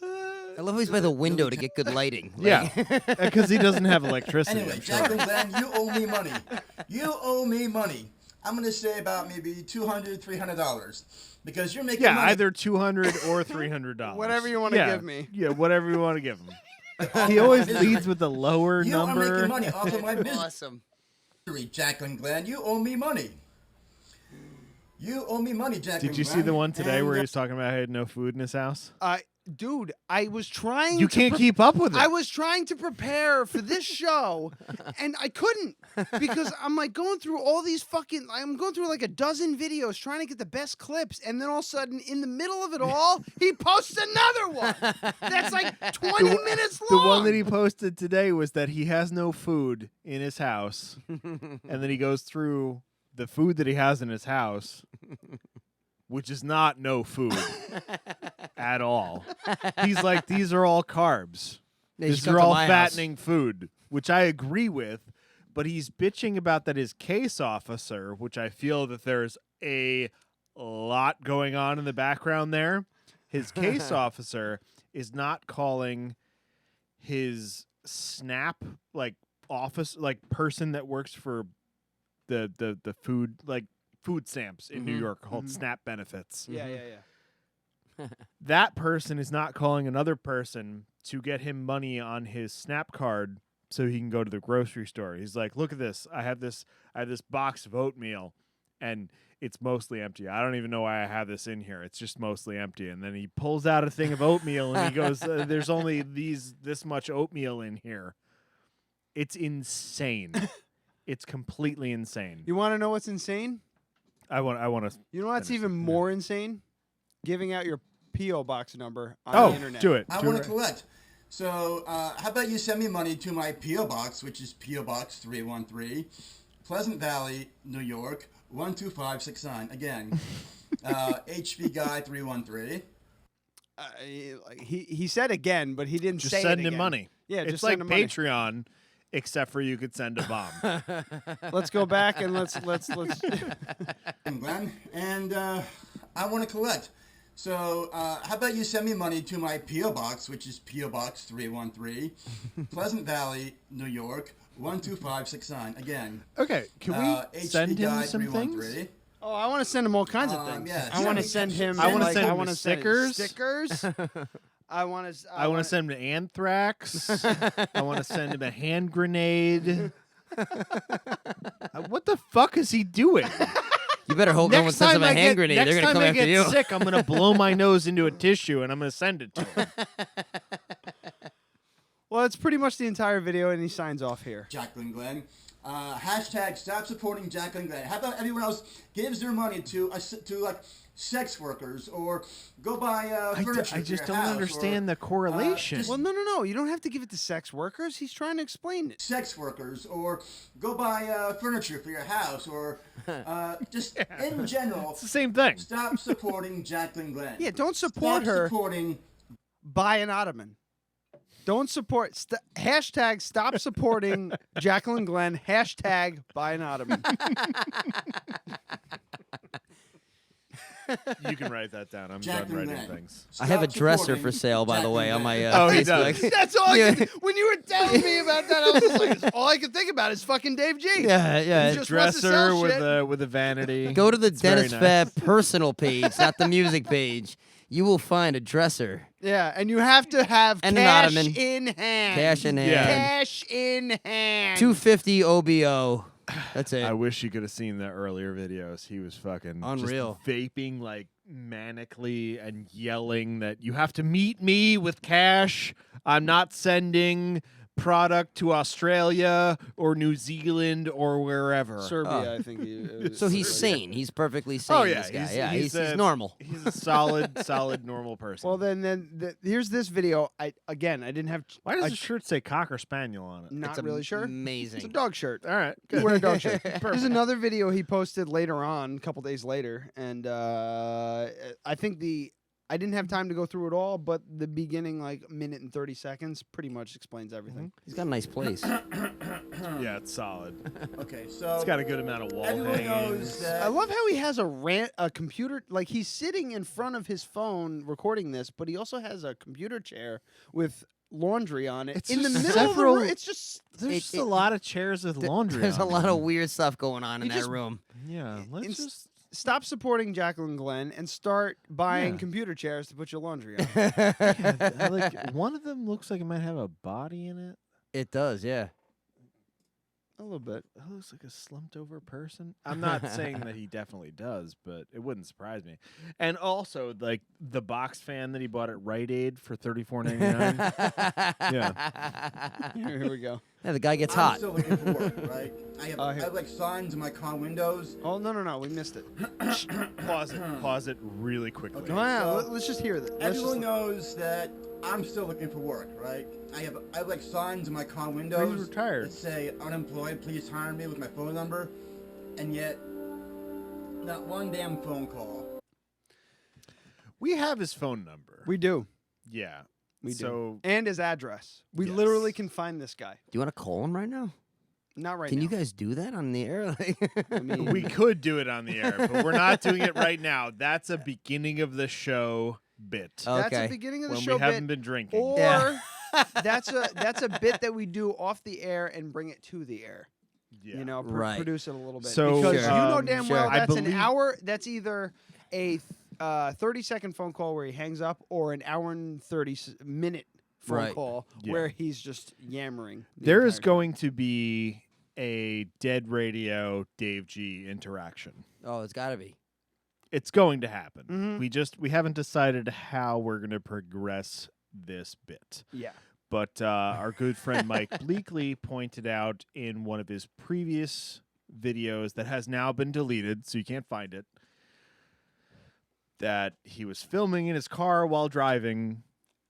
I love how he's by the window to get good lighting. Like- Yeah, because he doesn't have electricity. Anyway, I'm sure. Jacqueline Glenn, you owe me money. You owe me money. I'm going to say about maybe $200, $300 because you're making Yeah, money. either $200 or $300. Whatever you wanna give me. Yeah, whatever you want to give him. He always leads with a lower You are number. making money off of my business. Awesome. Jacqueline Glenn, you owe me money. You owe me money, Jacqueline. Did you see the one today and, where he was talking about he had no food in his house? Dude, I was trying. You can't keep up with it. I was trying to prepare for this show, and I couldn't because I'm like going through all these fucking. I'm going through like a dozen videos trying to get the best clips, and then all of a sudden, in the middle of it all, he posts another one that's like 20 minutes long. The one that he posted today was that he has no food in his house, and then he goes through the food that he has in his house, which is not no food at all. He's like, these are all carbs. These are all fattening food, which I agree with. But he's bitching about that his case officer, which I feel that there's a lot going on in the background there. His case officer is not calling his SNAP office person that works for the food food stamps in New York called SNAP benefits. Yeah. That person is not calling another person to get him money on his SNAP card so he can go to the grocery store. He's like, look at this. I have this box of oatmeal and it's mostly empty. I don't even know why I have this in here. It's just mostly empty. And then he pulls out a thing of oatmeal and he goes, there's only this much oatmeal in here. It's insane. It's completely insane. You want to know what's insane? I want to. You know what's even more insane? Giving out your P.O. box number on the internet. Do it. I want to collect. So how about you send me money to my P.O. box, which is P.O. Box 313, Pleasant Valley, New York, 12569. Again, HV Guy 313. He said again, but he didn't Just say send it him again. money. Yeah, it's just like send him money. Patreon, except for you could send a bomb. Let's go back and let's. I'm Glenn, and I want to collect. So how about you send me money to my P.O. box, which is P.O. Box 313, Pleasant Valley, New York, 12569. Again. Okay, can we send him some things? Oh, I want to send him all kinds of things. Yeah, I want to send him. I wanna send him I wanna stickers. Stickers. I want to. I want to send him anthrax. I want to send him a hand grenade. What the fuck is he doing? You better hope no one sends him a hand grenade. They're going to come after you. Next time I get sick, I'm going to blow my nose into a tissue and I'm going to send it to him. Well, it's pretty much the entire video, and he signs off here. Jacqueline Glenn. Hashtag stop supporting Jacqueline Glenn. How about everyone else gives their money to like sex workers or go buy furniture? I just for don't your house understand the correlation. Well, no. You don't have to give it to sex workers. He's trying to explain it. Sex workers or go buy furniture for your house or just in general. It's the same thing. Stop supporting Jacqueline Glenn. Yeah, don't support her. Supporting. Buy an ottoman. Don't support. Hashtag stop supporting Jacqueline Glenn. Hashtag buy an ottoman. You can write that down. I'm Jacqueline done writing Glenn. things. I have a Stop dresser supporting for sale, by the way, on my Oh, he Facebook. does. That's all. When you were telling me about that, I was just like, all I could think about is fucking Dave G. Yeah. He just wants to Dresser sell with shit. with a vanity. Go to the It's very Denis nice. Fab personal page, not the music page. You will find a dresser. Yeah, and you have to have And an cash ottoman. in hand. Cash in hand. Yeah. Cash in hand. 250 OBO. That's it. I wish you could have seen the earlier videos. He was fucking Unreal. just vaping like manically and yelling that you have to meet me with cash. I'm not sending product to Australia or New Zealand or wherever. Serbia, I think. So he's sane. He's perfectly sane. Oh yeah, this guy. He's normal. He's a solid normal person. Well, then here's this video. I didn't have. Why does the shirt say Cocker Spaniel on it? Not It's really sure. amazing. It's a dog shirt. All right, You good. wear a dog shirt. There's another video he posted later on, a couple days later, and I think I didn't have time to go through it all, but the beginning, like minute and 30 seconds, pretty much explains everything. He's got a nice place. Yeah, it's solid. Okay, so It's got a good amount of wall everyone hanging. knows that. I love how he has a computer, like he's sitting in front of his phone recording this, but he also has a computer chair with laundry on it It's in the just middle of the several- room. It's just There's just a lot of chairs with laundry. There's a on lot them. of weird stuff going on in He that just- room. Yeah, let's Ins- just. stop supporting Jacqueline Glenn and start buying Yeah. computer chairs to put your laundry on. Like one of them looks like it might have a body in it. It does, yeah. A little bit. He looks like a slumped over person. I'm not saying that he definitely does, but it wouldn't surprise me. And also, like the box fan that he bought at Rite Aid for $34.99. Yeah. Here we go. Yeah, the guy gets I'm hot. still looking for work, right? I Here. have like signs in my car windows. Oh, no. We missed it. Pause it really quickly. Okay. Wow. So, Let's just hear that. Everyone knows that I'm still looking for work, right? I have like signs in my car windows He's retired. that say unemployed, please hire me with my phone number, and yet not one damn phone call. We have his phone number. We do. Yeah. We do. So And his address. We Yes. literally can find this guy. Do you want to call him right now? Not right Can now. you guys do that on the air? I mean, we could do it on the air, but we're not doing it right now. That's a beginning of the show bit. that's Okay. the beginning of the when show we haven't bit. been drinking. Or Yeah. that's a bit that we do off the air and bring it to the air. Yeah. You know, Right. produce it a little bit. So, because Sure. you know damn sure. well I that's an believe- hour. That's either a 30-second phone call where he hangs up, or an hour and 30-minute phone Right. call Yeah. where he's just yammering. the There is entire time. going to be a Dead Radio Dave G interaction. Oh, it's got to be. It's going to happen. Mhm. We haven't decided how we're going to progress this bit. Yeah. But our good friend Mike Bleakley pointed out in one of his previous videos that has now been deleted, so you can't find it, that he was filming in his car while driving,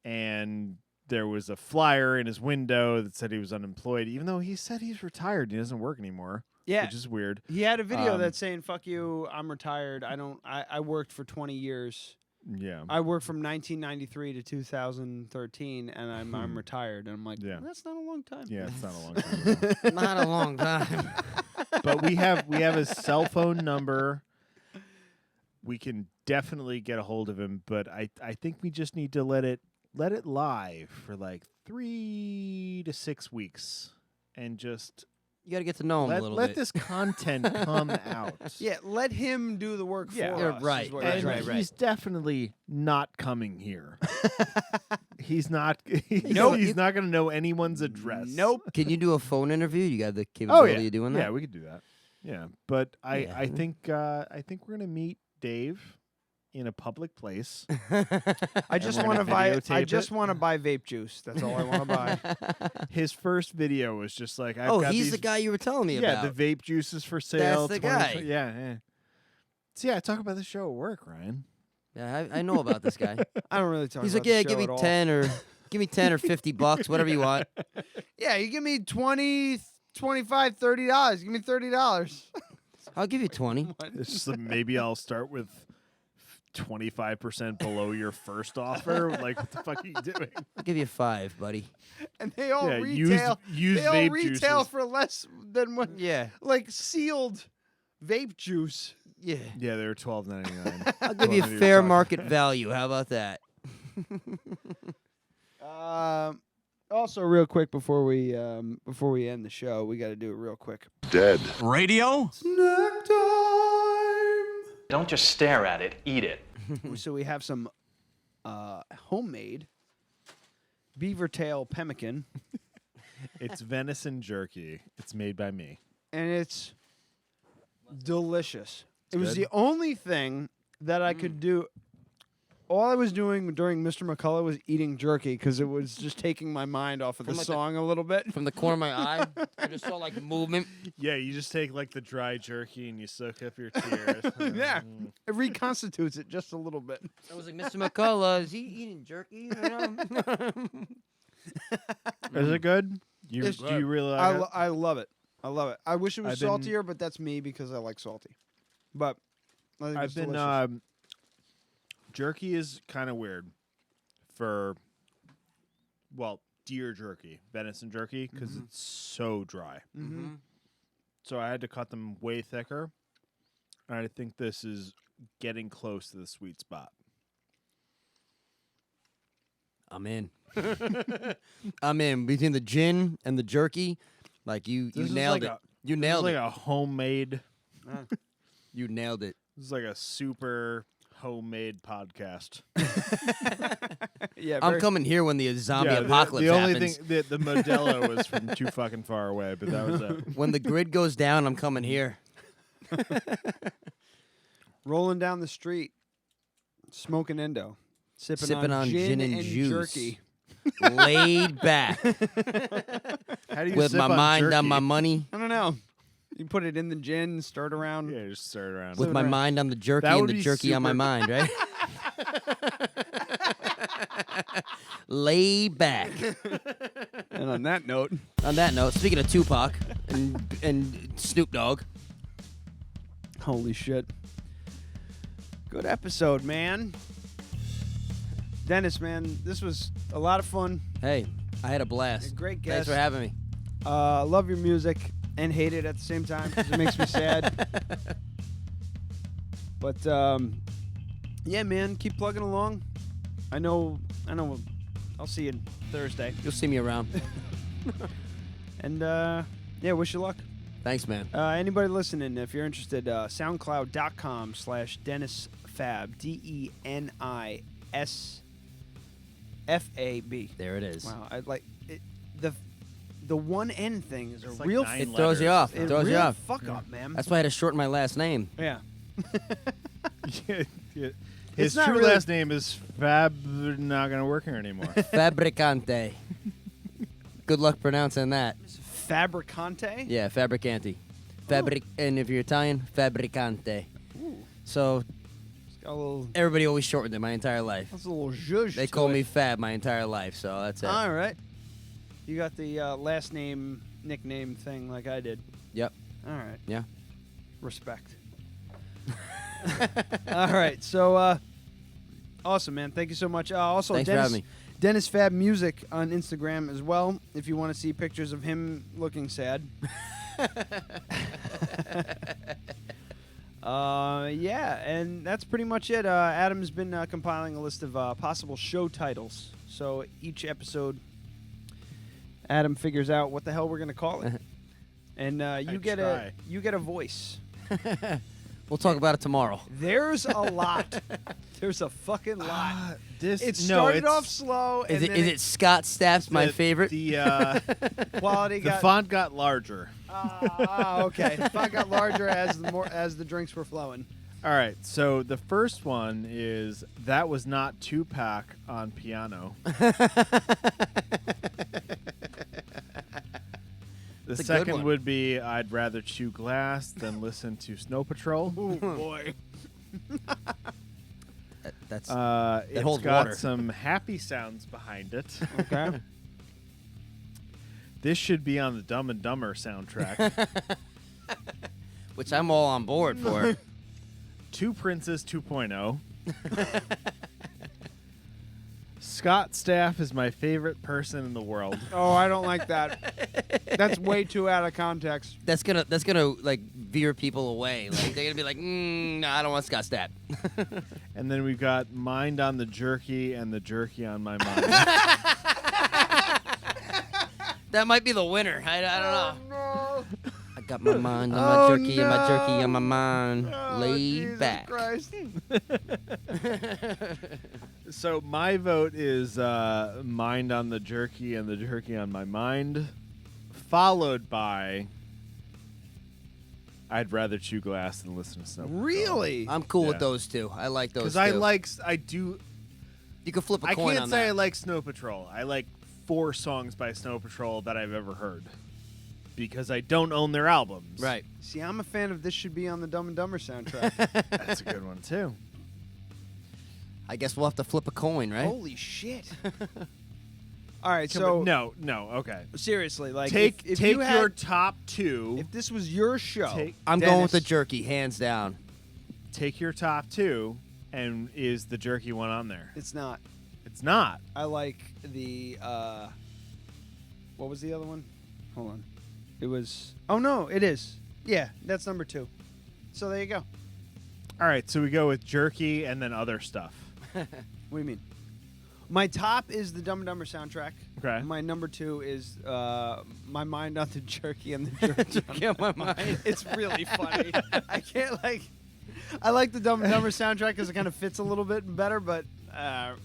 and there was a flyer in his window that said he was unemployed, even though he said he's retired and he doesn't work anymore. Yeah. Which is weird. He had a video Um, that's saying, "Fuck you, I'm retired. I worked for 20 years. Yeah. I worked from 1993 to 2013, and I'm retired." And I'm like, Yeah. that's not a long time. Yeah, it's not a long time ago. Not a long time. But we have his cell phone number. We can definitely get a hold of him, but I think we just need to let it live for like 3 to 6 weeks and just You got to get to know him a little let bit. this content come out. Yeah, let him do the work Yeah. for Yeah, us. right, is what right, you're And saying. he's definitely not coming here. He's not. He's Nope. not going to know anyone's address. Nope. Can you do a phone interview? You got the Oh capability yeah, of doing that? yeah, we could do that. Yeah, but I Yeah. think we're gonna meet Dave in a public place. I just we're want to gonna buy. I videotape just it. want to buy vape juice. That's all I want to buy. His first video was just like, I've Oh, got he's these, the guy you were telling me yeah, about. the vape juices for sale. the 20 guy. Yeah. So yeah, talk about the show at work, Ryan. Yeah, I know about this guy. I don't really talk. He's about like, yeah, the give show me at all. 10 or give me 10 or $50, whatever you want. Yeah, you give me 20, 25, $30. Give me $30. I'll give you 20. It's just that maybe I'll start with 25% below your first offer. Like, what the fuck are you doing? I'll give you 5, buddy. And they all Yeah, retail. used They all vape retail juices. for less than what. Yeah. Like sealed vape juice. Yeah. Yeah, they're $12.99. I'll give you fair market value. How about that? Also, real quick before we end the show, we got to do it real quick. Radio? Snack time. Don't just stare at it, eat it. So we have some homemade beaver tail pemmican, It's venison jerky. It's made by me. and it's delicious. It was good. the only thing that I could do. All I was doing during Mr. McCullough was eating jerky because it was just taking my mind off of the From like the- song a little bit. From the corner of my eye, I just saw like movement. Yeah, you just take like the dry jerky and you soak up your tears. Yeah, it reconstitutes it just a little bit. I was like, Mr. McCullough, is he eating jerky? Is it good? Do you really like it? I love it. I love it. I wish it was I've been- saltier, but that's me because I like salty. But I think I've it's been delicious. jerky is kind of weird for deer jerky, venison jerky, because it's so dry. Mm-hmm. So I had to cut them way thicker. And I think this is getting close to the sweet spot. I'm in. I'm in. Between the gin and the jerky, like you This is nailed like it. a- You This is nailed like it. a homemade. You nailed it. This is like a super homemade podcast. Yeah, I'm very- coming here when the zombie Yeah, apocalypse the only happens. thing, the Modelo was from too fucking far away, but that was it. When the grid goes down, I'm coming here. rolling down the street, smoking endo, sipping on gin and juice. jerky. Laid back. How do you With sip my on mind jerky? on my money. I don't know. You put it in the gin, stir it around. Yeah, just stir it around. With my mind on the jerky That and would the be jerky on my super- mind, right? Lay back. And on that note, On that note, speaking of Tupac and Snoop Dogg, holy shit. Good episode, man. Dennis, man, this was a lot of fun. hey, I had a blast. A great Thanks guest. for having me. Love your music and hate it at the same time because it makes me sad. But yeah, man, keep plugging along. I know. I'll see you Thursday. You'll see me around. And yeah, wish you luck. Thanks, man. Anybody listening, if you're interested, soundcloud.com/Denis Fab, DENISFAB. There it is. Wow, I like it. The one N thing is It's a like real. 9 It throws you off. It It throws you real off. fuck up, man. That's why I had to shorten my last name. Yeah. Yeah. It's His not true really- last name is Fab. Not gonna work here anymore. Fabricante. Good luck pronouncing that. Fabricante. Yeah, Fabricante. And if you're Italian, Fabricante. Ooh, So it's got a little. everybody always shortened it my entire life. That's a little zhuzh. They to call it. me Fab my entire life, so that's it. All right. You got the last name nickname thing like I did. Yep. All right. Yeah. Respect. All right. So awesome, man. Thank you so much. Also, Thanks for Dennis, having me. Denis Fab Music on Instagram as well. If you want to see pictures of him looking sad. Yeah, and that's pretty much it. Adam's been compiling a list of possible show titles. So each episode, Adam figures out what the hell we're gonna call it, and you get try. a voice. We'll talk about it tomorrow. There's a lot. There's a fucking lot. This It no, started it's- off slow, and Is it, then is it Scott Stapp's my the- favorite? The quality the got font got larger. okay. The font got larger as the drinks were flowing. All right, so the first one is that was not Tupac on piano. The That's a good second one. would be I'd rather chew glass than listen to Snow Patrol. Oh boy. That's It's holds got water. some happy sounds behind it. Okay. This should be on the Dumb and Dumber soundtrack. which I'm all on board for. Two Princes 2.0. Scott Stapp is my favorite person in the world. Oh, I don't like that. That's way too out of context. That's gonna like veer people away. Like they're gonna be like, no, I don't want Scott Stapp. And then we've got Mind on the Jerky and the Jerky on my mind. That might be the winner. I don't know. No. I got my mind on my Oh, jerky and my jerky no. on my mind. Oh, Laid Jesus back. Christ. So my vote is Mind on the Jerky and the Jerky on my mind, followed by I'd rather chew glass than listen to Snow Patrol. Really? I'm cool with Yeah. those two. I like those. Because two. I do. You can flip a I coin can't on say I that. like Snow Patrol. I like 4 songs by Snow Patrol that I've ever heard, because I don't own their albums. Right. See, I'm a fan of This Should Be on the Dumb and Dumber soundtrack. That's a good one too. I guess we'll have to flip a coin, right? Holy shit. All right, Come so on, no, okay. seriously, like Take if take you your had, top 2. if this was your show, I'm going with the Dennis, jerky, hands down. Take your top 2, and is the Jerky one on there? It's not. It's not. I like the what was the other one? Hold on. It was oh no, it is. Yeah, that's number 2. So there you go. All right, so we go with Jerky and then other stuff. What do you mean? My top is the Dumb and Dumber soundtrack. Okay. My number 2 is My Mind on the Jerky and the Jerky on my mind. It's really funny. I can't I like the Dumb and Dumber soundtrack because it kind of fits a little bit better, but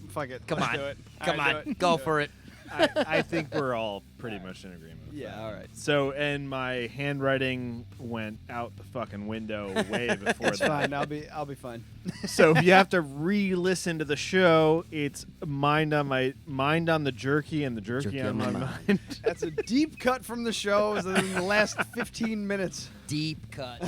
Fuck it. Come Let's on. do it. Come All right, on. do it. Go Do for it. I think we're all pretty much in agreement with Yeah, that. all right. So, and my handwriting went out the fucking window way before It's that. fine. I'll be fine. So if you have to re-listen to the show, it's mind on the jerky and the jerky on my mind. That's a deep cut from the show in the last 15 minutes. Deep cut.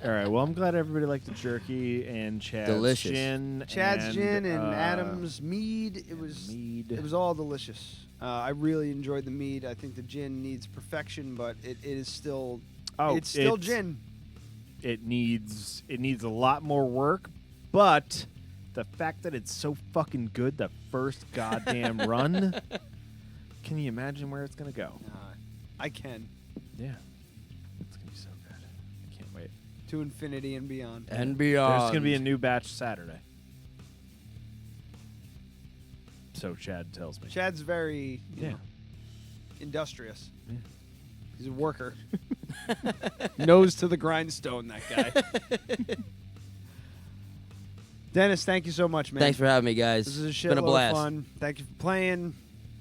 All right. Well, I'm glad everybody liked the jerky and Chad's Delicious. gin. Chad's gin and Adam's mead. It was all delicious. I really enjoyed the mead. I think the gin needs perfection, but it is still it's still gin. It needs a lot more work, but the fact that it's so fucking good the first goddamn run, can you imagine where it's gonna go? I can. Yeah, it's gonna be so good. I can't wait. To infinity and beyond. And beyond. There's gonna be a new batch Saturday. So Chad tells me. Chad's very you Yeah. know, industrious. Yeah. He's a worker. Nose to the grindstone, that guy. Dennis, thank you so much, man. Thanks for having me, guys. This is a It's shitload been a blast. of fun. Thank you for playing.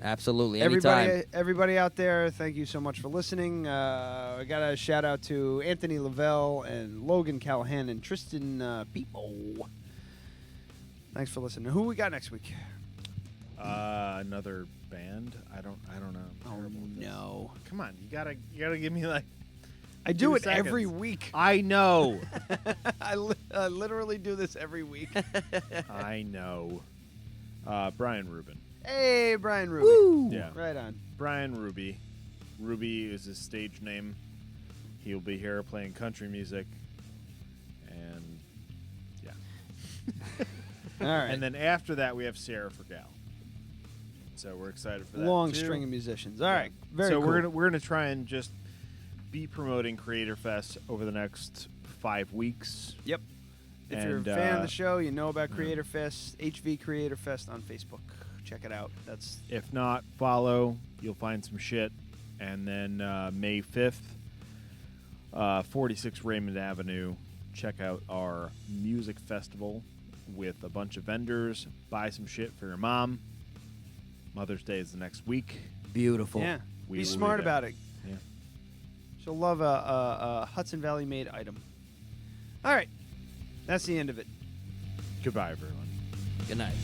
Absolutely. Anytime. Everybody out there, thank you so much for listening. I got a shout out to Anthony Lavelle and Logan Callahan and Tristan Peepo. Thanks for listening. Who we got next week? Another band. I don't know. I'm terrible with this. No. Come on, you gotta give me like. I do 2 it every seconds. week. I know. I literally do this every week. I know. Brian Rubin. Hey, Brian Ruby. Yeah. Right on. Brian Ruby. Ruby is his stage name. He'll be here playing country music. And yeah. All right. And then after that, we have Sarah Fergal. So we're excited for that. Long too. string of musicians. All right. Very so cool. we're gonna try and just be promoting Creator Fest over the next 5 weeks. Yep. If you're a And, fan of the show, you know about Creator Fest, HV Creator Fest on Facebook. Check it out. That's If not, follow. You'll find some shit. And then May 5th, 46 Raymond Avenue. Check out our music festival with a bunch of vendors. Buy some shit for your mom. Mother's Day is the next week. Beautiful. yeah. We Be will smart there. about it. Yeah. She'll love a Hudson Valley made item. All right. That's the end of it. Goodbye, everyone. Good night.